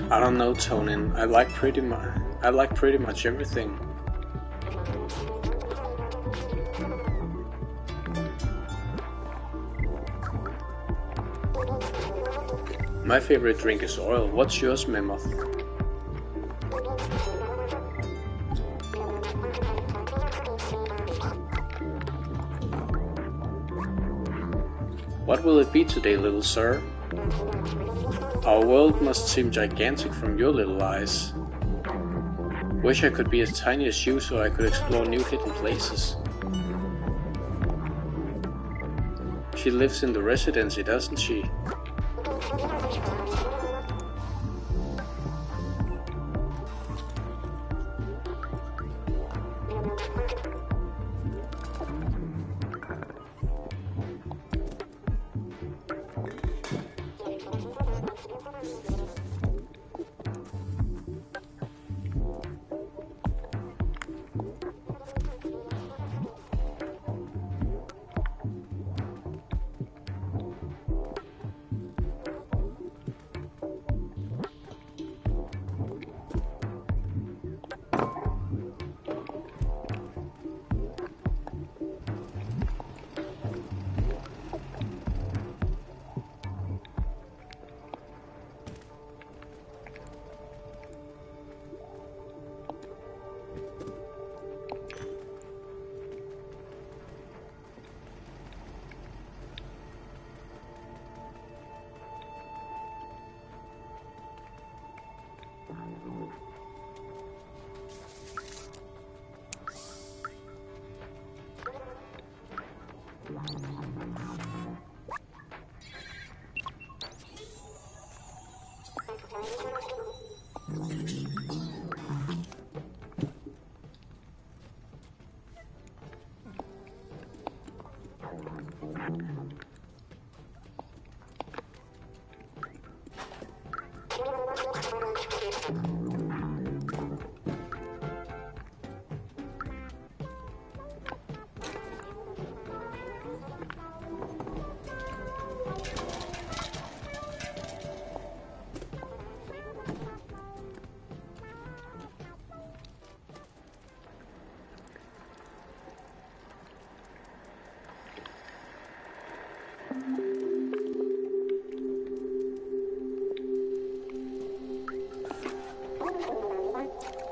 S1: I don't know, Tonin. I like pretty much everything. My favorite drink is oil. What's yours, Memoth? What will it be today, little sir? Our world must seem gigantic from your little eyes. Wish I could be as tiny as you so I could explore new hidden places. She lives in the residency, doesn't she?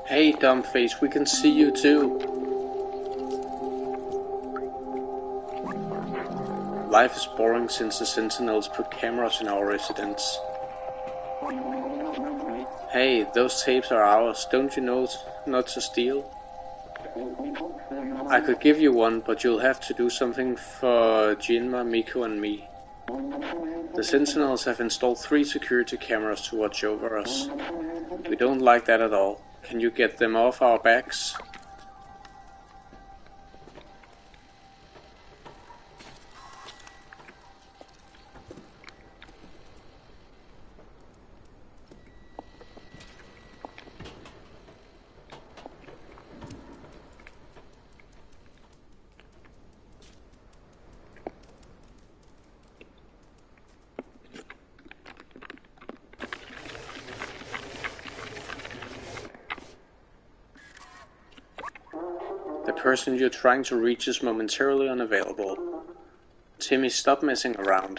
S1: Hey, Dumbface, we can see you too. Life is boring since the Sentinels put cameras in our residence. Hey, those tapes are ours, don't you know not to steal? I could give you one, but you'll have to do something for Jinma, Miko and me. The Sentinels have installed 3 security cameras to watch over us. We don't like that at all. Can you get them off our backs? person you're trying to reach is momentarily unavailable. Timmy, stop messing around.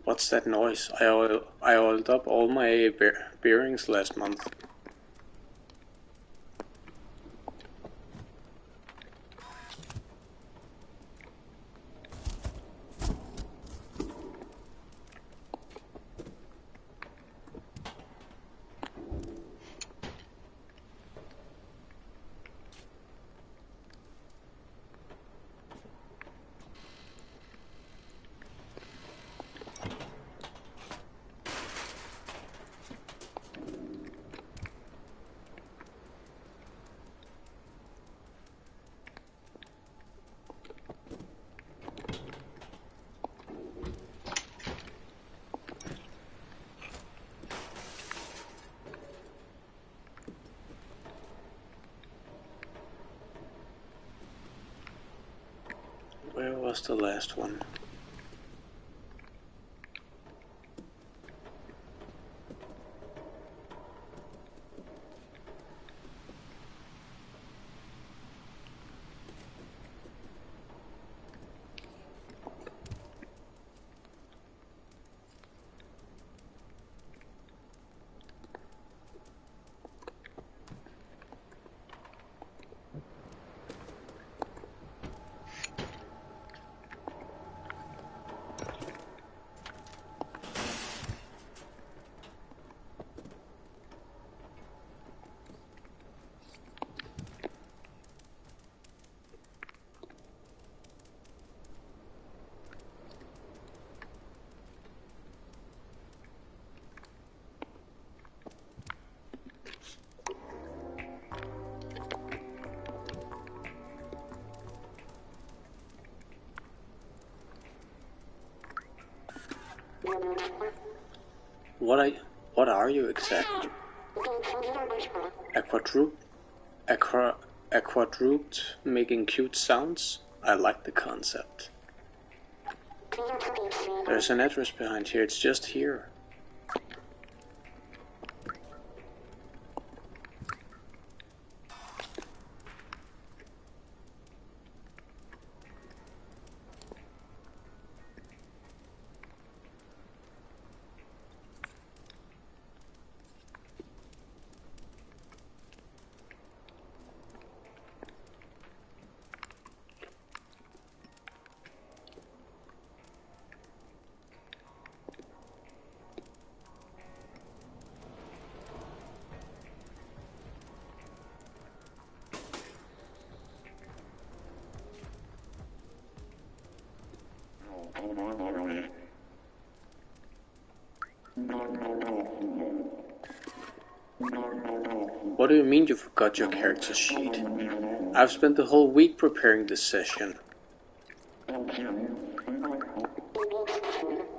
S1: What's that noise? I oiled up all my bearings last month. Where was the last one? What are you exactly? A quadruped making cute sounds? I like the concept. There's an address behind here, it's just here. What do you mean you forgot your character sheet? I've spent the whole week preparing this session.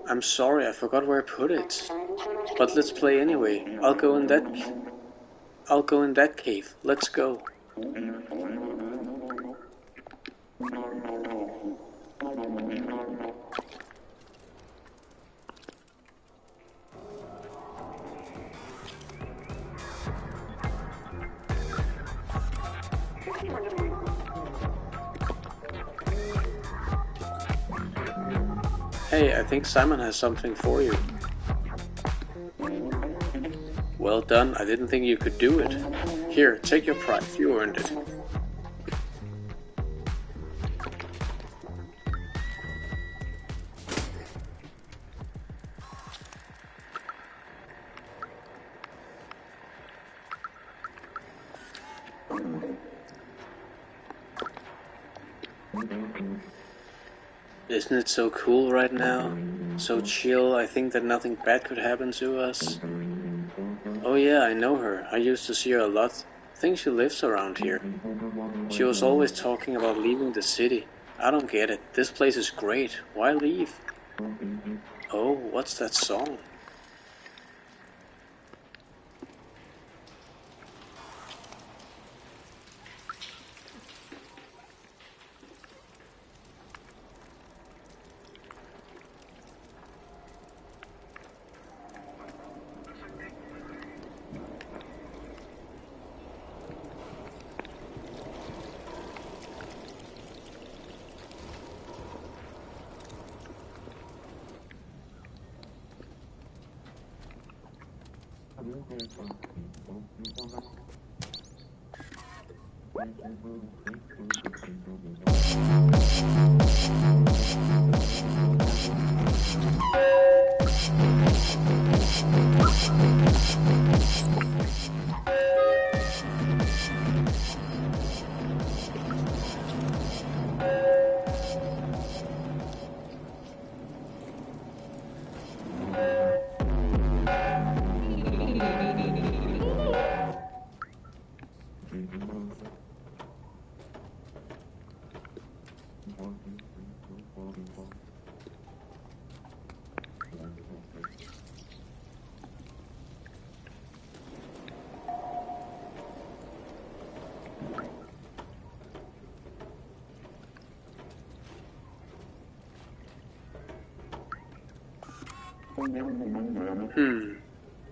S1: I'm sorry, I forgot where I put it. But let's play anyway. I'll go in that cave. Let's go. Hey, I think Simon has something for you. Well done, I didn't think you could do it. Here, take your prize, you earned it. Isn't it so cool right now? So chill, I think that nothing bad could happen to us. Oh yeah, I know her. I used to see her a lot. I think she lives around here. She was always talking about leaving the city. I don't get it. This place is great. Why leave? Oh, what's that song?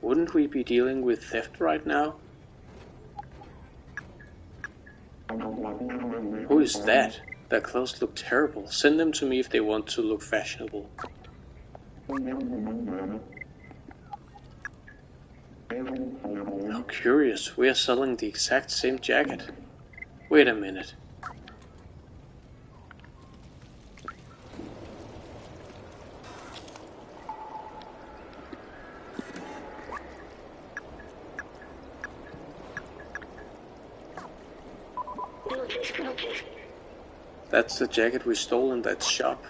S1: Wouldn't we be dealing with theft right now? Who is that? Their clothes look terrible. Send them to me if they want to look fashionable. How curious, we are selling the exact same jacket. Wait a minute. That's the jacket we stole in that shop.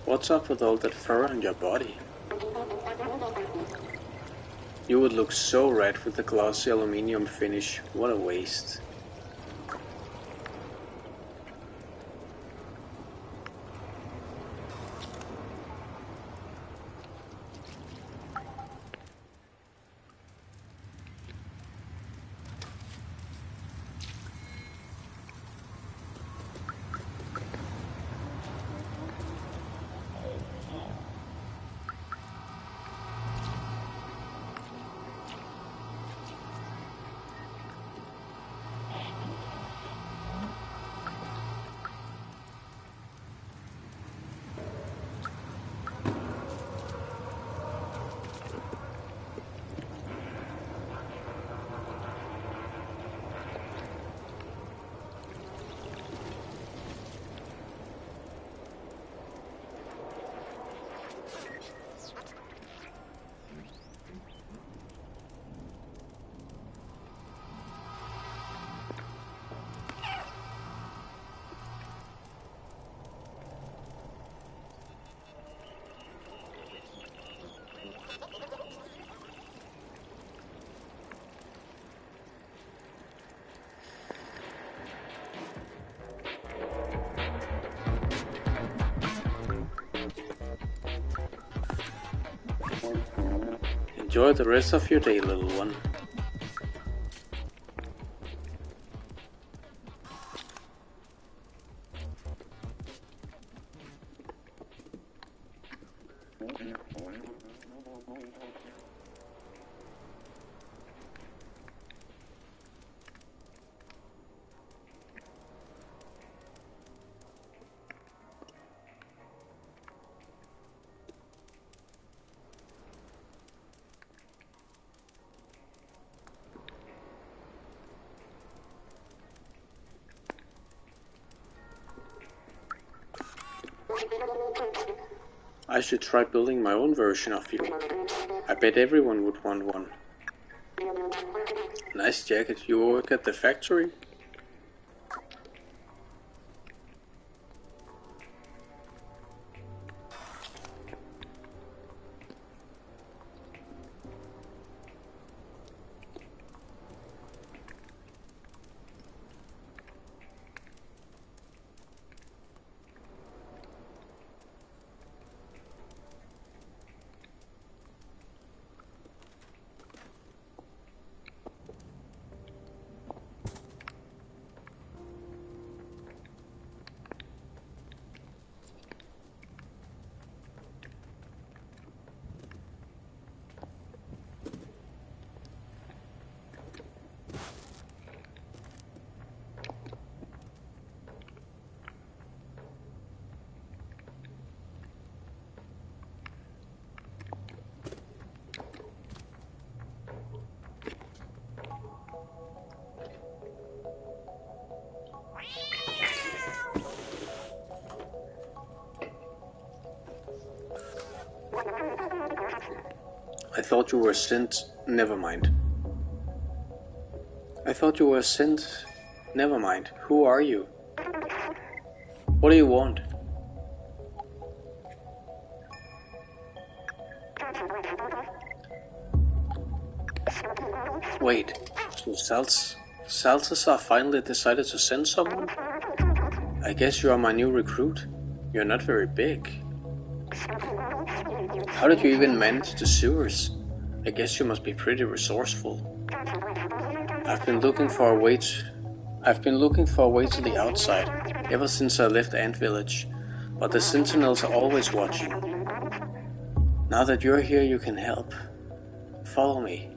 S1: What's up with all that fur on your body? You would look so red with the glossy aluminium finish. What a waste. Enjoy the rest of your day, little one. I should try building my own version of you. I bet everyone would want one. Nice jacket. You work at the factory? I thought you were sent. Never mind. I thought you were sent. Never mind. Who are you? What do you want? Wait. So Salazar finally decided to send someone? I guess you are my new recruit. You're not very big. How did you even manage the sewers? I guess you must be pretty resourceful. I've been looking for a way to the outside, ever since I left Ant Village, but the sentinels are always watching. Now that you're here, you can help. Follow me.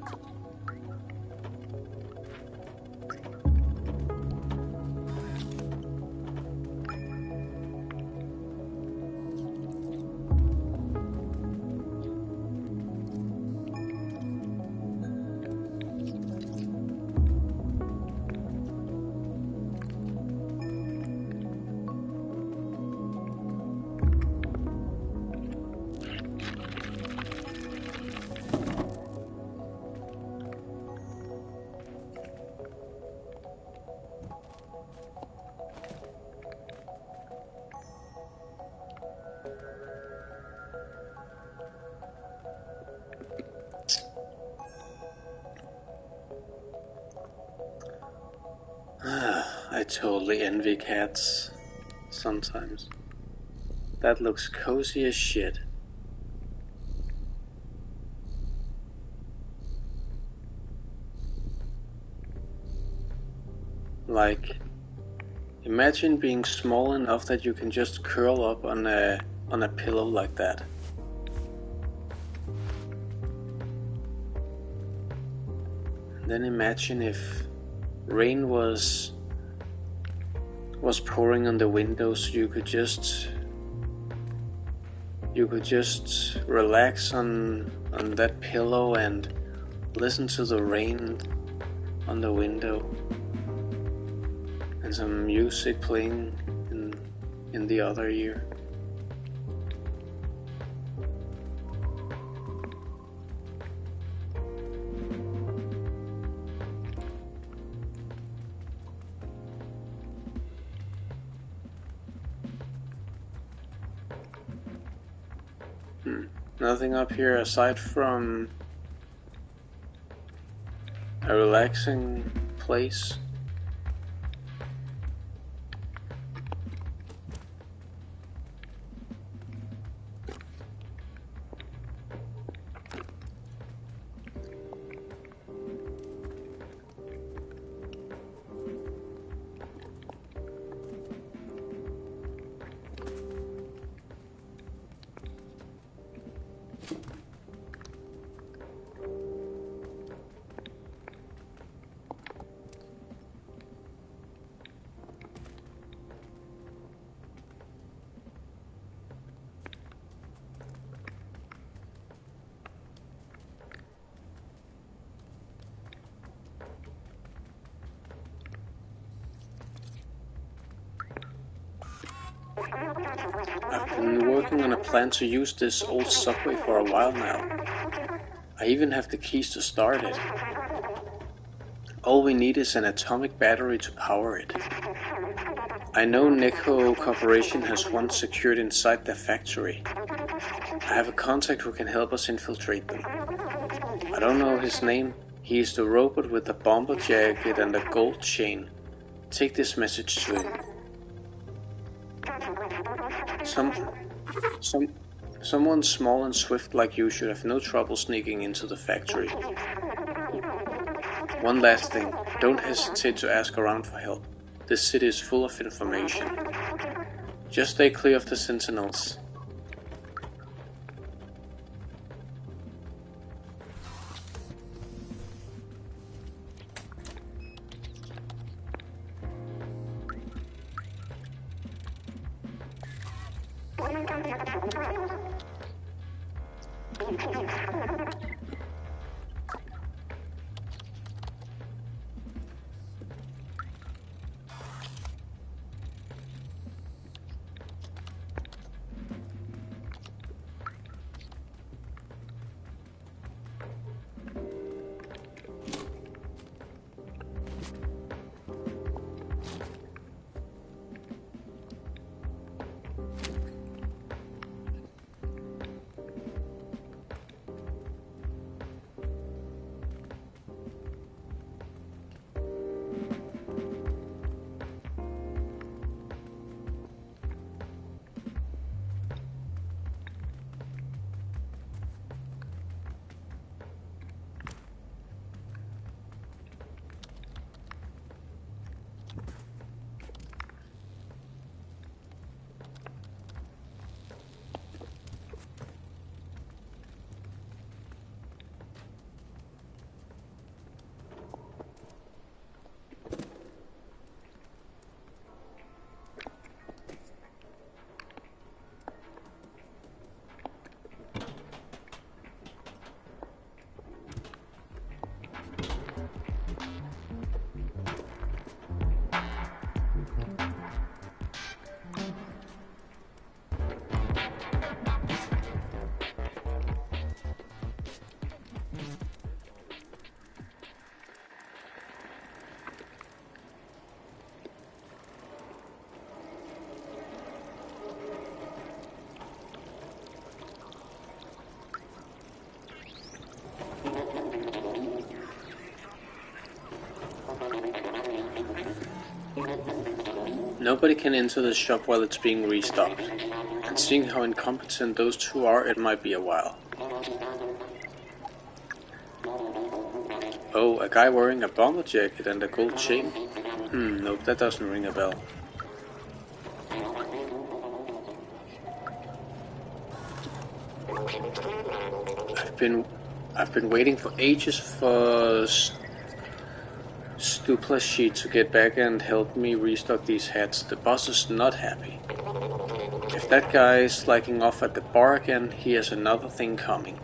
S1: I totally envy cats sometimes. That looks cozy as shit. Like, imagine being small enough that you can just curl up on a pillow like that. And then imagine if rain was pouring on the window, so you could just relax on that pillow and listen to the rain on the window and some music playing in the other ear. Nothing up here aside from a relaxing place. I've been working on a plan to use this old subway for a while now. I even have the keys to start it. All we need is an atomic battery to power it. I know Neko Corporation has one secured inside their factory. I have a contact who can help us infiltrate them. I don't know his name. He is the robot with the bomber jacket and the gold chain. Take this message to him. Someone small and swift like you should have no trouble sneaking into the factory. One last thing, don't hesitate to ask around for help. This city is full of information. Just stay clear of the sentinels. Nobody can enter the shop while it's being restocked, and seeing how incompetent those two are, it might be a while. Oh, a guy wearing a bomber jacket and a gold chain? Nope, that doesn't ring a bell. I've been waiting for ages for Stuplashi to get back and help me restock these hats. The boss is not happy. If that guy is slacking off at the bar again, he has another thing coming.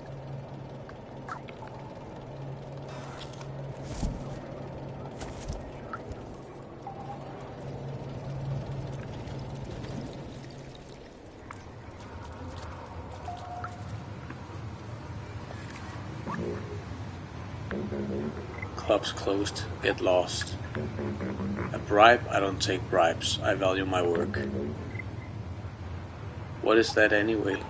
S1: Club's closed. Get lost. A bribe? I don't take bribes. I value my work. What is that anyway?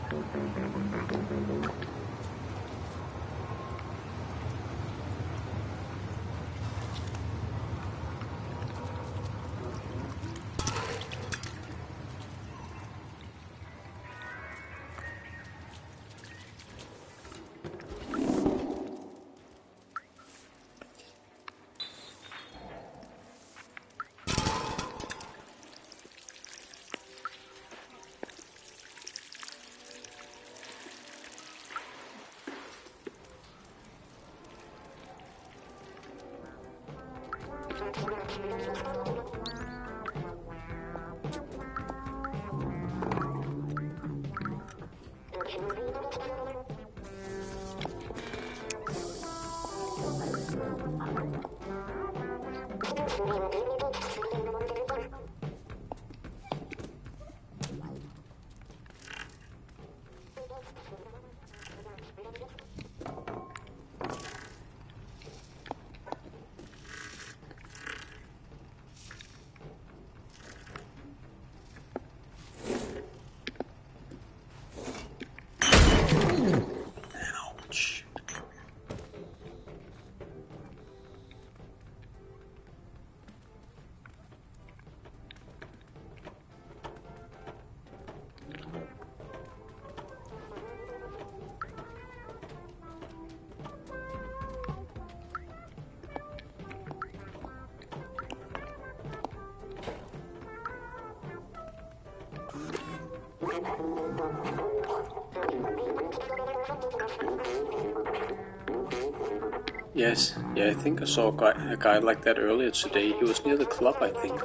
S1: Yes, yeah, I think I saw a guy like that earlier today. He was near the club, I think.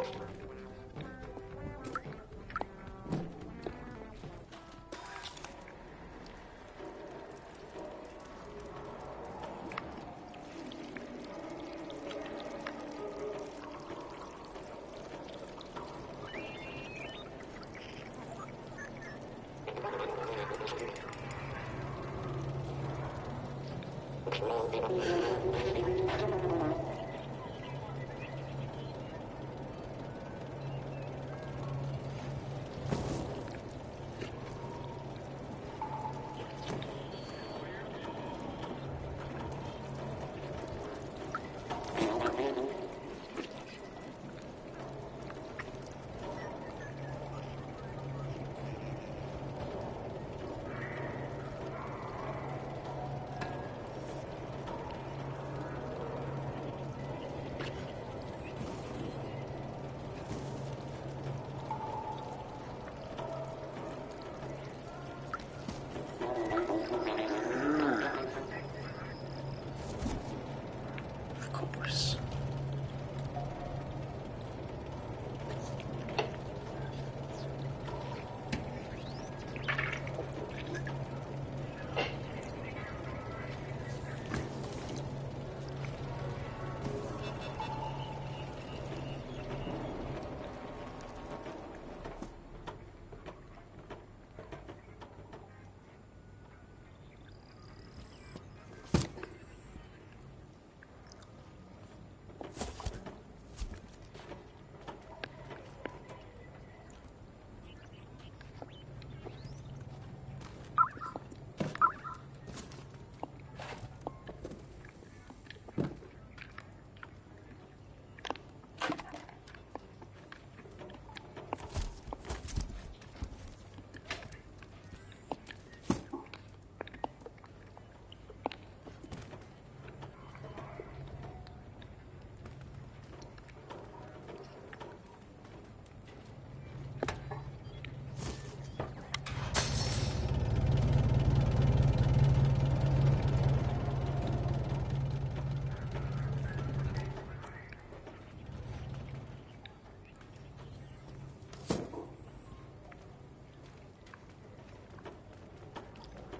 S1: Of course.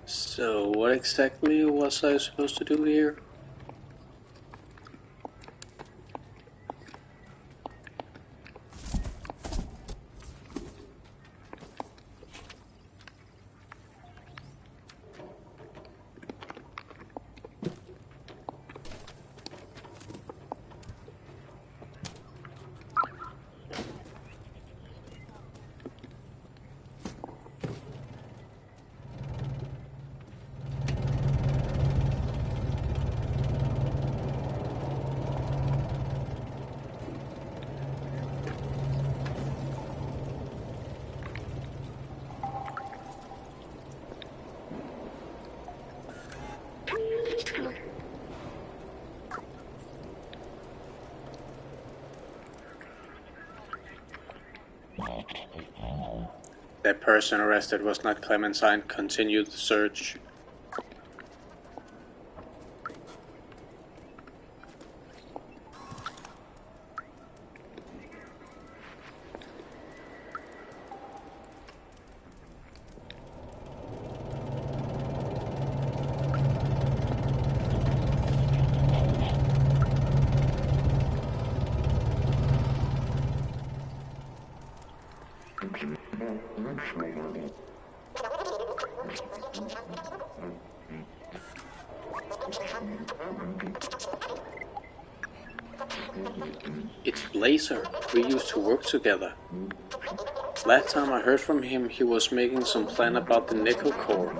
S1: So, what exactly was I supposed to do here? That person arrested was not Clementine. Continued the search. It's Blazer. We used to work together. Last time I heard from him, he was making some plan about the nickel core.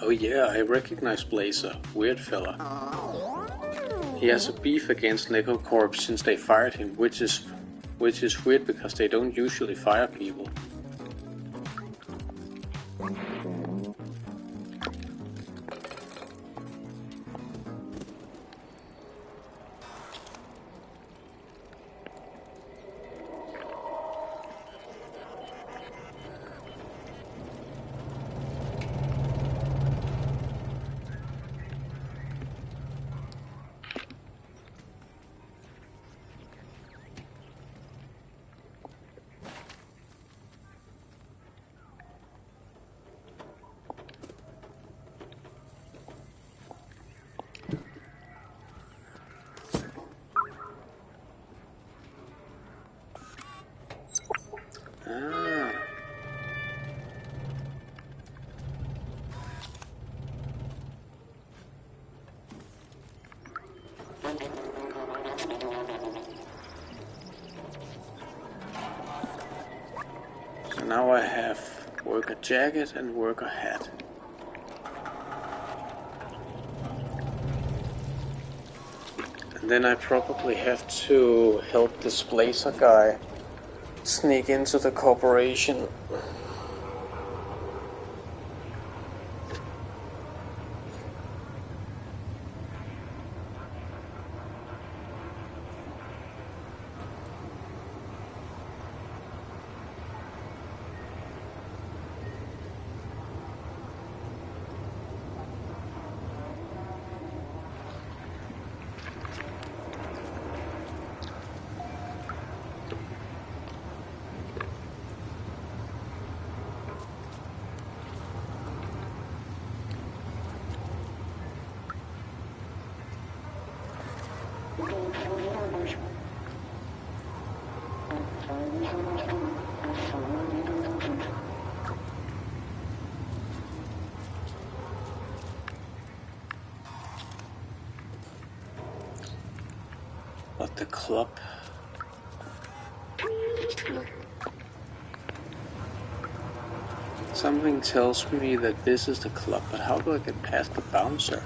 S1: Oh yeah, I recognize Blazer. Weird fella. He has a beef against Necrocorp since they fired him, which is weird because they don't usually fire people. So now I have worker jacket and worker hat. And then I probably have to help this Blazer guy sneak into the corporation. But the club... Something tells me that this is the club, but how do I get past the bouncer?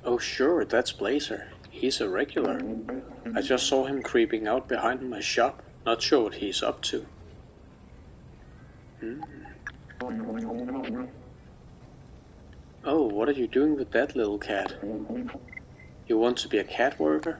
S1: Oh sure, that's Blazer. He's a regular. I just saw him creeping out behind my shop. Not sure what he's up to. Oh, what are you doing with that little cat? You want to be a cat worker?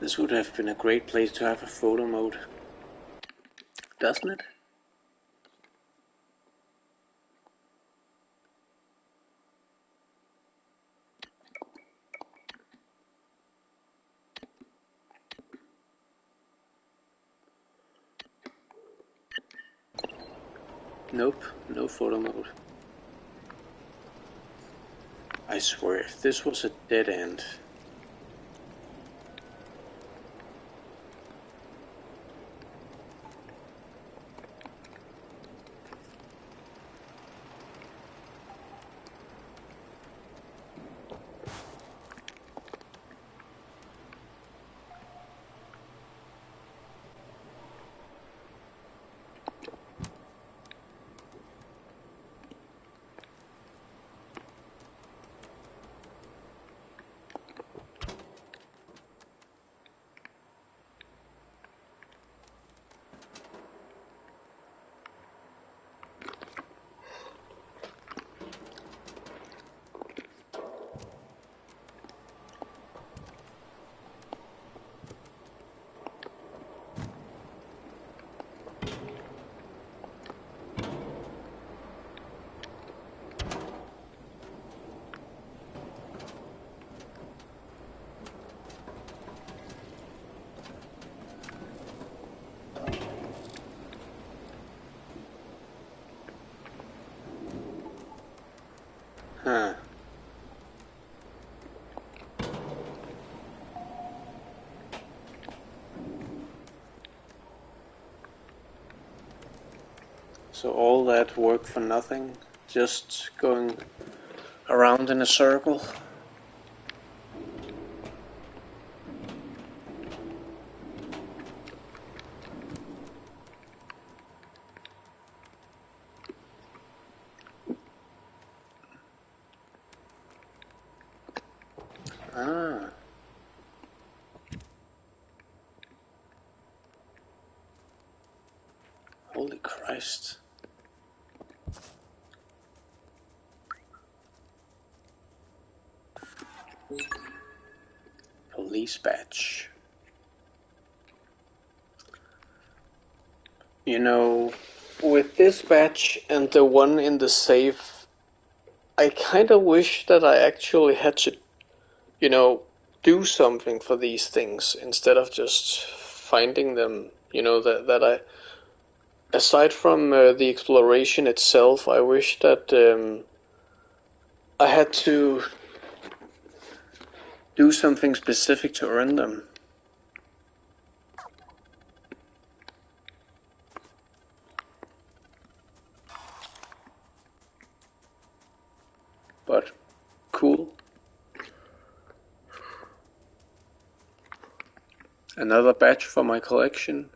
S1: This would have been a great place to have a photo mode, doesn't it? Nope, no photo mode. I swear, if this was a dead end. Huh. So all that work for nothing, just going around in a circle. Ah. Holy Christ. Police badge. You know, with this badge and the one in the safe, I kind of wish that I actually had to, you know, do something for these things instead of just finding them. You know, that I, aside from the exploration itself, I wish that I had to do something specific to earn them. But cool. Another badge for my collection.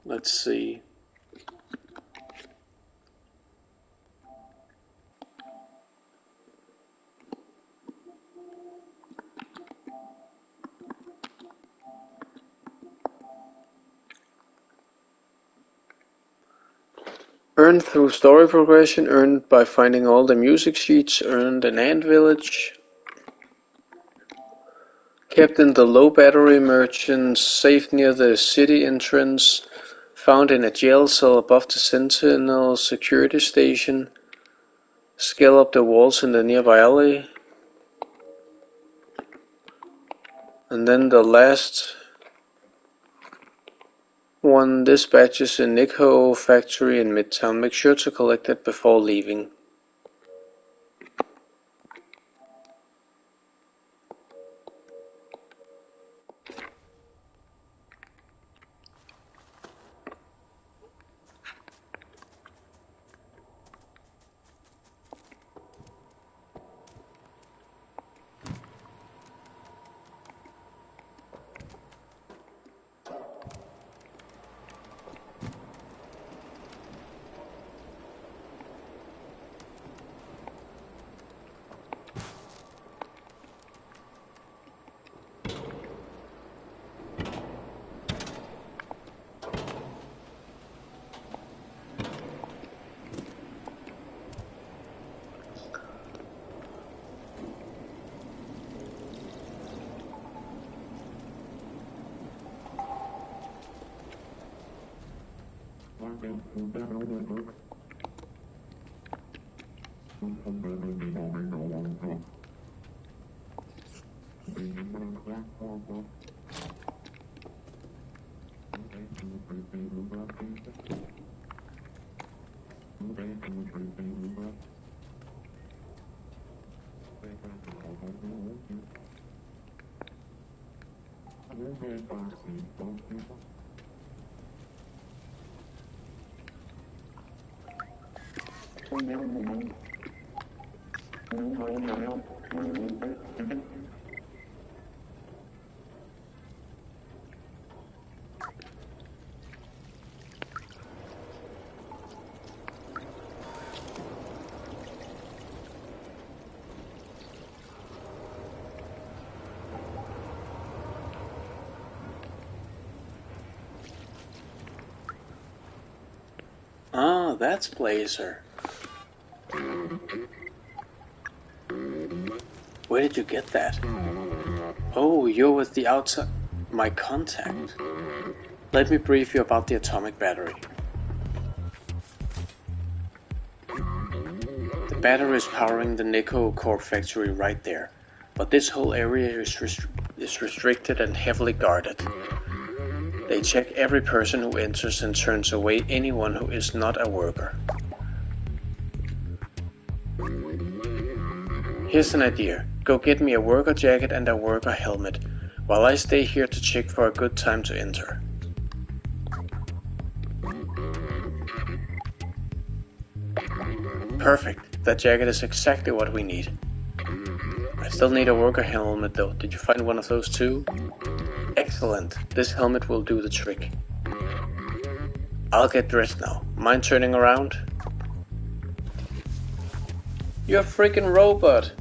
S1: Let's see. Earned through story progression, earned by finding all the music sheets, earned in Ant Village. Kept in the low battery merchant's safe near the city entrance. Found in a jail cell above the Sentinel security station. Scale up the walls in the nearby alley. And then the last one, this badge is in Nikko factory in Midtown. Make sure to collect it before leaving. Ah, that's Blazer. Where did you get that? Oh, you're with the outside... my contact. Let me brief you about the atomic battery. The battery is powering the Nikko Corp factory right there, but this whole area is restricted and heavily guarded. They check every person who enters and turns away anyone who is not a worker. Here's an idea. Go get me a worker jacket and a worker helmet, while I stay here to check for a good time to enter. Perfect. That jacket is exactly what we need. I still need a worker helmet though. Did you find one of those too? Excellent. This helmet will do the trick. I'll get dressed now. Mind turning around? You're a freaking robot!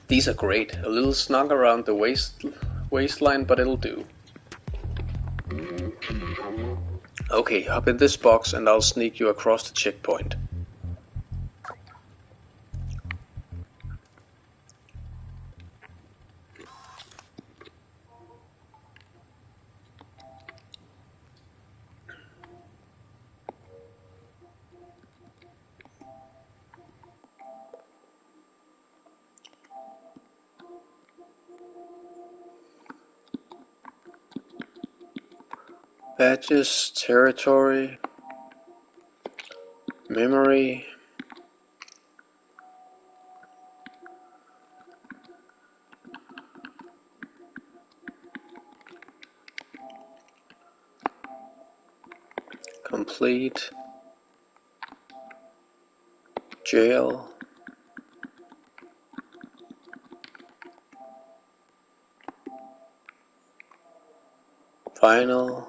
S1: These are great. A little snug around the waistline, but it'll do. Okay, hop in this box and I'll sneak you across the checkpoint. Badges, territory, memory. Complete. Jail. Final.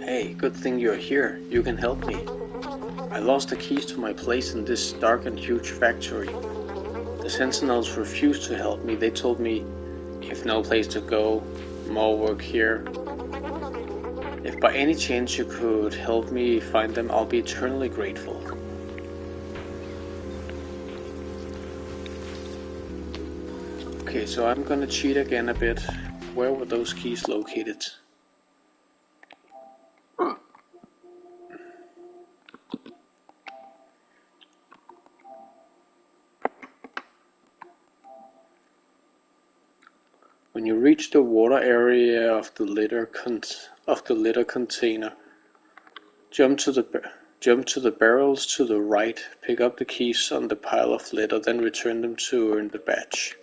S1: Hey, good thing you're here. You can help me. I lost the keys to my place in this dark and huge factory. The sentinels refused to help me. They told me, if no place to go, more work here. If by any chance you could help me find them, I'll be eternally grateful. Okay, so I'm gonna cheat again a bit. Where were those keys located? When you reach the water area of the litter container, jump to the barrels to the right, pick up the keys on the pile of litter, then return them to earn the badge.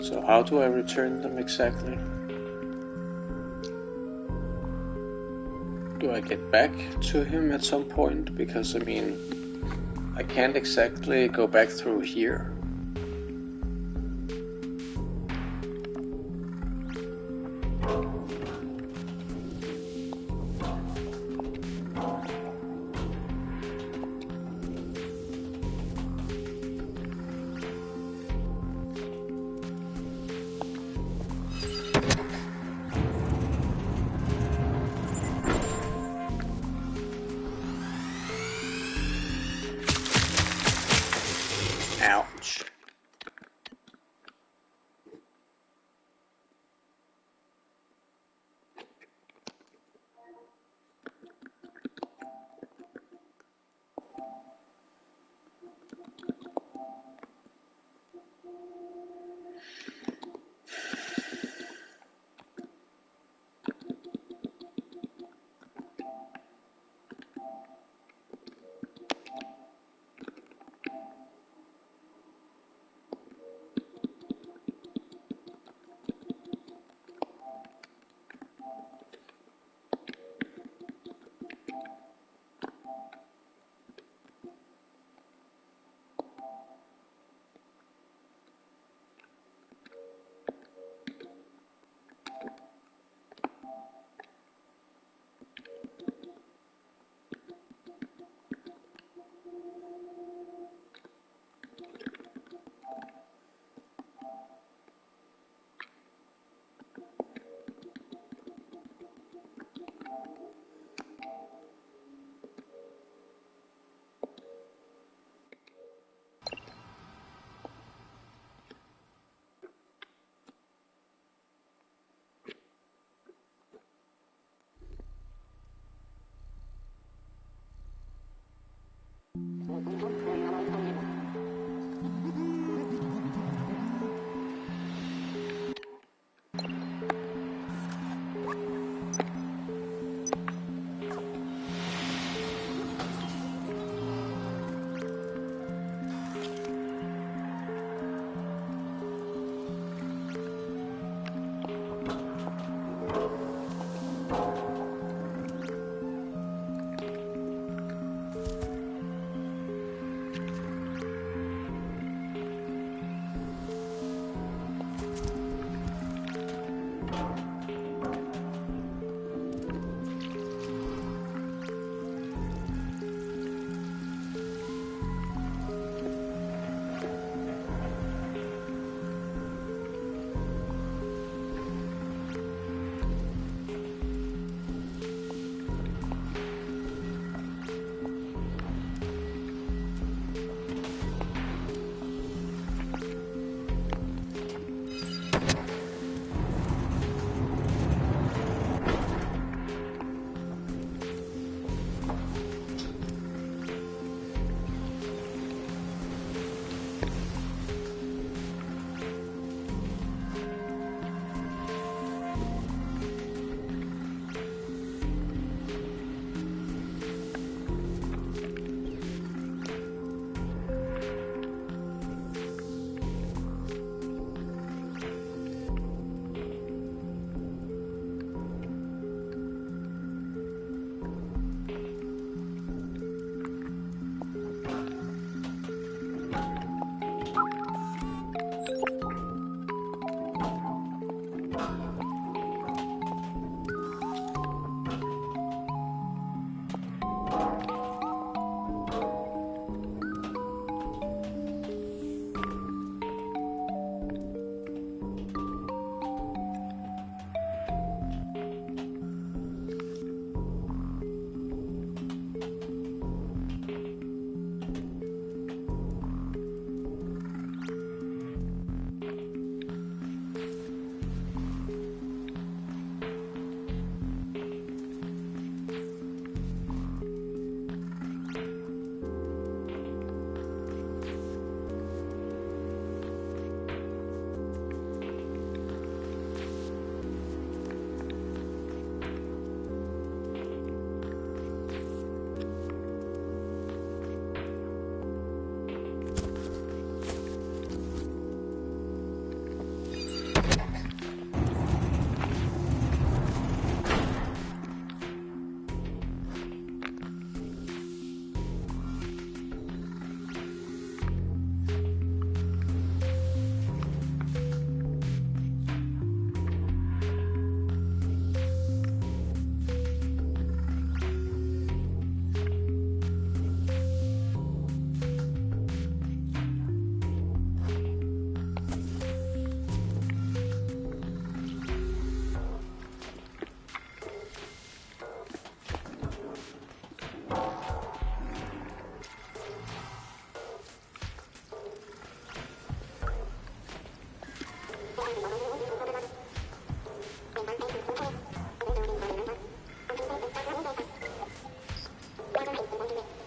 S1: So how do I return them exactly? Do I get back to him at some point? Because I mean, I can't exactly go back through here. Ouch.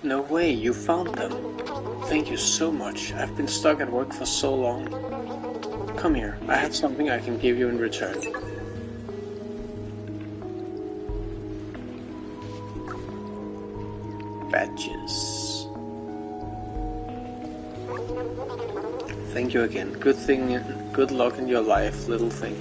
S1: No way, you found them. Thank you so much. I've been stuck at work for so long. Come here, I have something I can give you in return. Badges. Thank you again. Good luck in your life, little thing.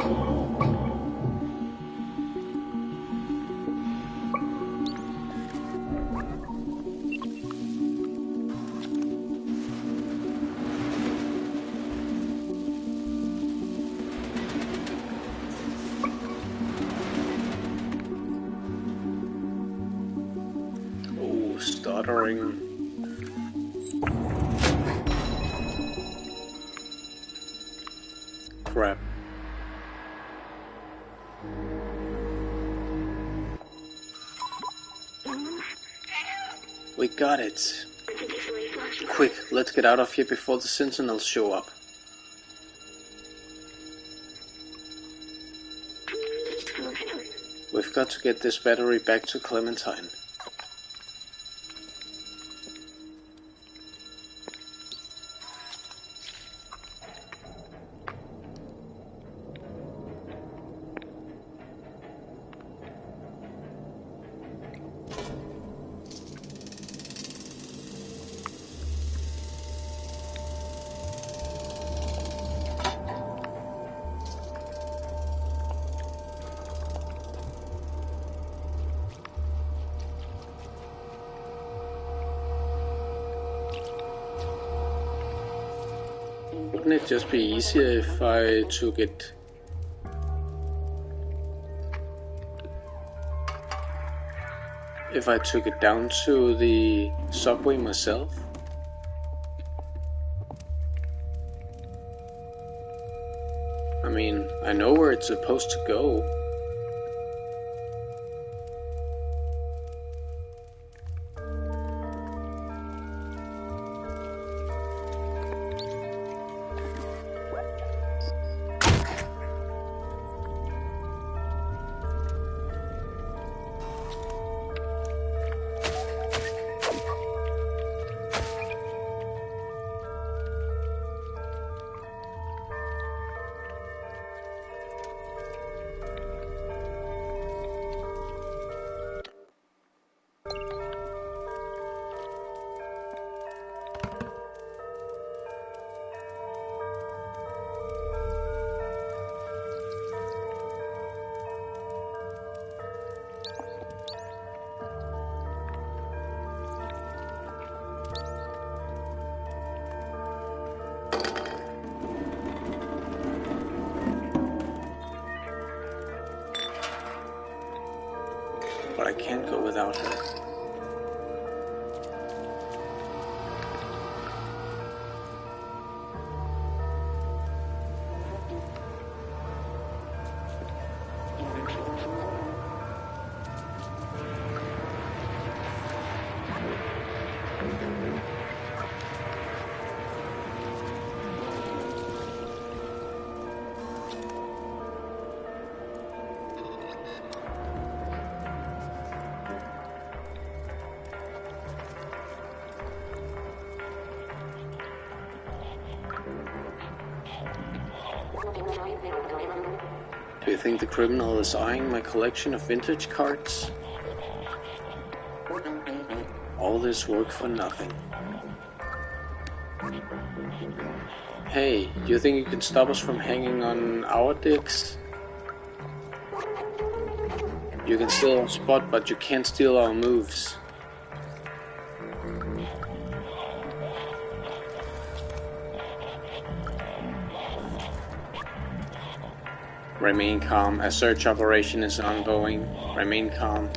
S1: Oh, stuttering. Crap. We got it. Quick, let's get out of here before the sentinels show up. We've got to get this battery back to Clementine. Wouldn't it just be easier if I took it... if I took it down to the subway myself? I mean, I know where it's supposed to go. But I can't go without her. Do you think the criminal is eyeing my collection of vintage cards? All this work for nothing. Hey, do you think you can stop us from hanging on our dicks? You can steal our spot, but you can't steal our moves. Remain calm. A search operation is ongoing. Remain calm.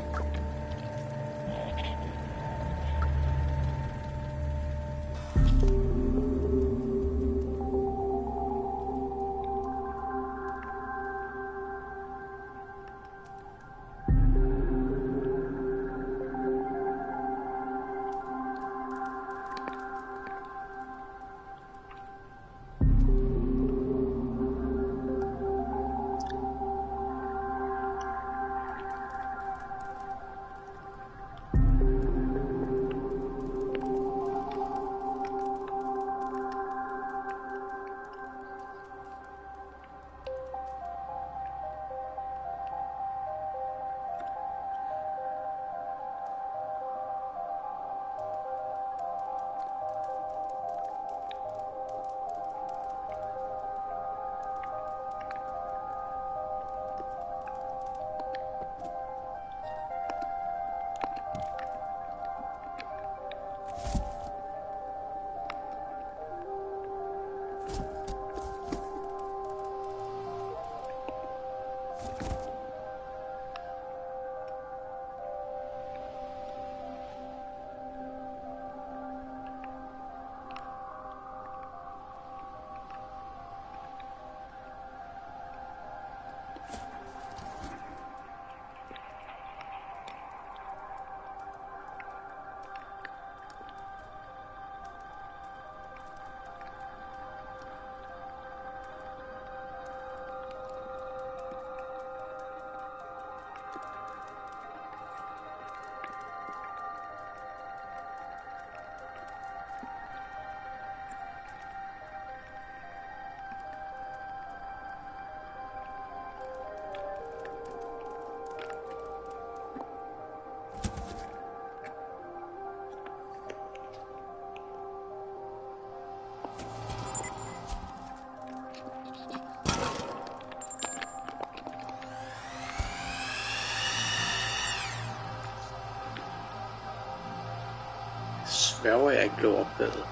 S1: Sværger jeg ikke blev opdaget.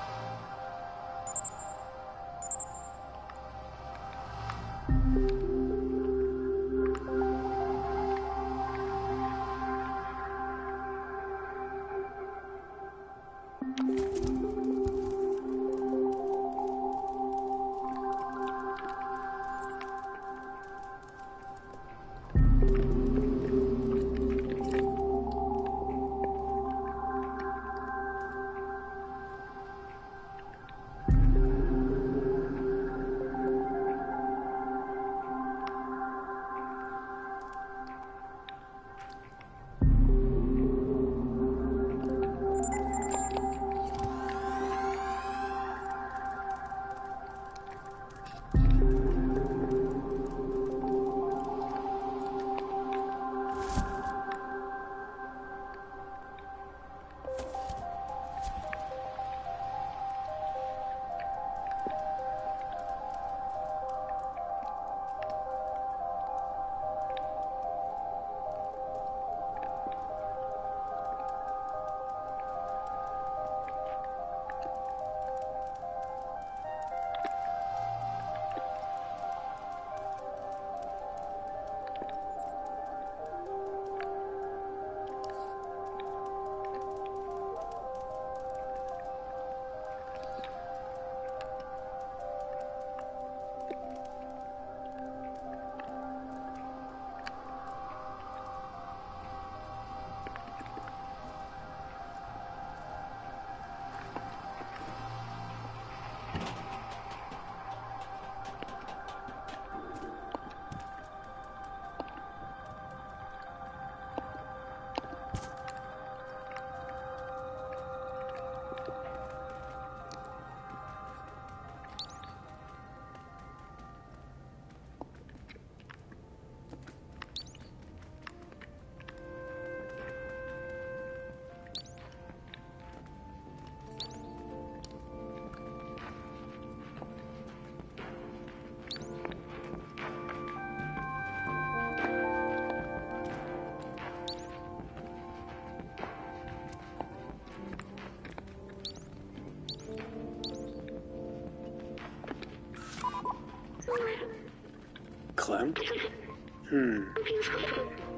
S1: Clem?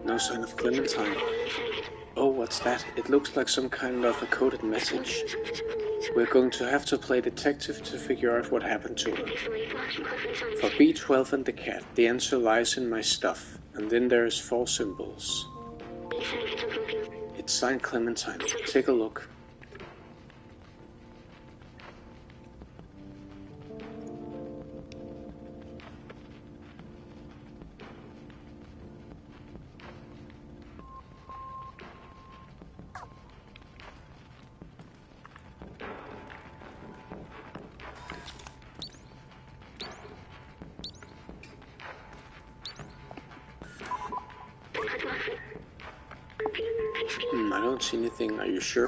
S1: No sign of Clementine. Oh, what's that? It looks like some kind of a coded message. We're going to have to play detective to figure out what happened to her. For B12 and the cat, the answer lies in my stuff. And then there's 4 symbols. It's signed Clementine. Take a look. I don't see anything. Are you sure?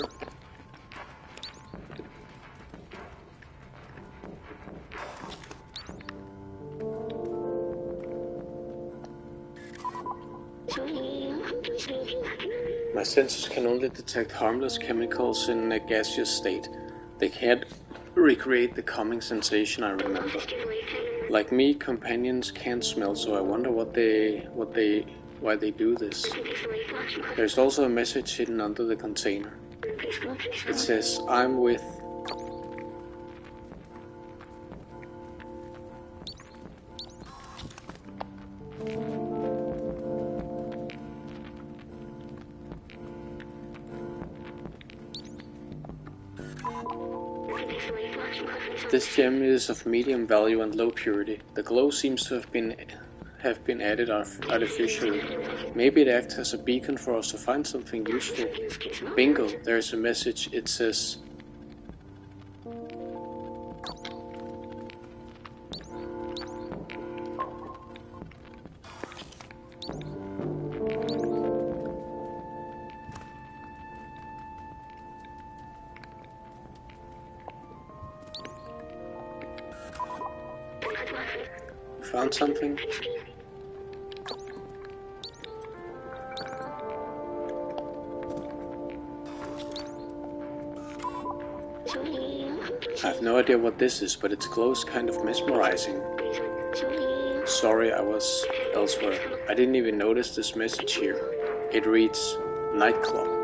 S1: My sensors can only detect harmless chemicals in a gaseous state. They can't recreate the calming sensation I remember. Like me, companions can't smell, so I wonder why they do this. There's also a message hidden under the container. It says, I'm with... This gem is of medium value and low purity. The glow seems to have been added artificially. Maybe it acts as a beacon for us to find something useful. Bingo, there's a message. It says... Found something? I have no idea what this is, but its glow is kind of mesmerizing. Sorry, I was elsewhere. I didn't even notice this message here. It reads, Nightclub.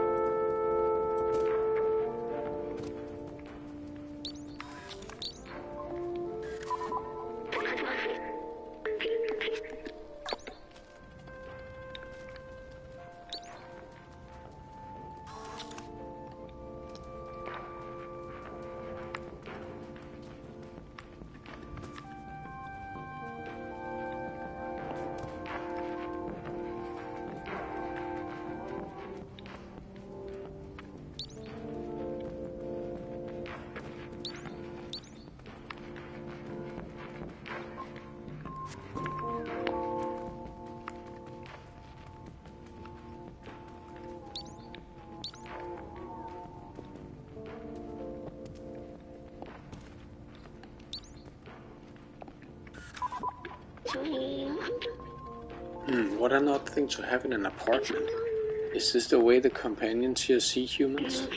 S1: What an odd thing to have in an apartment. Is this the way the companions here see humans?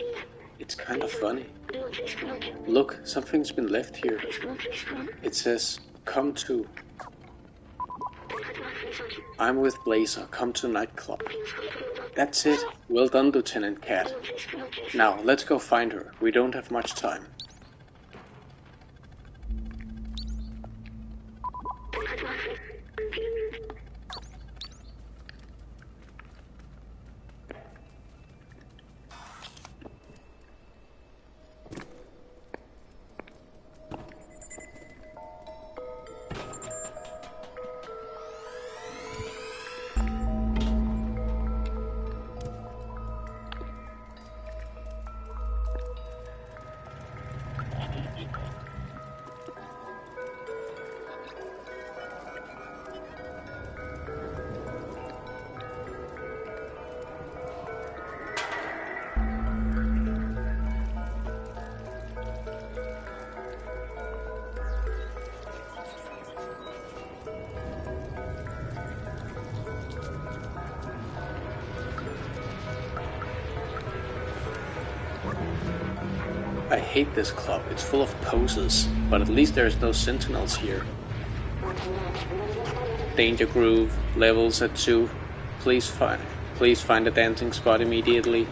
S1: It's kind of funny. Look, something's been left here. It says, come to. I'm with Blazer, come to Nightclub. That's it. Well done, Lieutenant Cat. Now, let's go find her. We don't have much time. I hate this club, it's full of posers, but at least there's no sentinels here. Danger Groove, levels at 2. Please find a dancing spot immediately.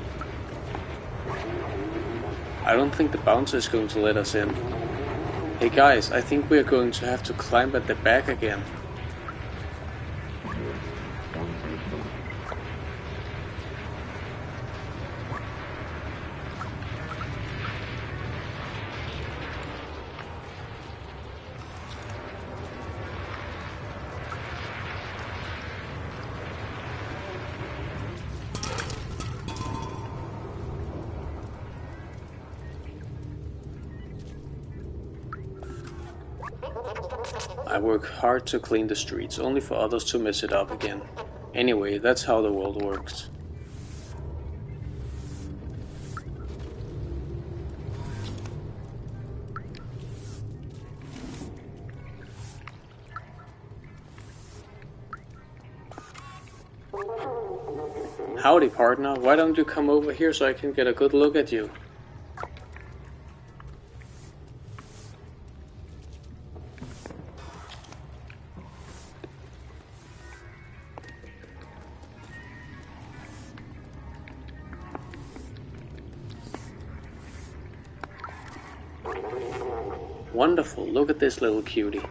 S1: I don't think the bouncer is going to let us in. Hey guys, I think we're going to have to climb at the back again. I work hard to clean the streets, only for others to mess it up again. Anyway, that's how the world works. Howdy, partner. Why don't you come over here so I can get a good look at you? Wonderful, look at this little cutie.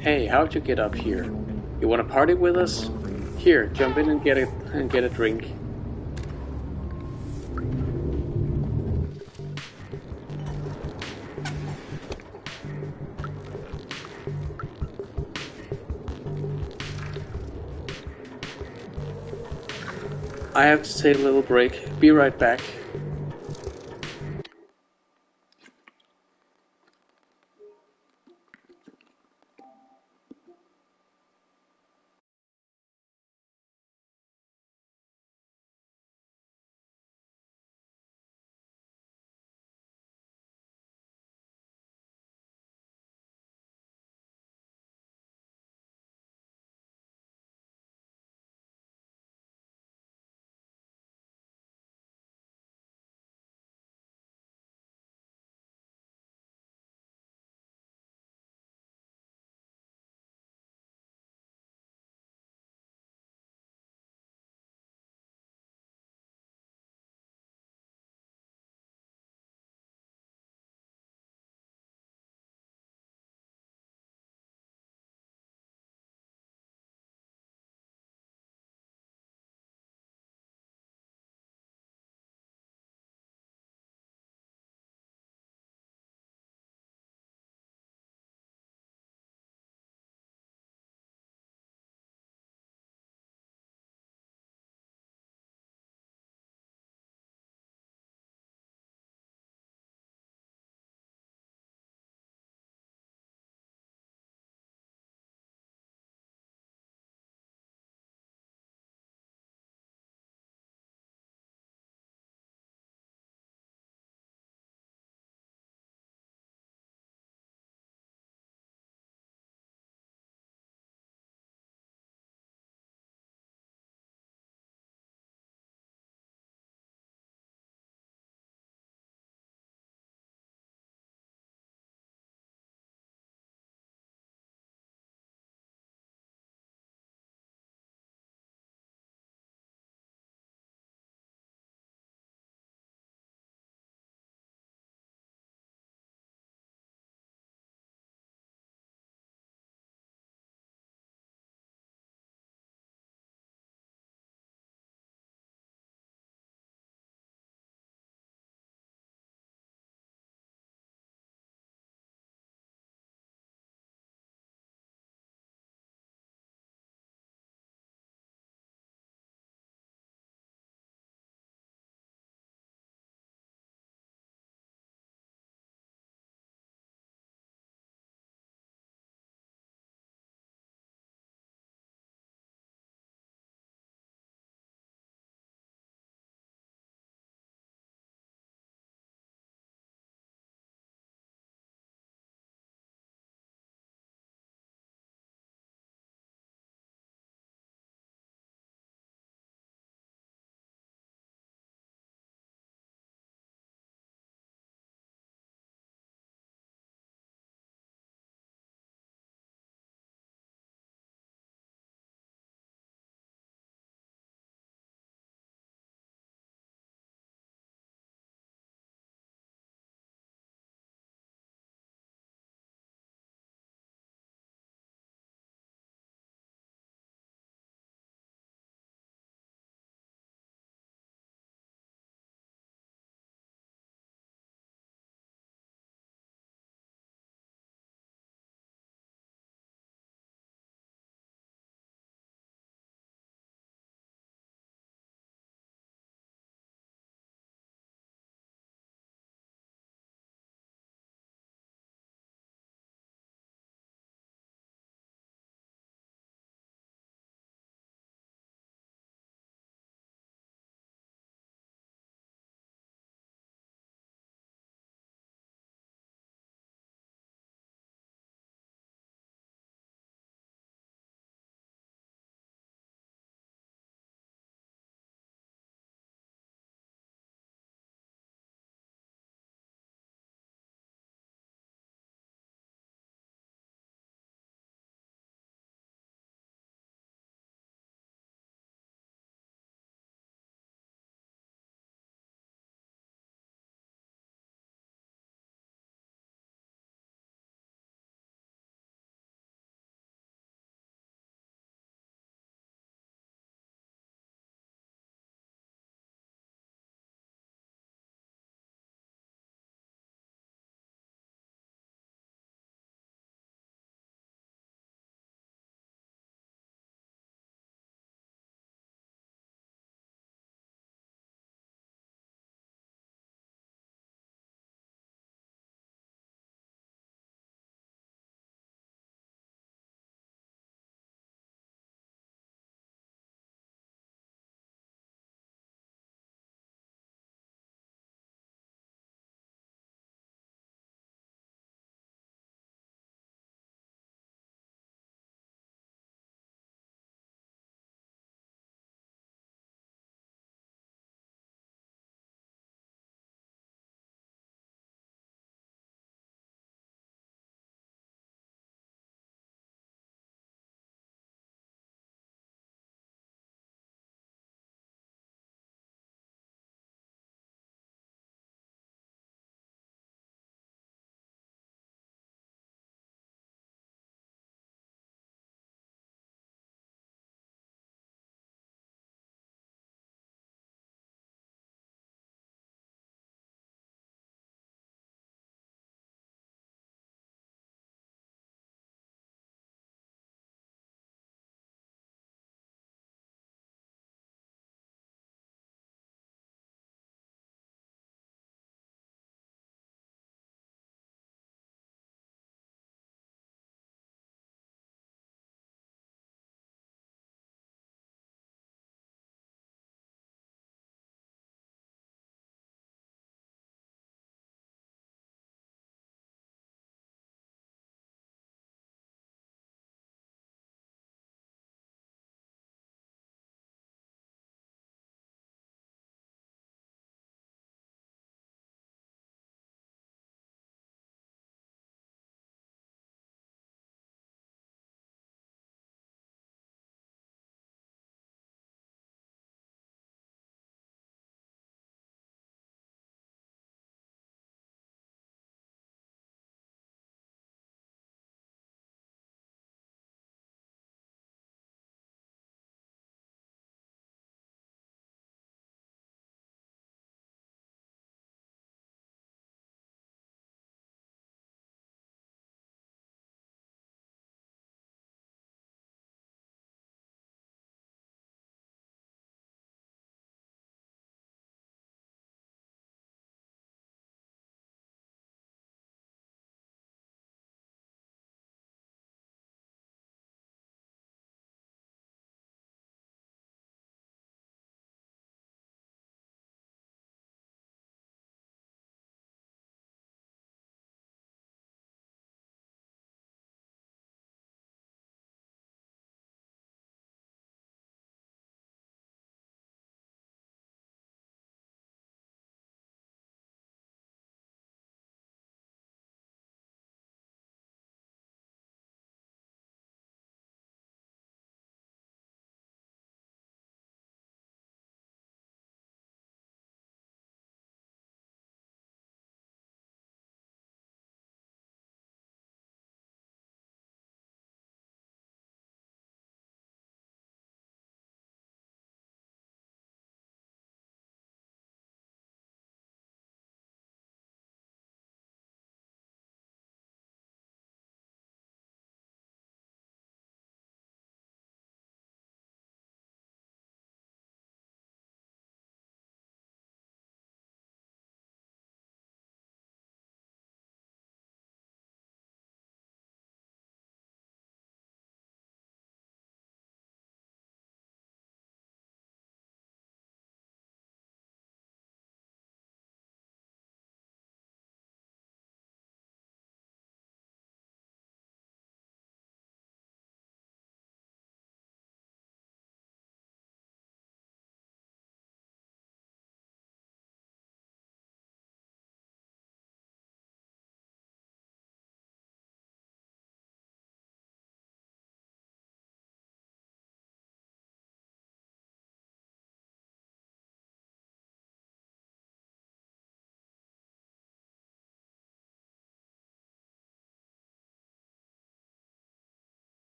S1: Hey, how'd you get up here? You wanna party with us? Here, jump in and get a drink. I have to take a little break. Be right back.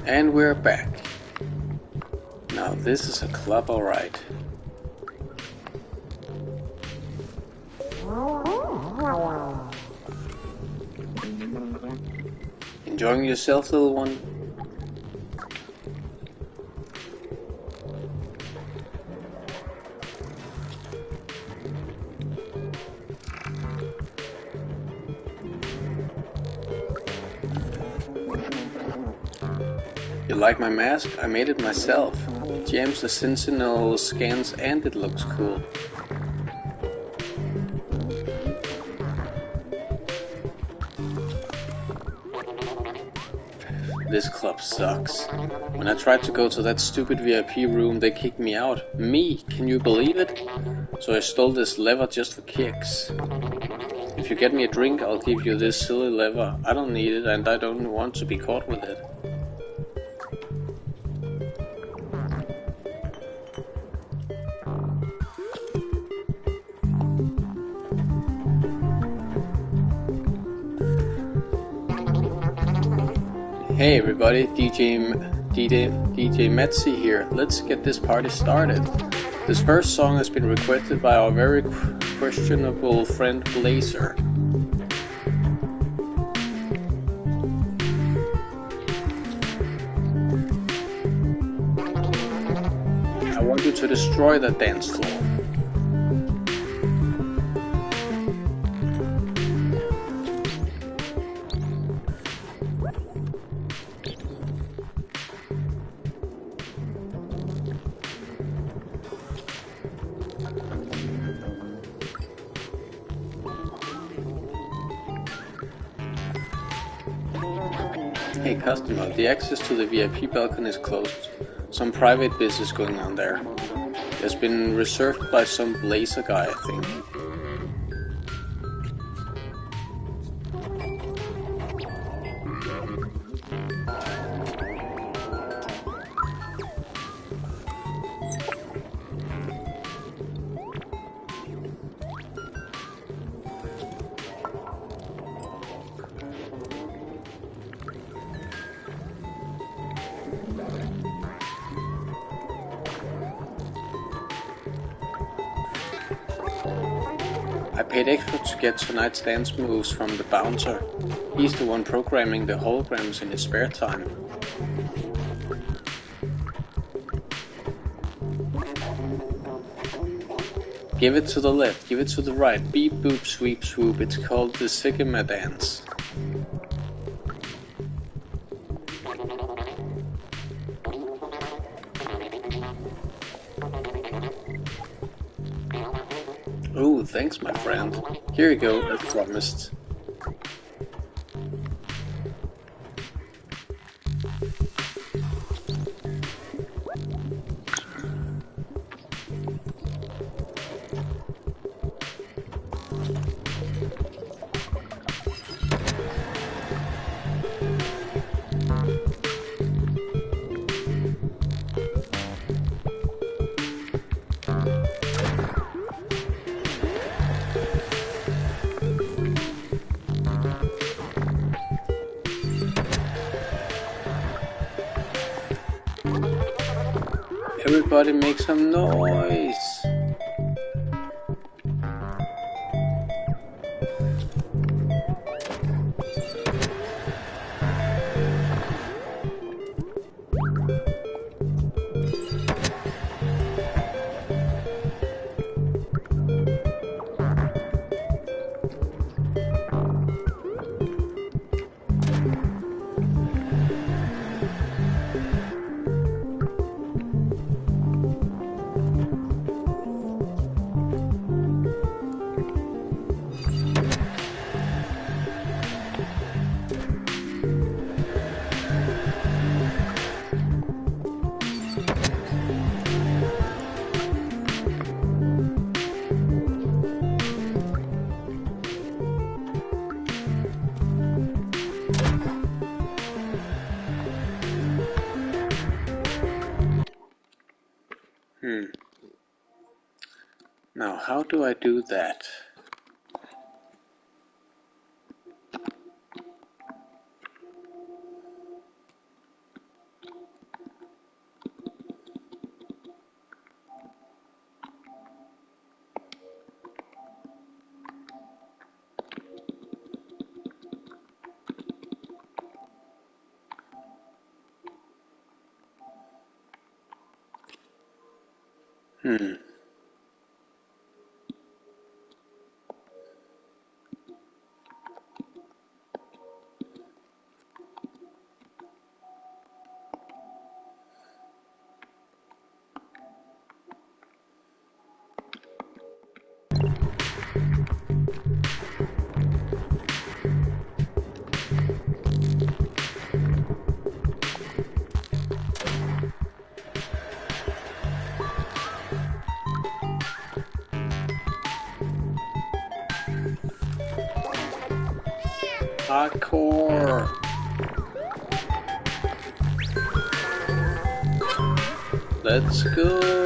S1: And we're back. Now this is a club, alright. Enjoying yourself, little one? You like my mask? I made it myself. It jams the sentinel scans and it looks cool. This club sucks. When I tried to go to that stupid VIP room, they kicked me out. Me, can you believe it? So I stole this lever just for kicks. If you get me a drink, I'll give you this silly lever. I don't need it and I don't want to be caught with it. Hey everybody, DJ Metzi here. Let's get this party started. This first song has been requested by our very questionable friend Blazer. I want you to destroy the dance floor. Hey customer, the access to the VIP balcony is closed. Some private business going on there. It's been reserved by some Blazer guy, I think. I paid extra to get tonight's dance moves from the bouncer. He's the one programming the holograms in his spare time. Give it to the left, give it to the right, beep boop sweep swoop, it's called the Sigma dance. Oh, thanks my friend. Here you go, as promised. Everybody make some noise! Now, how do I do that? Hmm. Hardcore. Let's go.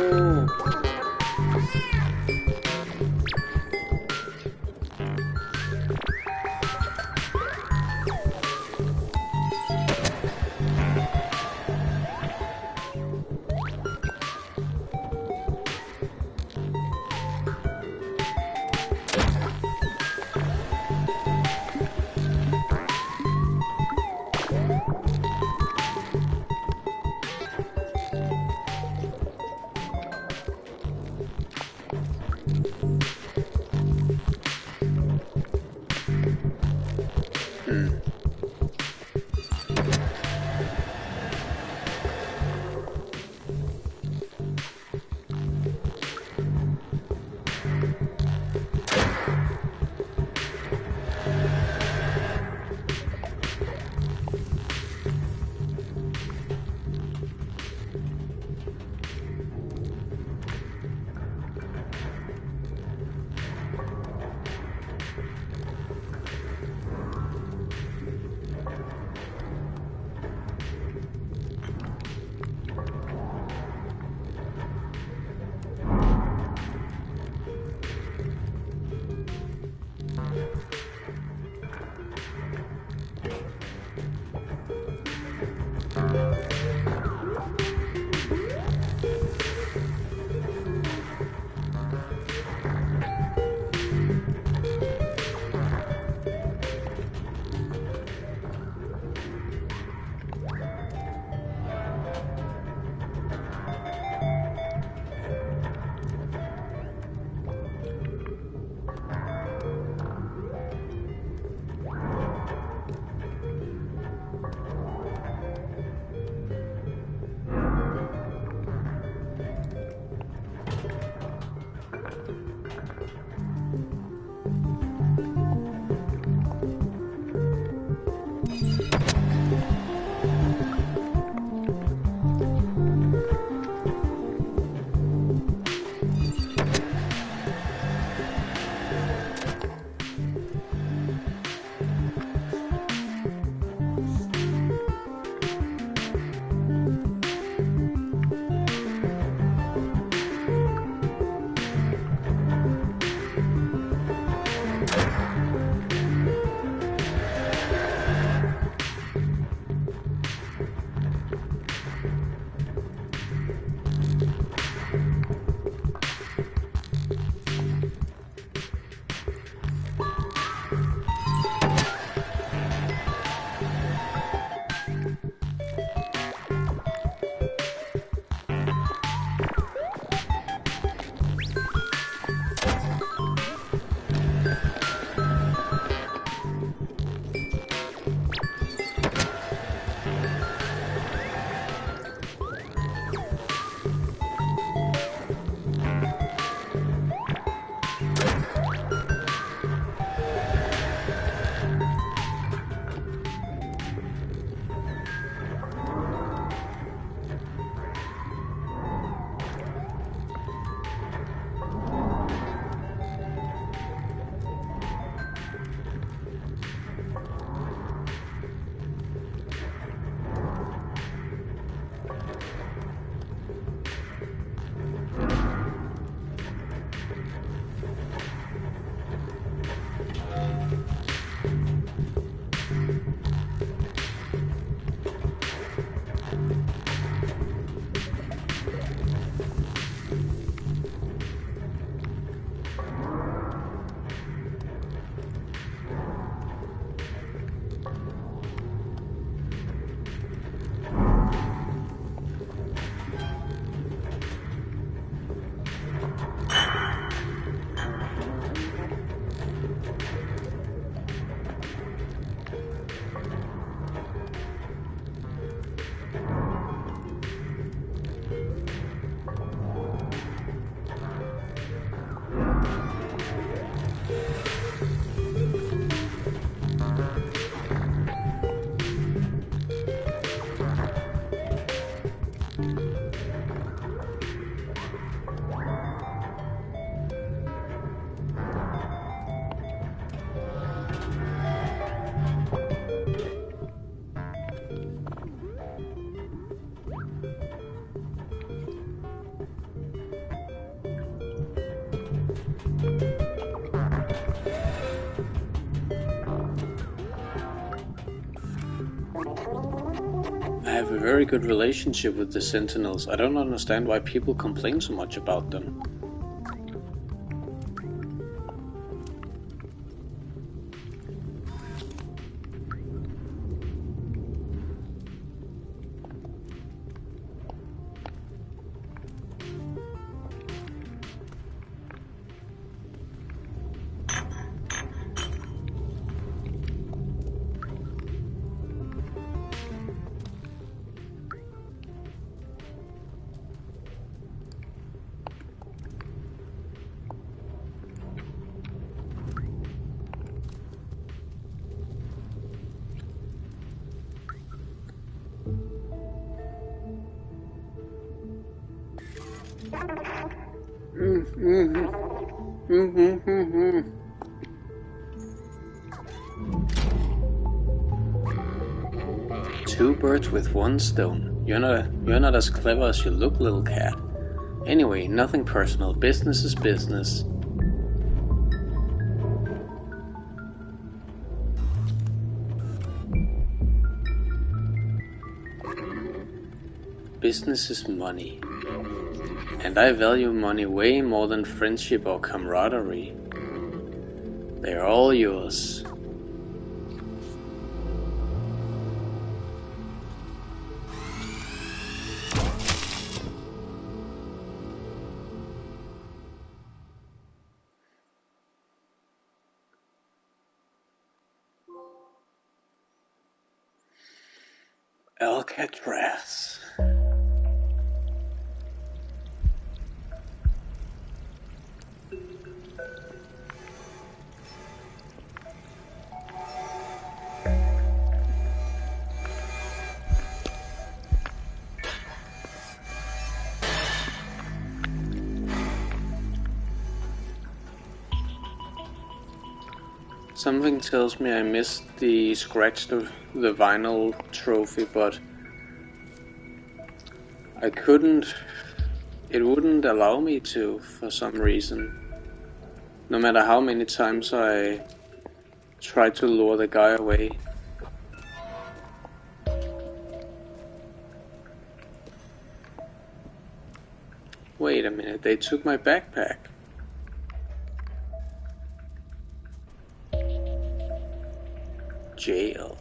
S1: have a very good relationship with the Sentinels. I don't understand why people complain so much about them. Two birds with one stone. You're not as clever as you look, little cat. Anyway, nothing personal. Business is business. Business is money. And I value money way more than friendship or camaraderie. They're all yours. Alcatraz. Something tells me I missed the scratch the vinyl trophy, but I couldn't. It wouldn't allow me to for some reason. No matter how many times I tried to lure the guy away. Wait a minute, they took my backpack. Jail.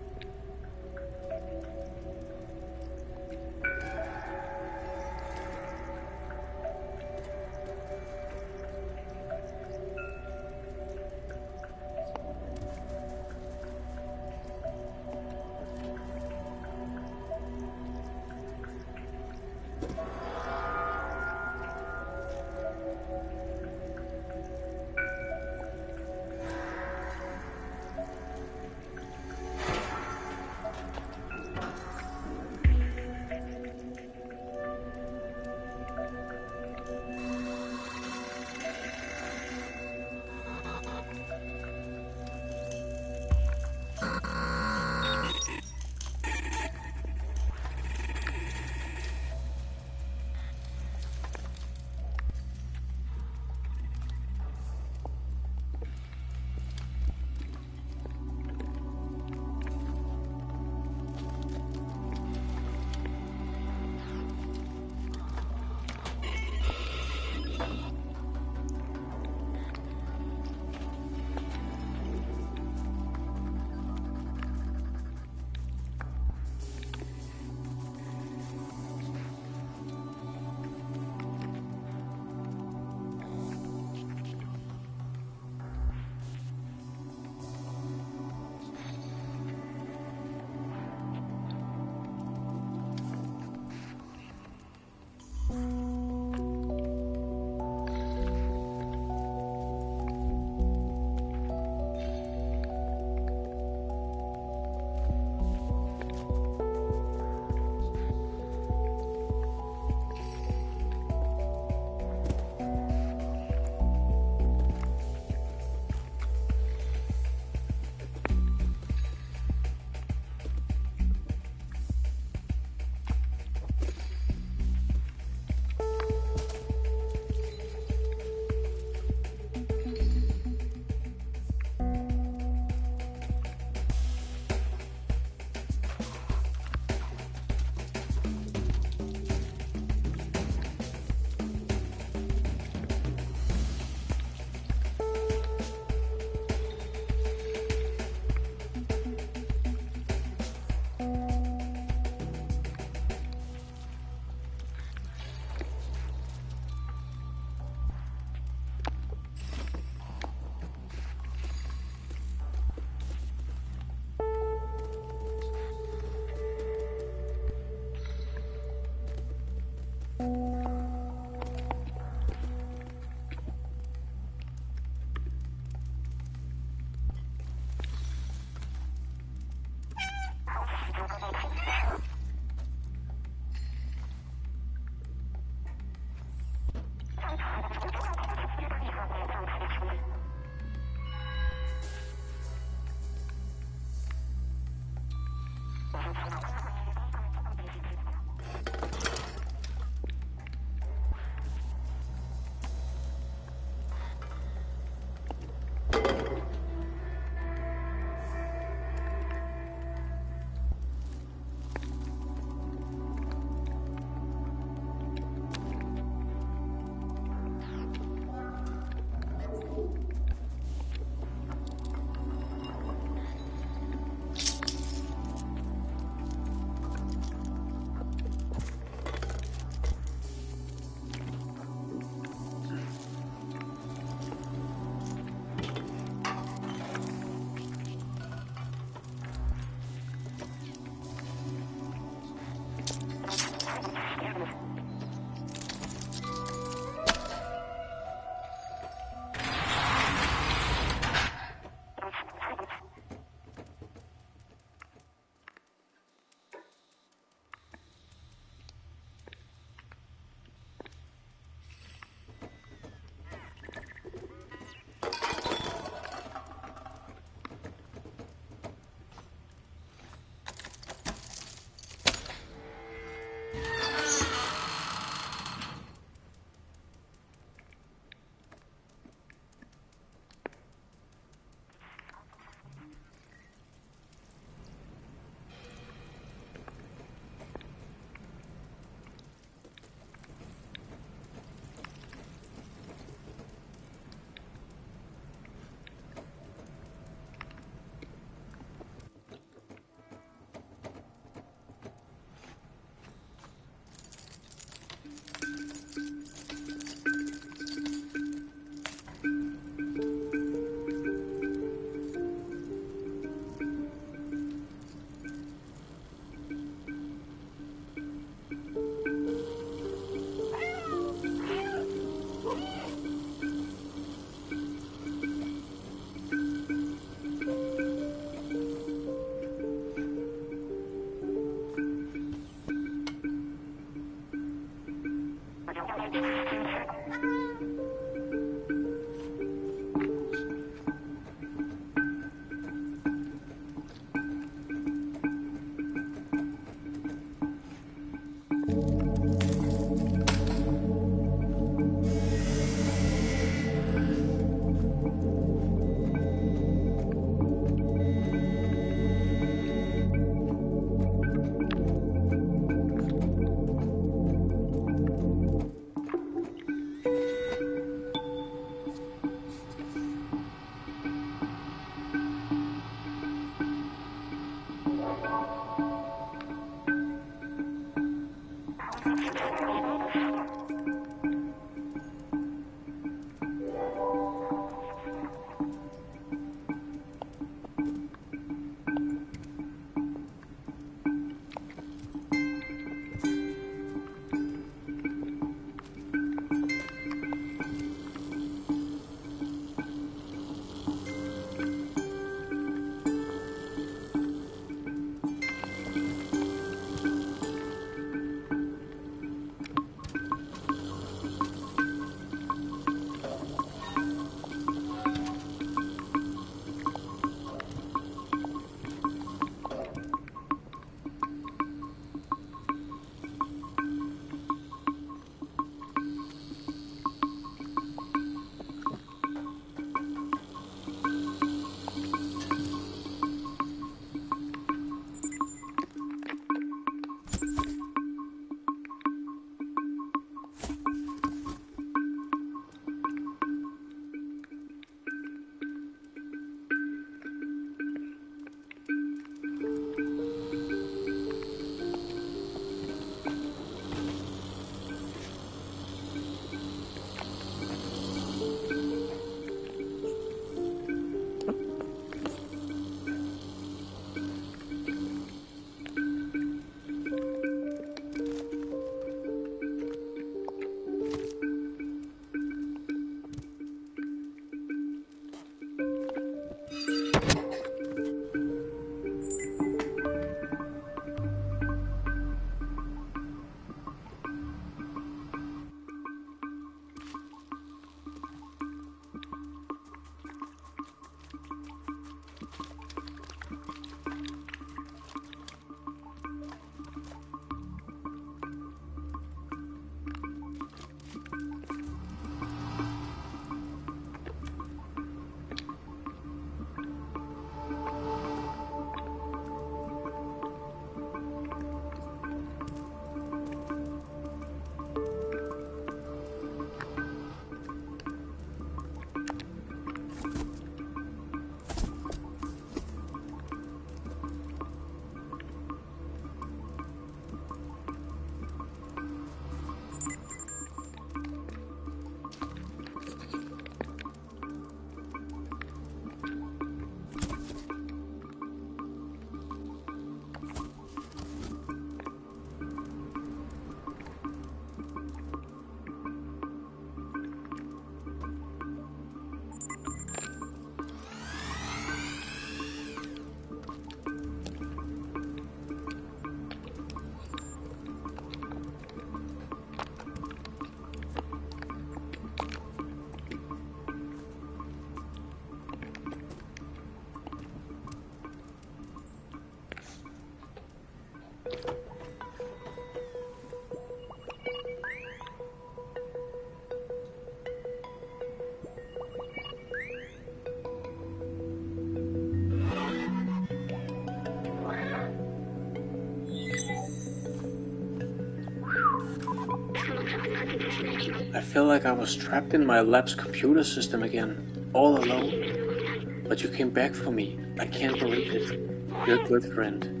S1: I feel like I was trapped in my lab's computer system again, all alone. But you came back for me. I can't believe it. You're a good friend.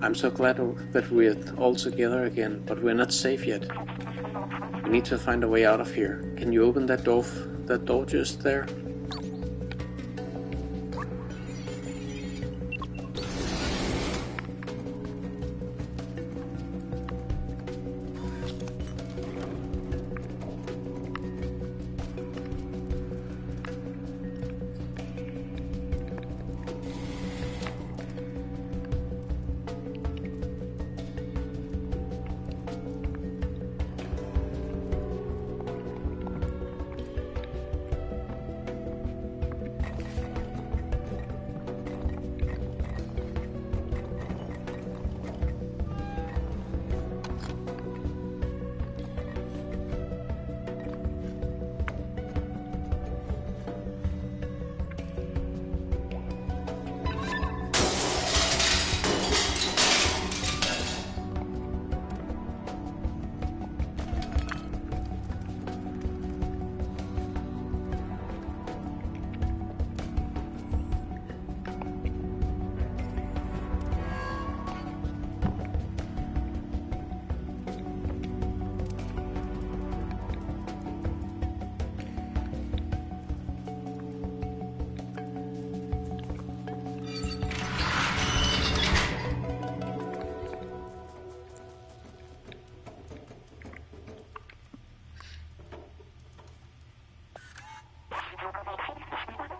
S1: I'm so glad that we're all together again, but we're not safe yet. We need to find a way out of here. Can you open that door just there?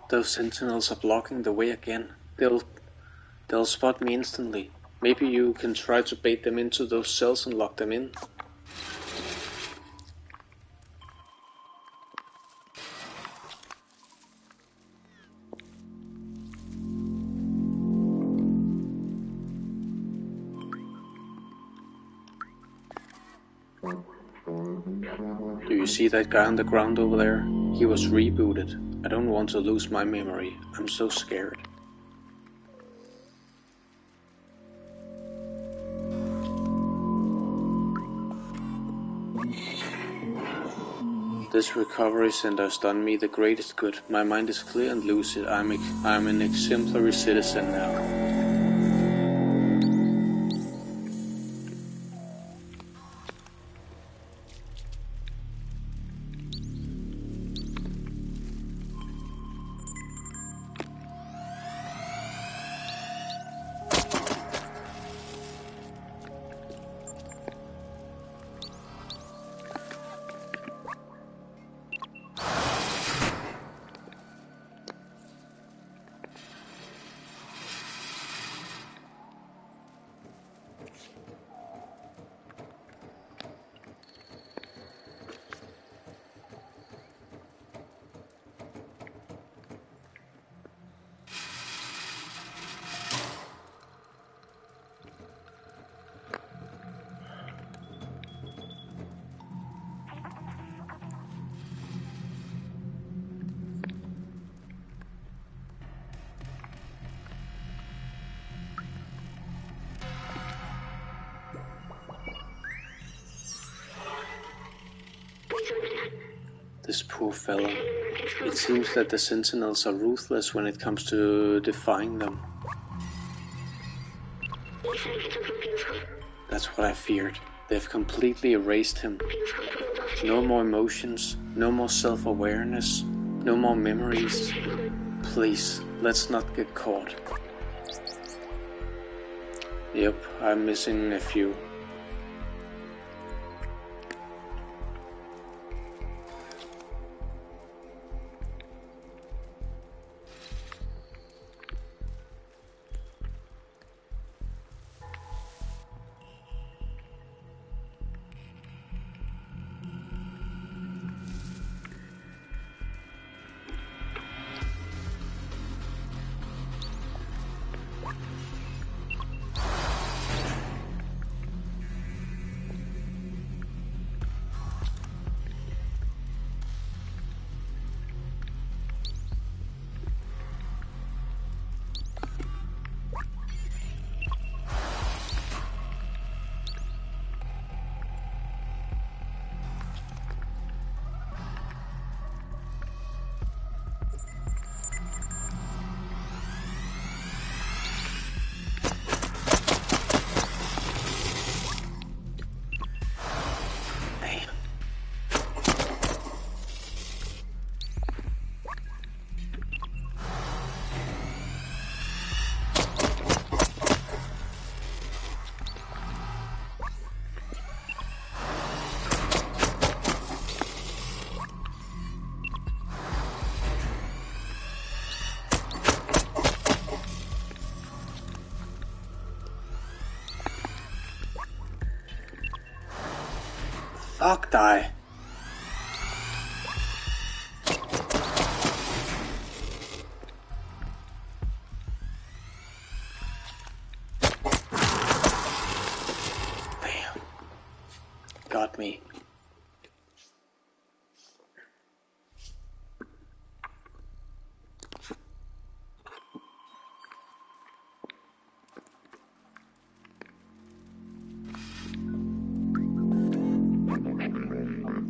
S1: Those sentinels are blocking the way again. They'll spot me instantly. Maybe you can try to bait them into those cells and lock them in. Do you see that guy on the ground over there? He was rebooted. I don't want to lose my memory. I'm so scared. This recovery center has done me the greatest good. My mind is clear and lucid. I'm an exemplary citizen now. This poor fellow. It seems that the sentinels are ruthless when it comes to defying them. That's what I feared. They've completely erased him. No more emotions, no more self-awareness, no more memories. Please, let's not get caught. Yep, I'm missing a few. Fuck die. Damn. Got me.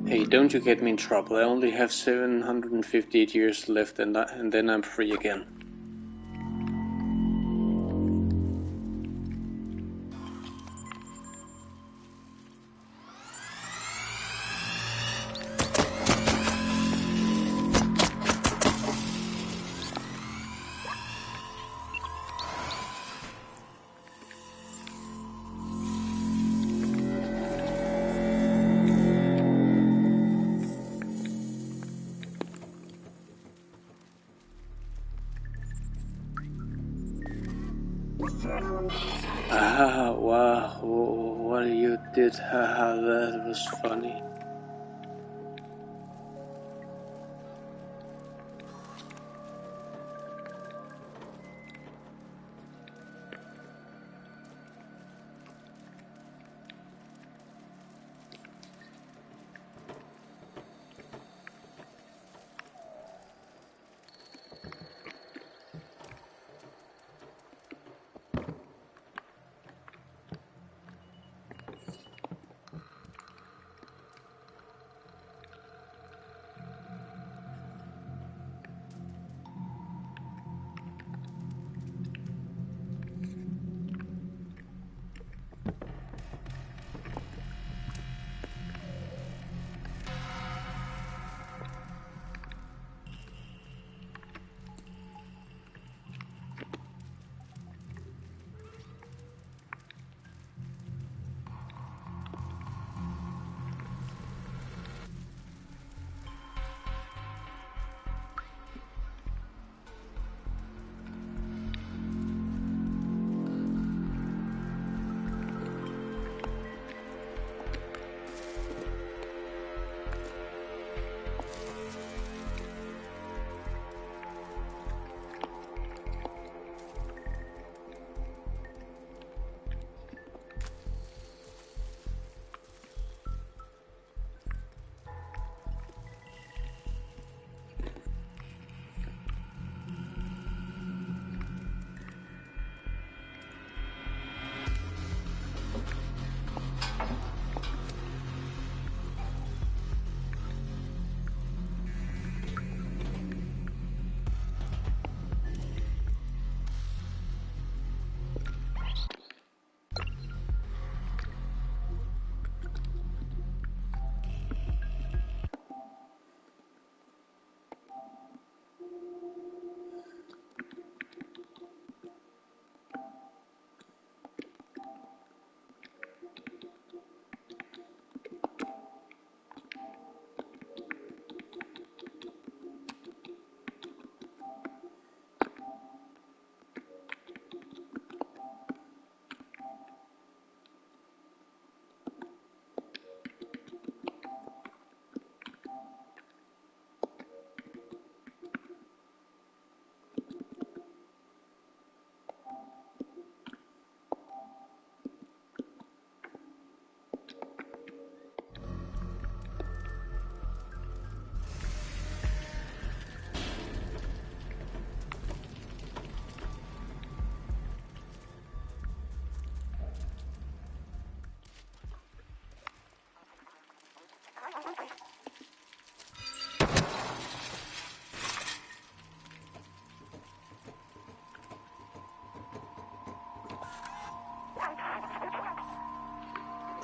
S1: Hey, don't you get me in trouble. I only have 758 years left and then I'm free again. what you did, haha, that was funny.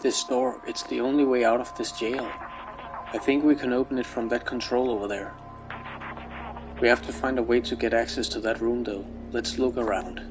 S1: This door, it's the only way out of this jail. I think we can open it from that control over there. We have to find a way to get access to that room though. Let's look around.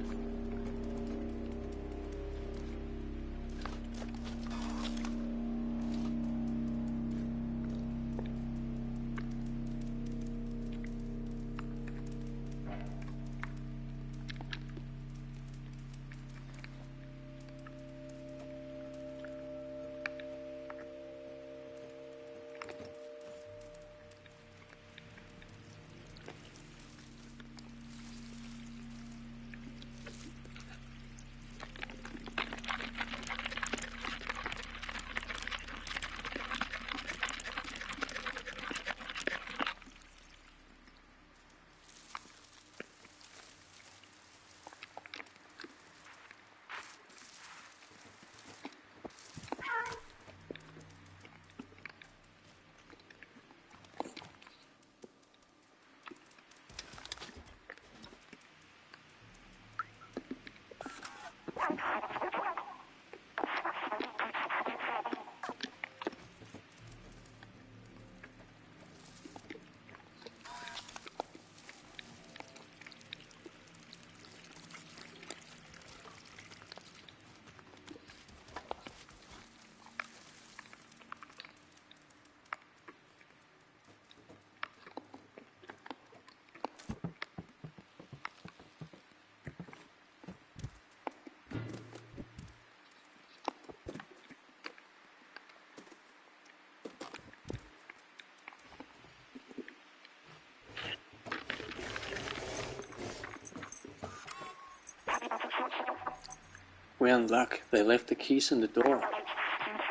S1: We're in luck. They left the keys in the door.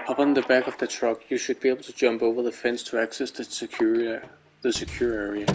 S1: Hop on the back of the truck. You should be able to jump over the fence to access the secure area.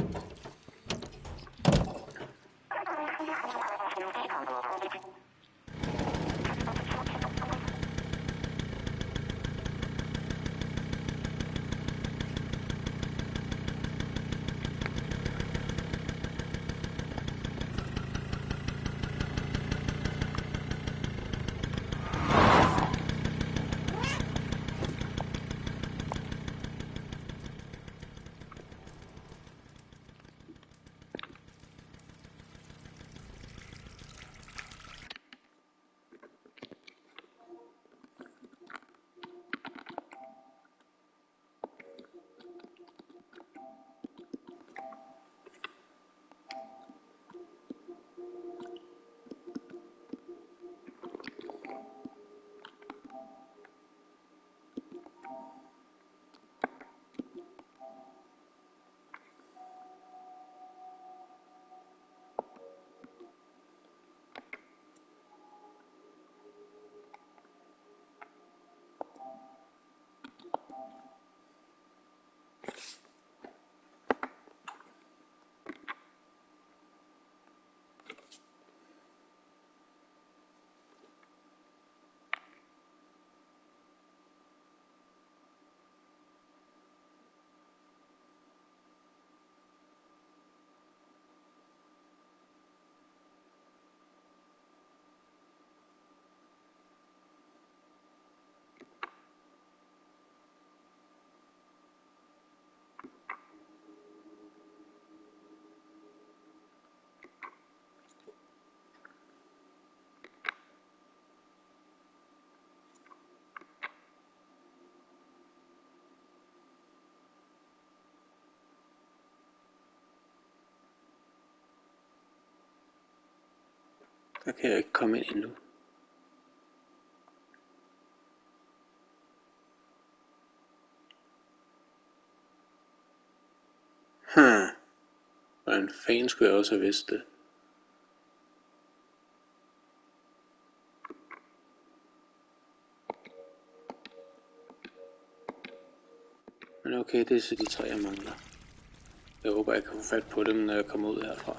S1: Der kan jeg ikke komme ind endnu. Hvordan fanden skulle jeg også have vidst det? Men okay, det er så de 3 jeg mangler. Jeg håber jeg kan få fat på dem, når jeg kommer ud herfra.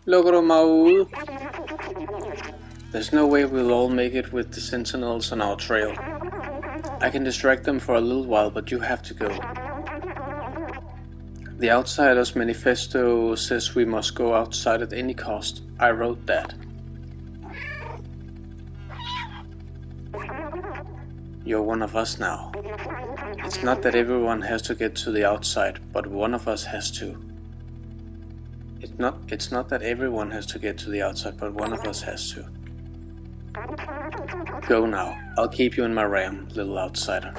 S1: Lukker du mig ude? There's no way we'll all make it with the sentinels on our trail. I can distract them for a little while, but you have to go. The Outsiders Manifesto says we must go outside at any cost. I wrote that. You're one of us now. It's not that everyone has to get to the outside, but one of us has to. It's not that everyone has to get to the outside, but one of us has to. Go now. I'll keep you in my ram, little outsider.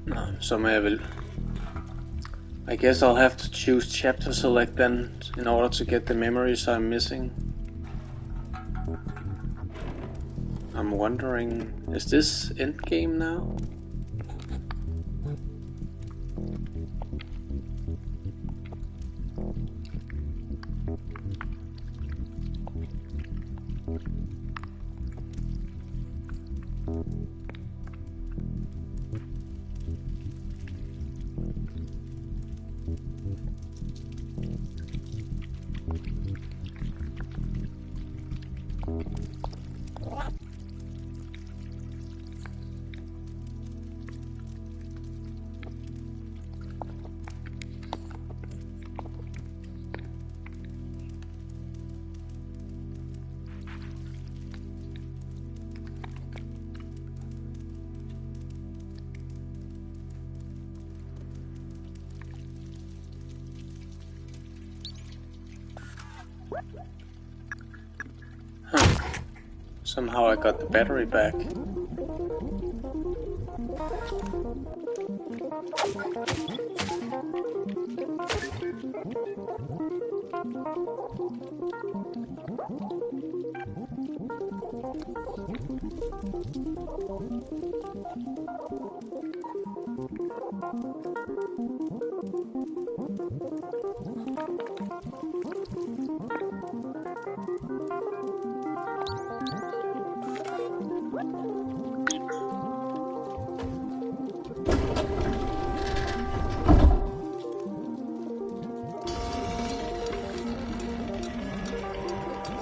S1: Nå, som jeg vil. I guess I'll have to choose chapter select then in order to get the memories I'm missing. I'm wondering, is this endgame now? Huh. Somehow I got the battery back.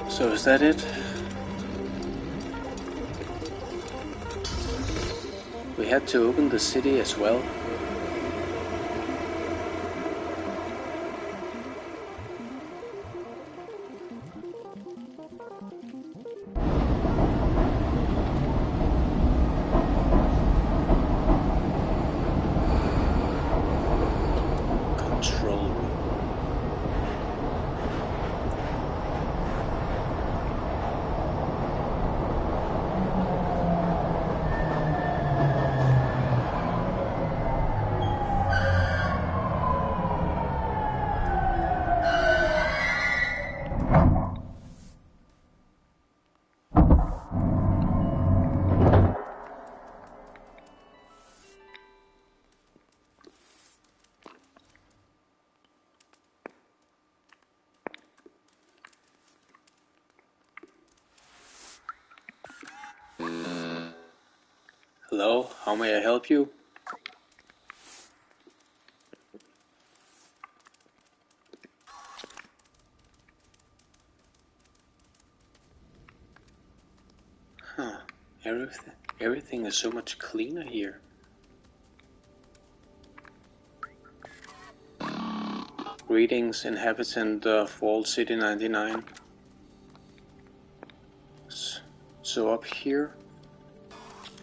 S1: So is that it? We had to open the city as well. Control room. Hello, how may I help you? Huh, everything is so much cleaner here. Greetings, inhabitant of Wall City 99. So up here,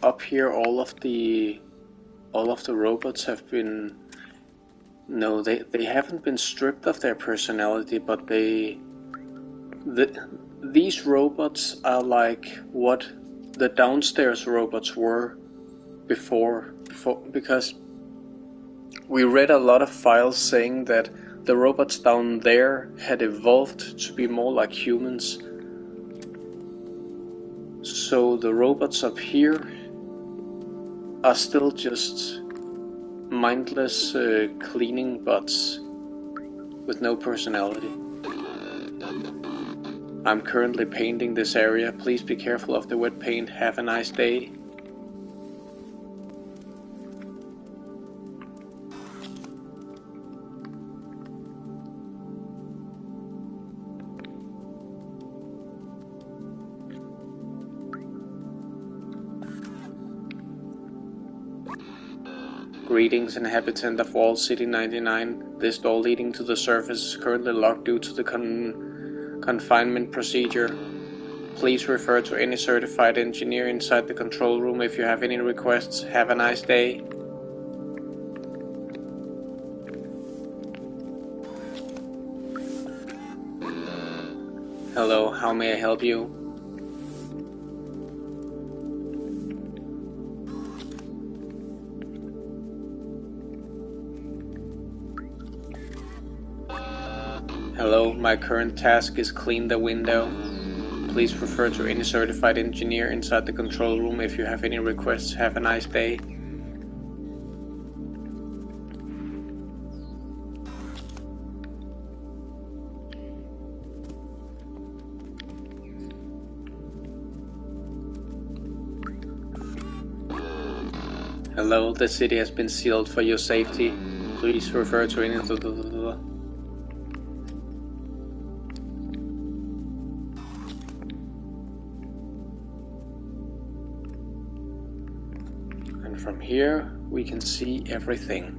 S1: all of the robots have been. No, they haven't been stripped of their personality, but these robots are like what the downstairs robots were before, because we read a lot of files saying that the robots down there had evolved to be more like humans. So the robots up here are still just mindless cleaning bots with no personality. I'm currently painting this area. Please be careful of the wet paint. Have a nice day. Greetings, inhabitant of Wall City 99. This door leading to the surface is currently locked due to the confinement procedure. Please refer to any certified engineer inside the control room if you have any requests. Have a nice day. Hello, how may I help you? Hello, my current task is clean the window. Please refer to any certified engineer inside the control room if you have any requests. Have a nice day. Hello, the city has been sealed for your safety. Please refer to any... And from here, we can see everything.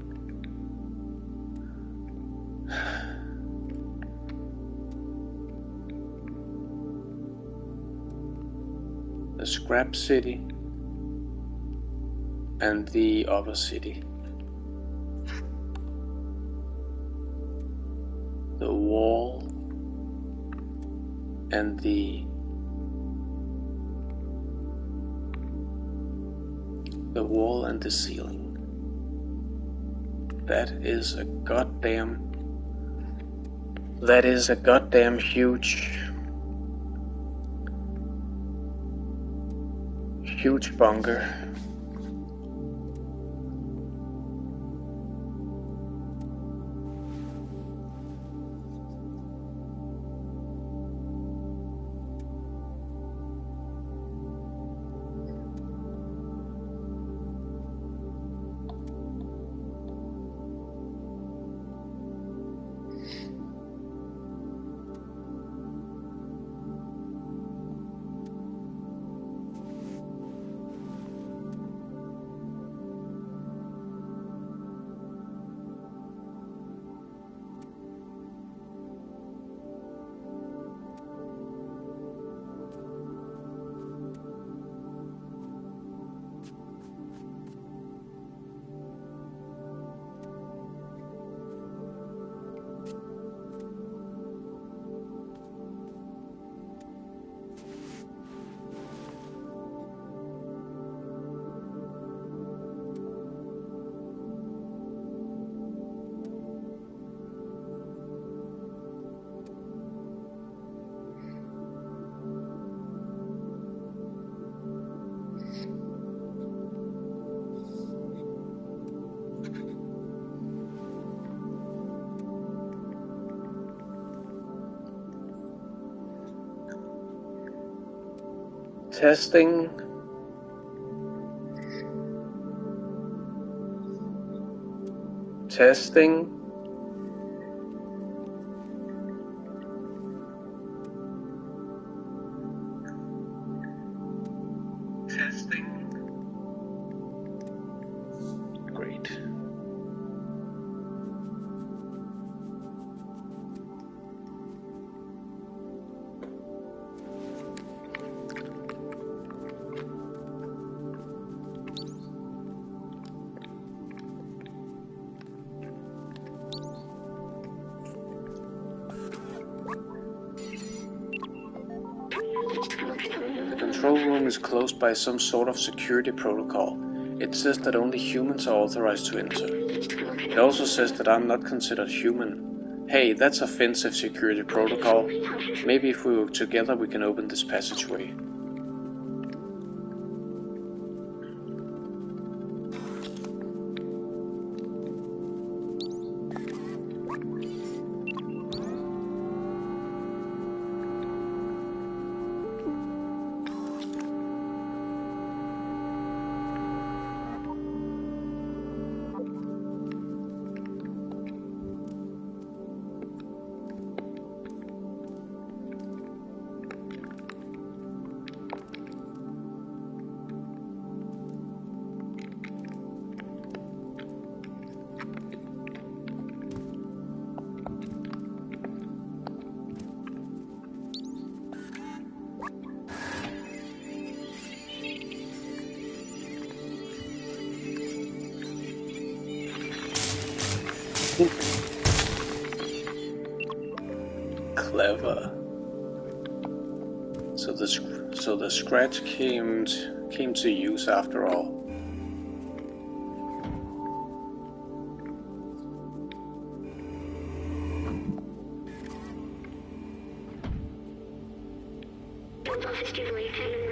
S1: The scrap city and the other city. The wall and the wall and the ceiling. That is a goddamn huge bunker. Testing. Testing. Testing. Great. The control room is closed by some sort of security protocol. It says that only humans are authorized to enter. It also says that I'm not considered human. Hey, that's offensive security protocol. Maybe if we work together we can open this passageway. Clever. So the scratch came to use after all.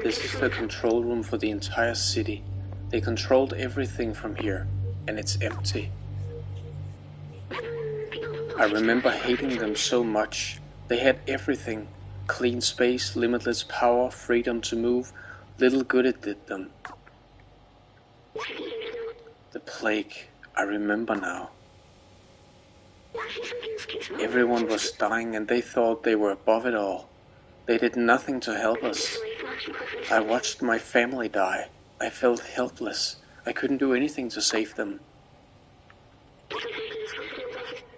S1: This is the control room for the entire city. They controlled everything from here, and it's empty. I remember hating them so much. They had everything. Clean space, limitless power, freedom to move. Little good it did them. The plague, I remember now. Everyone was dying and they thought they were above it all. They did nothing to help us. I watched my family die. I felt helpless. I couldn't do anything to save them.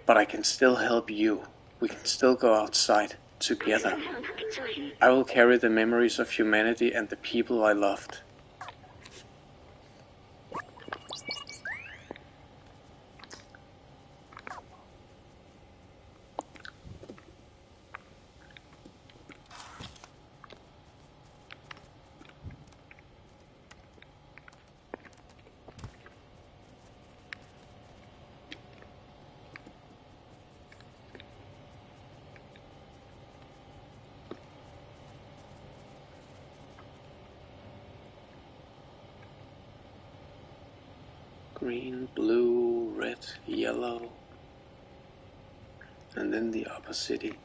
S1: But I can still help you. We can still go outside, together. I will carry the memories of humanity and the people I loved. Green, blue, red, yellow, and then the upper city.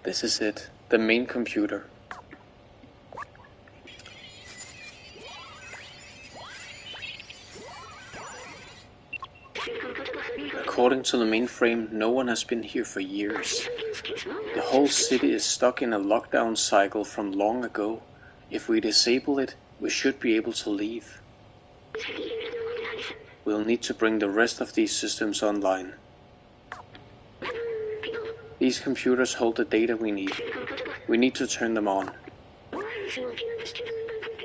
S1: This is it, the main computer. According to the mainframe, no one has been here for years. The whole city is stuck in a lockdown cycle from long ago. If we disable it, we should be able to leave. We'll need to bring the rest of these systems online. These computers hold the data we need. We need to turn them on.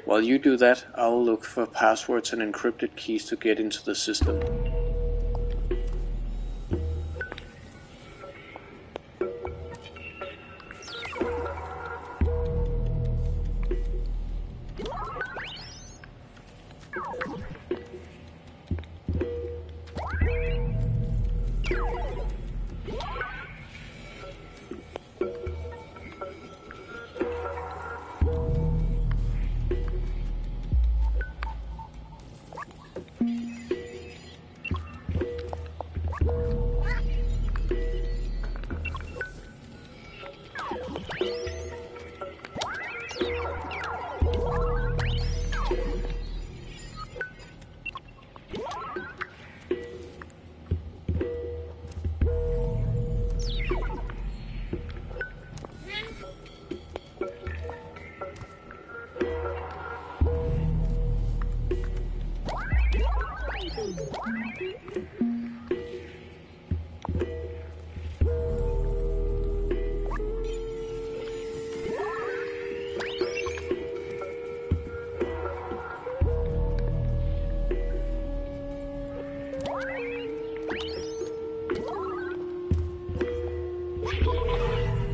S1: While you do that, I'll look for passwords and encrypted keys to get into the system.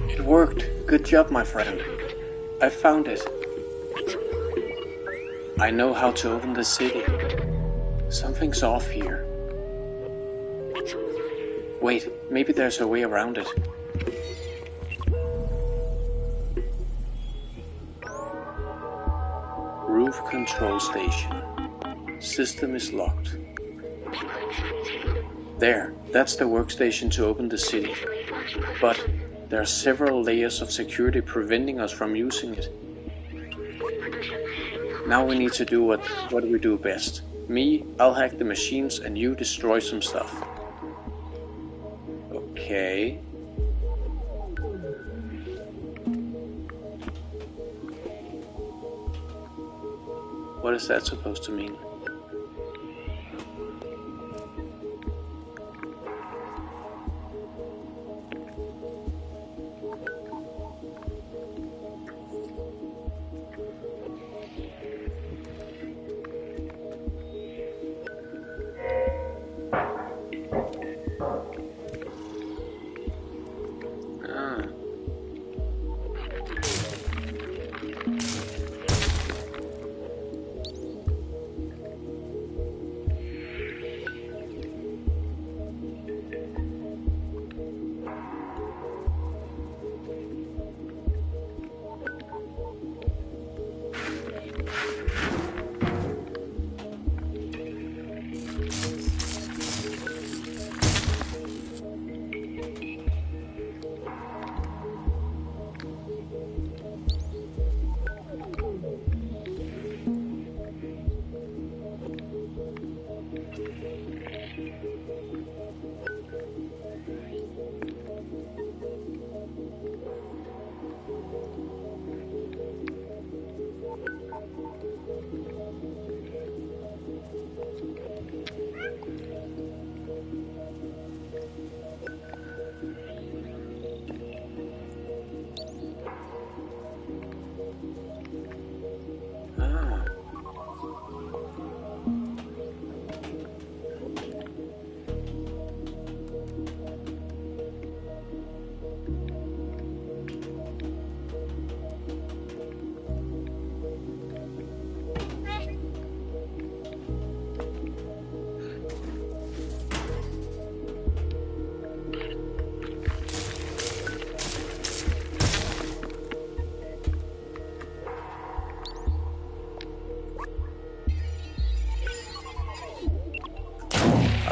S1: It worked. Good job, my friend. I found it. I know how to open the city. Something's off here. Wait, maybe there's a way around it. Roof control station. System is locked. There, that's the workstation to open the city. But there are several layers of security preventing us from using it. Now we need to do what we do best. Me, I'll hack the machines and you destroy some stuff. Okay. What is that supposed to mean?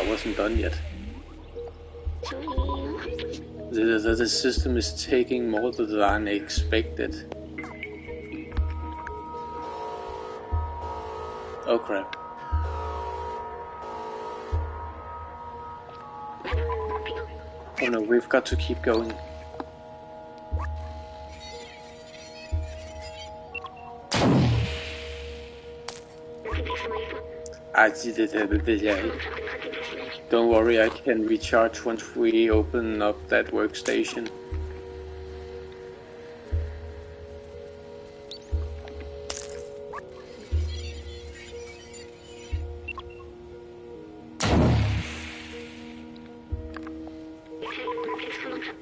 S1: Wasn't done yet. The system is taking more than I expected. Oh crap. Oh no, we've got to keep going. Don't worry, I can recharge once we open up that workstation.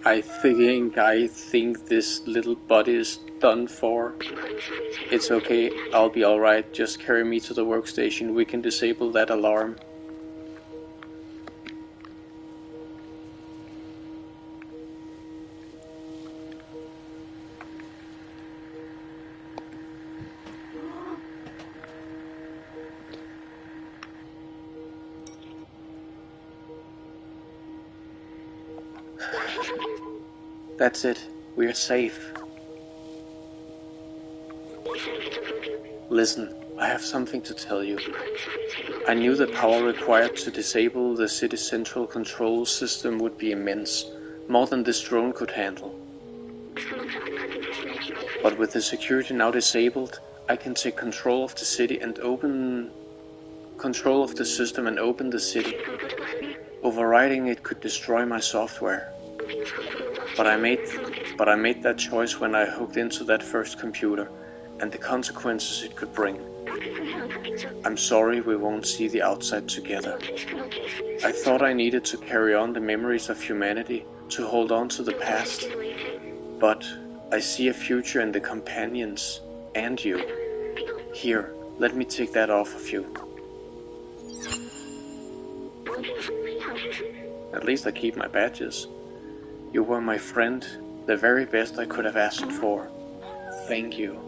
S1: I think this little body is done for. It's okay, I'll be alright. Just carry me to the workstation. We can disable that alarm. That's it. We're safe. Listen, I have something to tell you. I knew the power required to disable the city's central control system would be immense, more than this drone could handle. But with the security now disabled, I can take control of the city and open control of the system and open the city. Overriding it could destroy my software. But I made that choice when I hooked into that first computer, and the consequences it could bring. I'm sorry we won't see the outside together. I thought I needed to carry on the memories of humanity, to hold on to the past. But I see a future in the companions, and you. Here, let me take that off of you. At least I keep my badges. You were my friend, the very best I could have asked for. Thank you.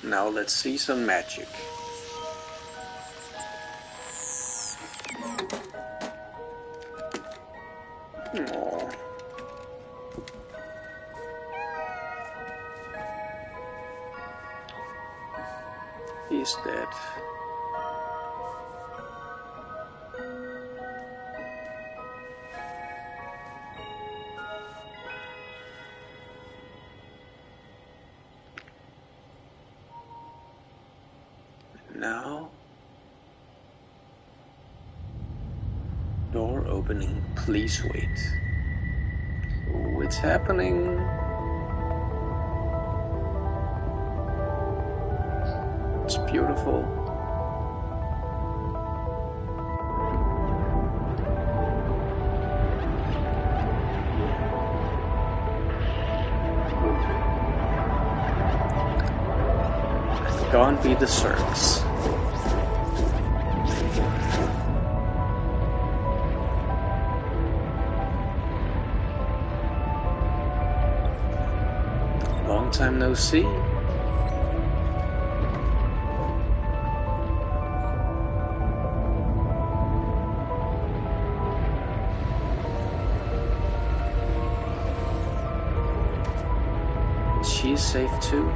S1: Now let's see some magic. Aww. He's dead. Now, door opening, please wait. Oh, it's happening. It's beautiful. Gone be the Zergs. Long time no see. She's safe too.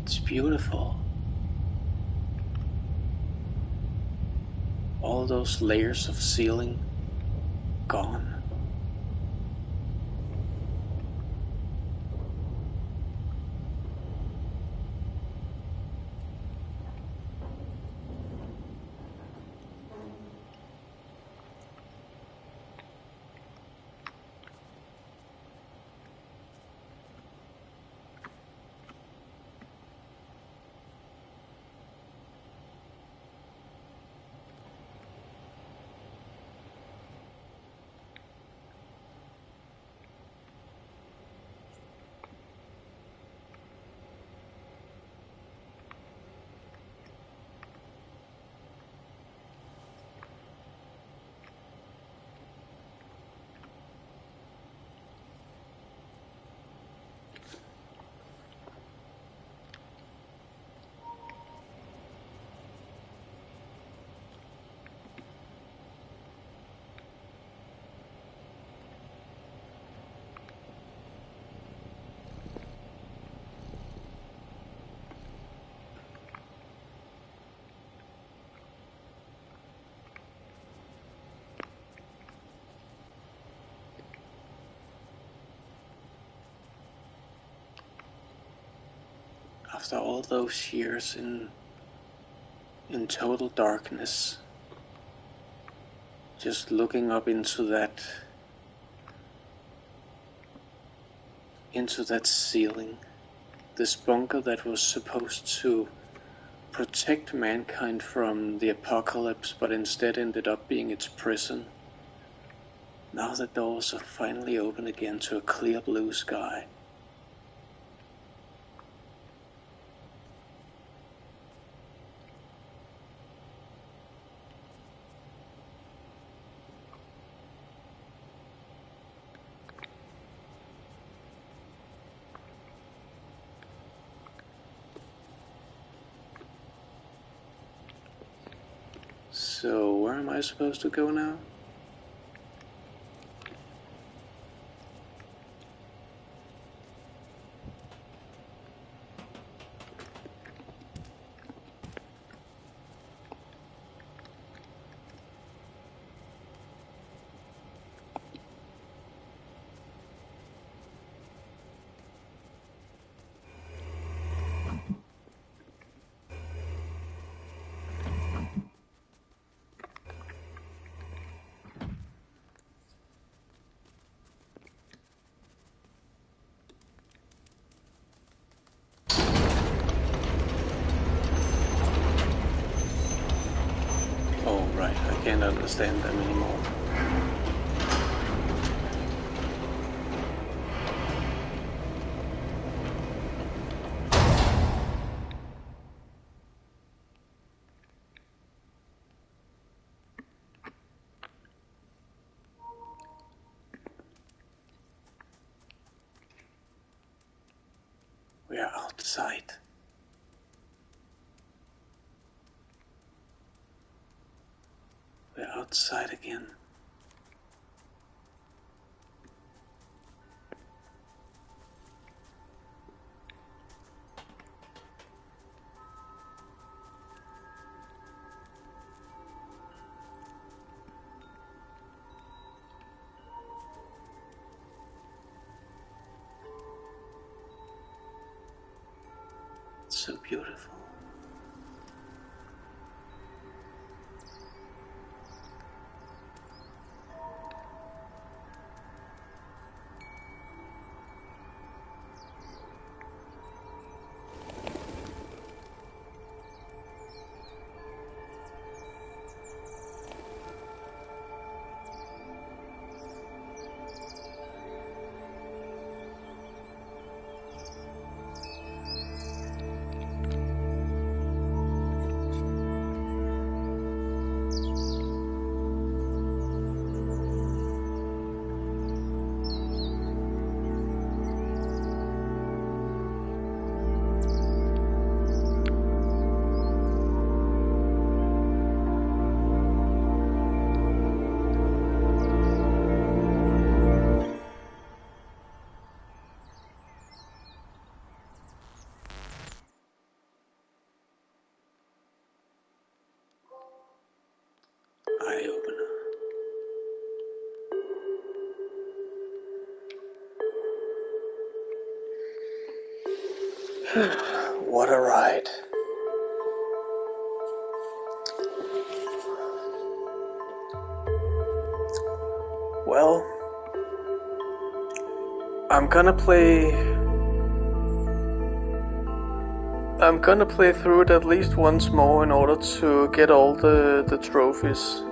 S1: It's beautiful. All those layers of ceiling gone. After all those years in total darkness, just looking up into that ceiling, this bunker that was supposed to protect mankind from the apocalypse, but instead ended up being its prison. Now the doors are finally open again to a clear blue sky. So where am I supposed to go now? Oh, right, I can't understand them anymore. We are outside. We're outside again. It's so beautiful. Eye opener. What a ride. Well, I'm gonna play through it at least once more in order to get all the trophies.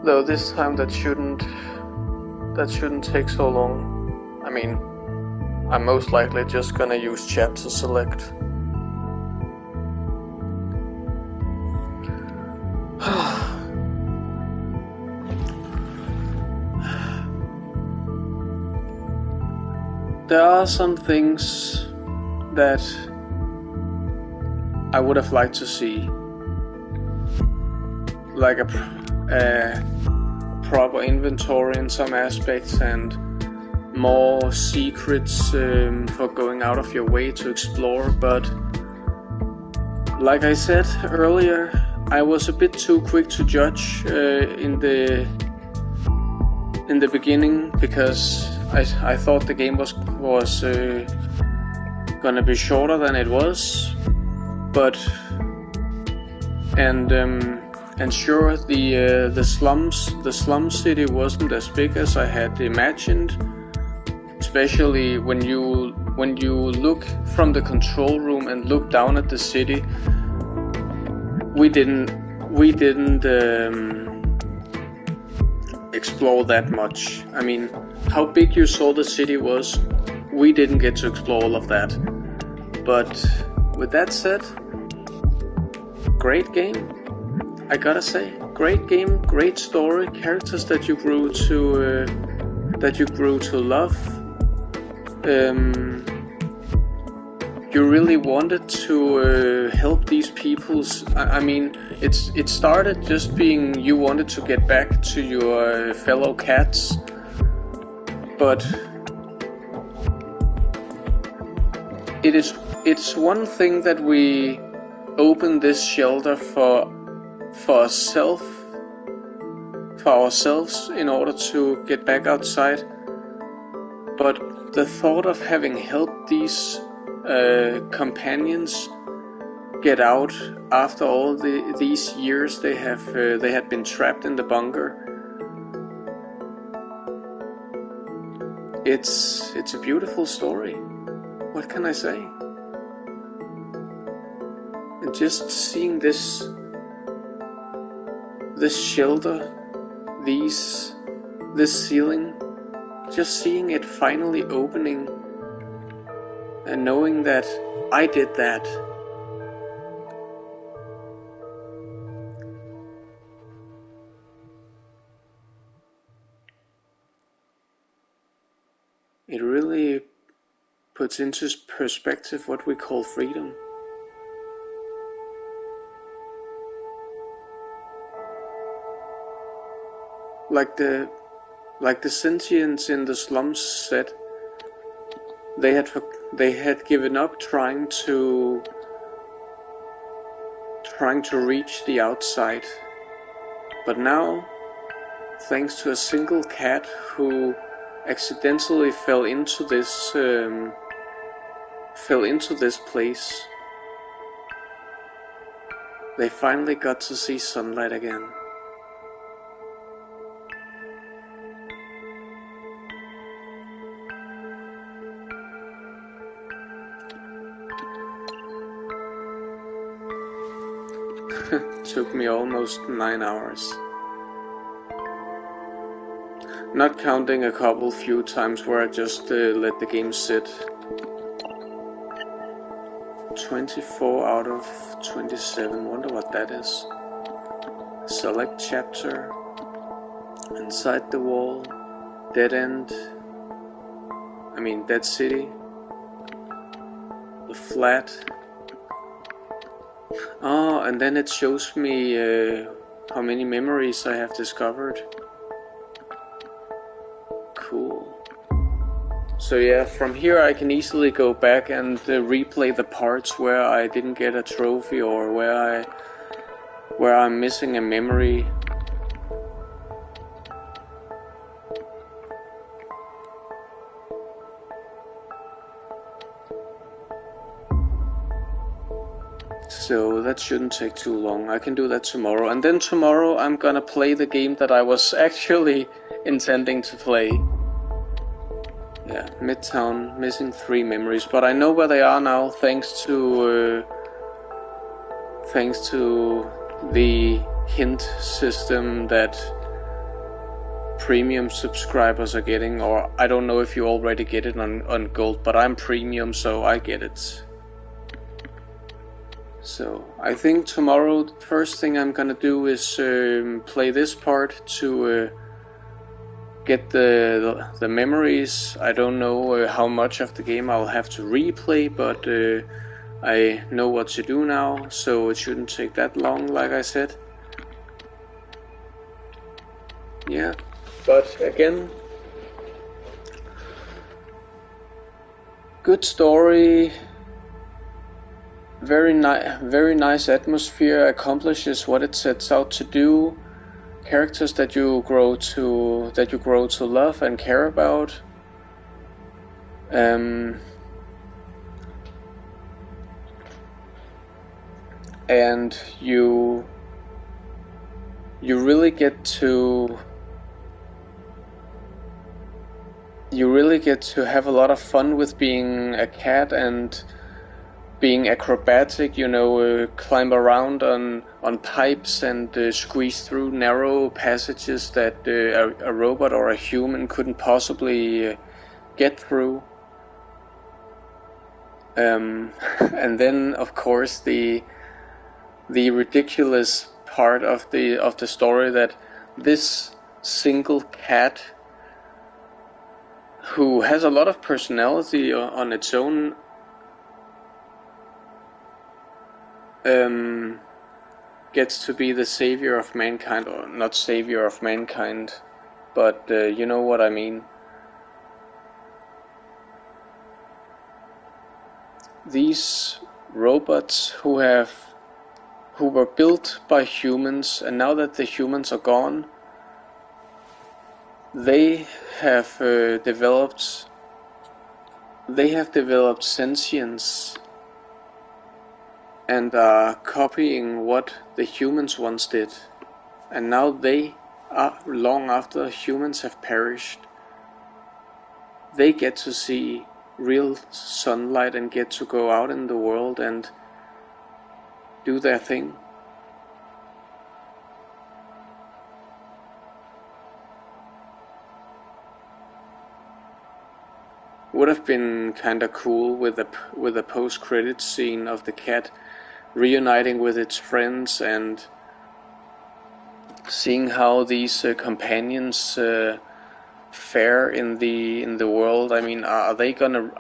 S1: Though this time that shouldn't take so long. I mean, I'm most likely just gonna use chapter select. There are some things that I would have liked to see, like a proper inventory in some aspects and more secrets for going out of your way to explore, but like I said earlier, I was a bit too quick to judge in the beginning, because I thought the game was gonna be shorter than it was, but and sure, the slum city wasn't as big as I had imagined, especially when you look from the control room and look down at the city. We didn't explore that much. I mean, how big you saw the city was, we didn't get to explore all of that. But with that said, great game. I gotta say, great game, great story, characters that you grew to love. you really wanted to help these people. I mean, it started just being you wanted to get back to your fellow cats, but it's one thing that we open this shelter for ourselves in order to get back outside, but the thought of having helped these companions get out after all these years they had been trapped in the bunker, it's a beautiful story. What can I say? And just seeing this shelter, this ceiling, just seeing it finally opening and knowing that I did that. It really puts into perspective what we call freedom. Like the sentients in the slums said, they had given up trying to reach the outside. But now, thanks to a single cat who accidentally fell into this place, they finally got to see sunlight again. Took me almost 9 hours. Not counting a few times where I just let the game sit. 24 out of 27, wonder what that is. Select chapter, inside the wall, dead end, dead city, the flat. Oh, and then it shows me how many memories I have discovered. Cool. So yeah, from here I can easily go back and replay the parts where I didn't get a trophy or where I'm missing a memory. So that shouldn't take too long. I can do that tomorrow. And then tomorrow I'm gonna play the game that I was actually intending to play. Yeah, Midtown, missing 3 memories. But I know where they are now thanks to the hint system that premium subscribers are getting. Or I don't know if you already get it on Gold, but I'm premium, so I get it. So I think tomorrow the first thing I'm gonna do is play this part to get the memories. I don't know how much of the game I'll have to replay, but I know what to do now, so it shouldn't take that long, like I said. Yeah, but again, good story. Very nice atmosphere, accomplishes what it sets out to do. Characters that you grow to love and care about. And you really get to have a lot of fun with being a cat and being acrobatic, climb around on pipes and squeeze through narrow passages that a robot or a human couldn't possibly get through. And then, of course, the ridiculous part of the story that this single cat, who has a lot of personality on its own, gets to be the savior of mankind, or not savior of mankind, but you know what I mean. These robots who were built by humans, and now that the humans are gone, they have developed sentience and are copying what the humans once did. And now they are, long after humans have perished, they get to see real sunlight and get to go out in the world and do their thing. Would have been kinda cool with a post-credits scene of the cat reuniting with its friends and seeing how these companions fare in the world. I mean, are they gonna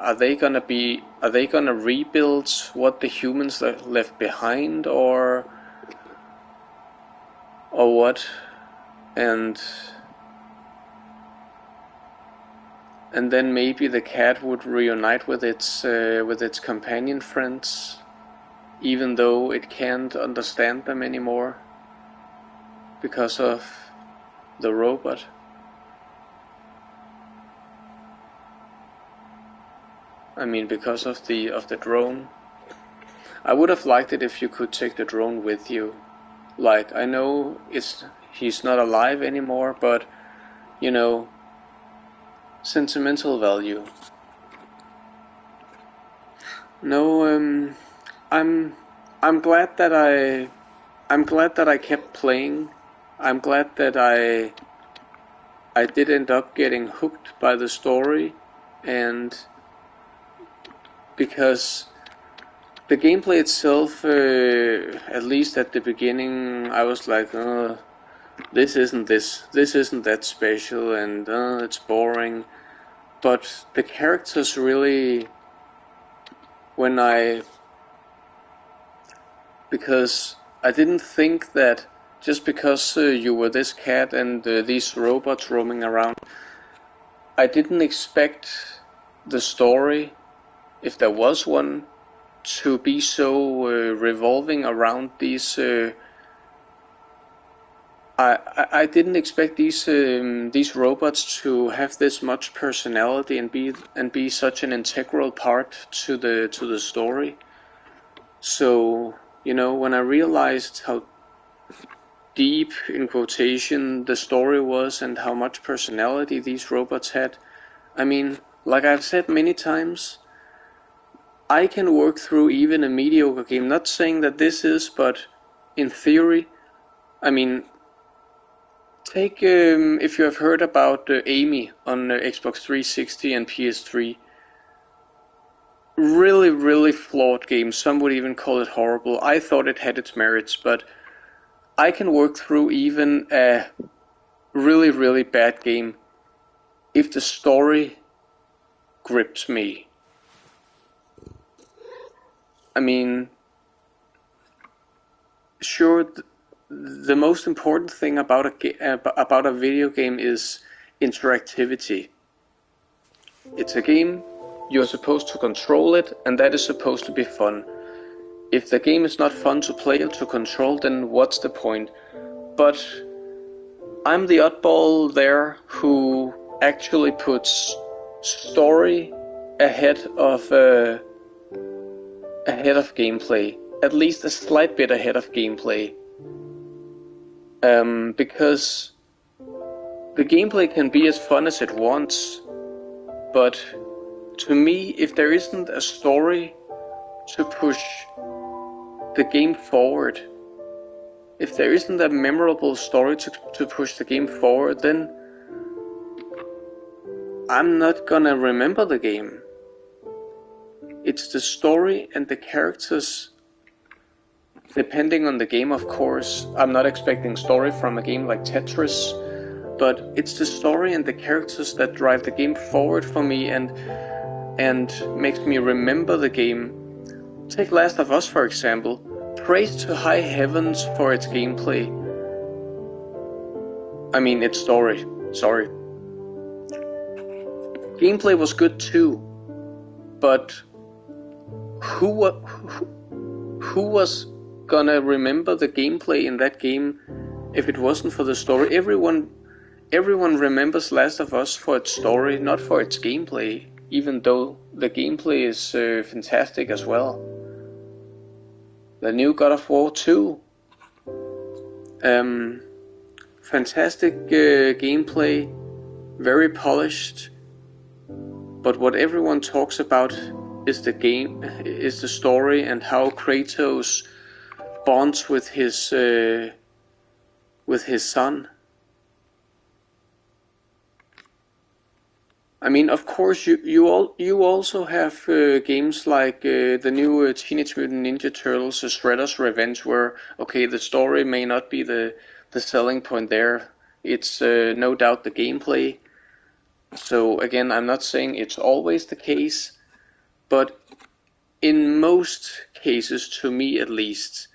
S1: rebuild what the humans left behind, or what? And then maybe the cat would reunite with its companion friends, even though it can't understand them anymore because of the robot. I mean, because of the drone. I would have liked it if you could take the drone with you. Like, I know he's not alive anymore, but you know, sentimental value. No, I'm glad that I kept playing. I'm glad that I did end up getting hooked by the story, and because the gameplay itself, at least at the beginning, I was like, this isn't that special, and it's boring. But the characters really, because I didn't think that just because you were this cat and these robots roaming around, I didn't expect the story, if there was one, to be so revolving around these. I didn't expect these robots to have this much personality and be such an integral part to the story. So, you know, when I realized how deep, in quotation, the story was and how much personality these robots had, I mean, like I've said many times, I can work through even a mediocre game. Not saying that this is, but in theory, I mean, take if you have heard about Amy on Xbox 360 and PS3. Really, really flawed game. Some would even call it horrible. I thought it had its merits, but I can work through even a really, really bad game if the story grips me. I mean, sure, the most important thing about a video game is interactivity. It's a game, you're supposed to control it, and that is supposed to be fun. If the game is not fun to play or to control, then what's the point? But I'm the oddball there who actually puts story ahead of gameplay, at least a slight bit ahead of gameplay. Because the gameplay can be as fun as it wants, but to me, if there isn't a story to push the game forward, if there isn't a memorable story to push the game forward, then I'm not gonna remember the game. It's the story and the characters. Depending on the game, of course. I'm not expecting story from a game like Tetris, but it's the story and the characters that drive the game forward for me and makes me remember the game. Take Last of Us, for example. praise to high heavens for its gameplay. I mean, its story. Sorry. Gameplay was good too, but who was gonna remember the gameplay in that game if it wasn't for the story? Everyone remembers Last of Us for its story, not for its gameplay, even though the gameplay is fantastic as well. The new God of War 2, fantastic gameplay, very polished, but what everyone talks about is the story and how Kratos bonds with his son. I mean, of course, you also have games like the new Teenage Mutant Ninja Turtles: Shredder's Revenge, where okay, the story may not be the selling point there. It's no doubt the gameplay. So again, I'm not saying it's always the case, but in most cases, to me at least,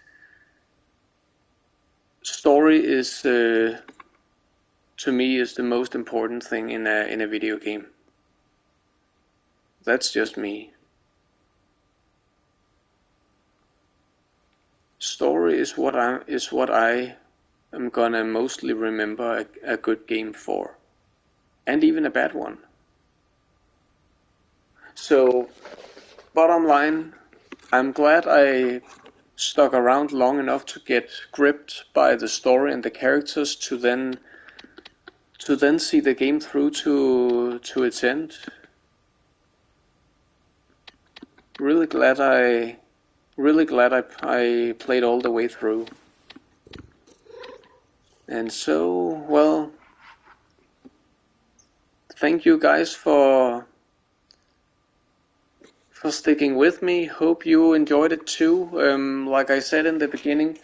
S1: story is to me is the most important thing in a video game. That's just me. Story is what I am gonna mostly remember a good game for, and even a bad one. So, bottom line, I'm glad I stuck around long enough to get gripped by the story and the characters to then see the game through to its end. Really glad I played all the way through. And so, well, thank you guys for sticking with me. Hope you enjoyed it too. Like I said in the beginning,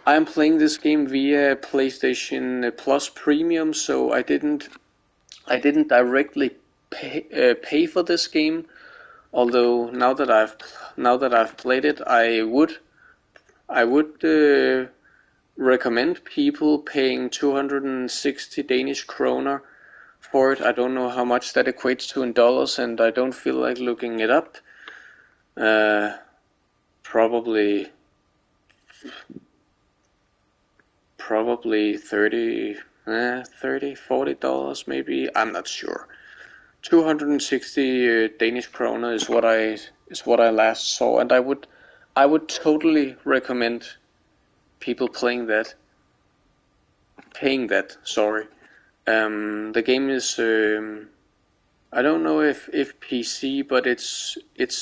S1: I'm playing this game via PlayStation Plus Premium, so I didn't directly pay for this game. Although now that I've played it, I would recommend people paying 260 Danish kroner for it. I don't know how much that equates to in dollars, and I don't feel like looking it up. Probably $30, $40 maybe. I'm not sure. 260 Danish kroner is what I last saw, and I would totally recommend people paying that. Sorry. The game is I don't know if PC, but it's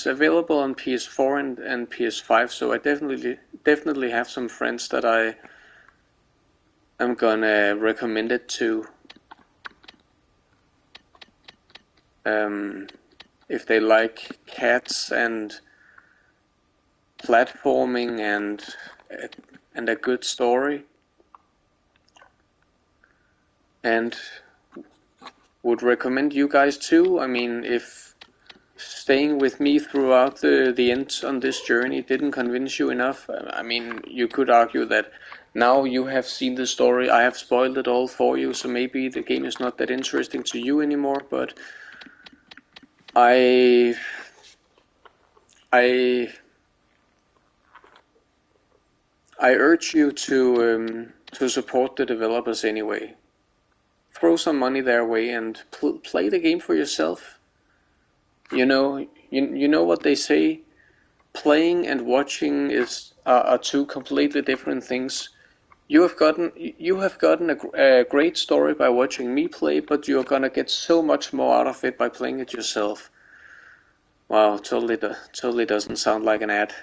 S1: available on PS4 and PS5. So I definitely have some friends that I'm gonna recommend it to. If they like cats and platforming and a good story, and would recommend you guys too. I mean, if staying with me throughout the end on this journey didn't convince you enough, I mean, you could argue that now you have seen the story, I have spoiled it all for you, so maybe the game is not that interesting to you anymore, but I urge you to support the developers anyway. Throw some money their way and play the game for yourself. You know what they say. Playing and watching are two completely different things. You have gotten a great story by watching me play, but you're gonna get so much more out of it by playing it yourself. Wow, totally doesn't sound like an ad.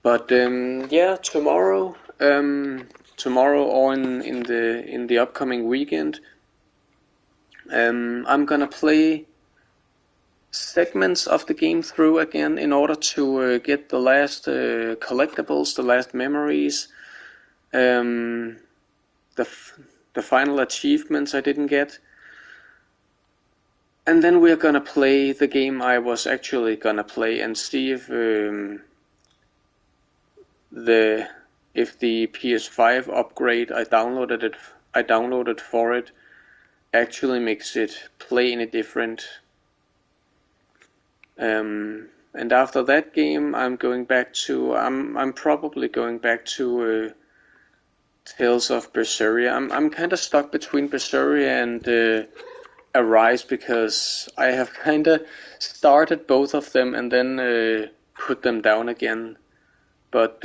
S1: But yeah, tomorrow or in the upcoming weekend, I'm gonna play segments of the game through again in order to get the last collectibles, the last memories, the final achievements I didn't get. And then we're gonna play the game I was actually gonna play and see the PS5 upgrade I downloaded for it actually makes it play any different. And after that game, I'm probably going back to Tales of Berseria. I'm kind of stuck between Berseria and Arise because I have kind of started both of them and then put them down again. But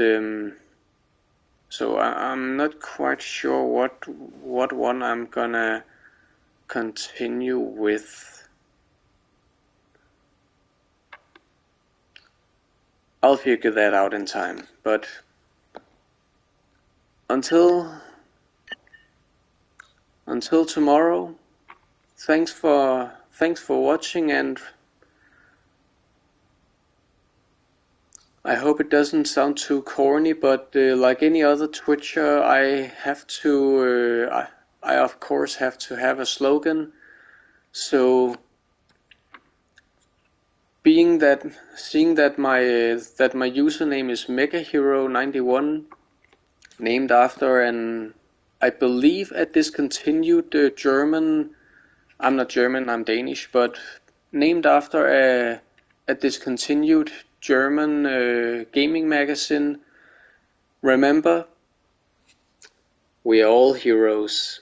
S1: so I'm not quite sure what one I'm gonna continue with. I'll figure that out in time, but until tomorrow, thanks for watching, and I hope it doesn't sound too corny, but like any other Twitcher, I of course have to have a slogan. So seeing that my username is MegaHero91, named after I believe a discontinued German. I'm not German, I'm Danish, but named after a discontinued German gaming magazine. Remember, we are all heroes.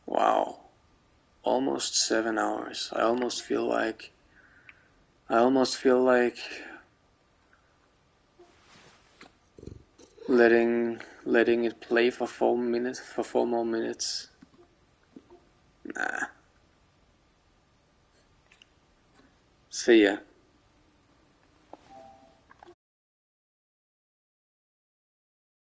S1: Wow, almost 7 hours. I almost feel like letting it play for 4 more minutes. Nah. See ya.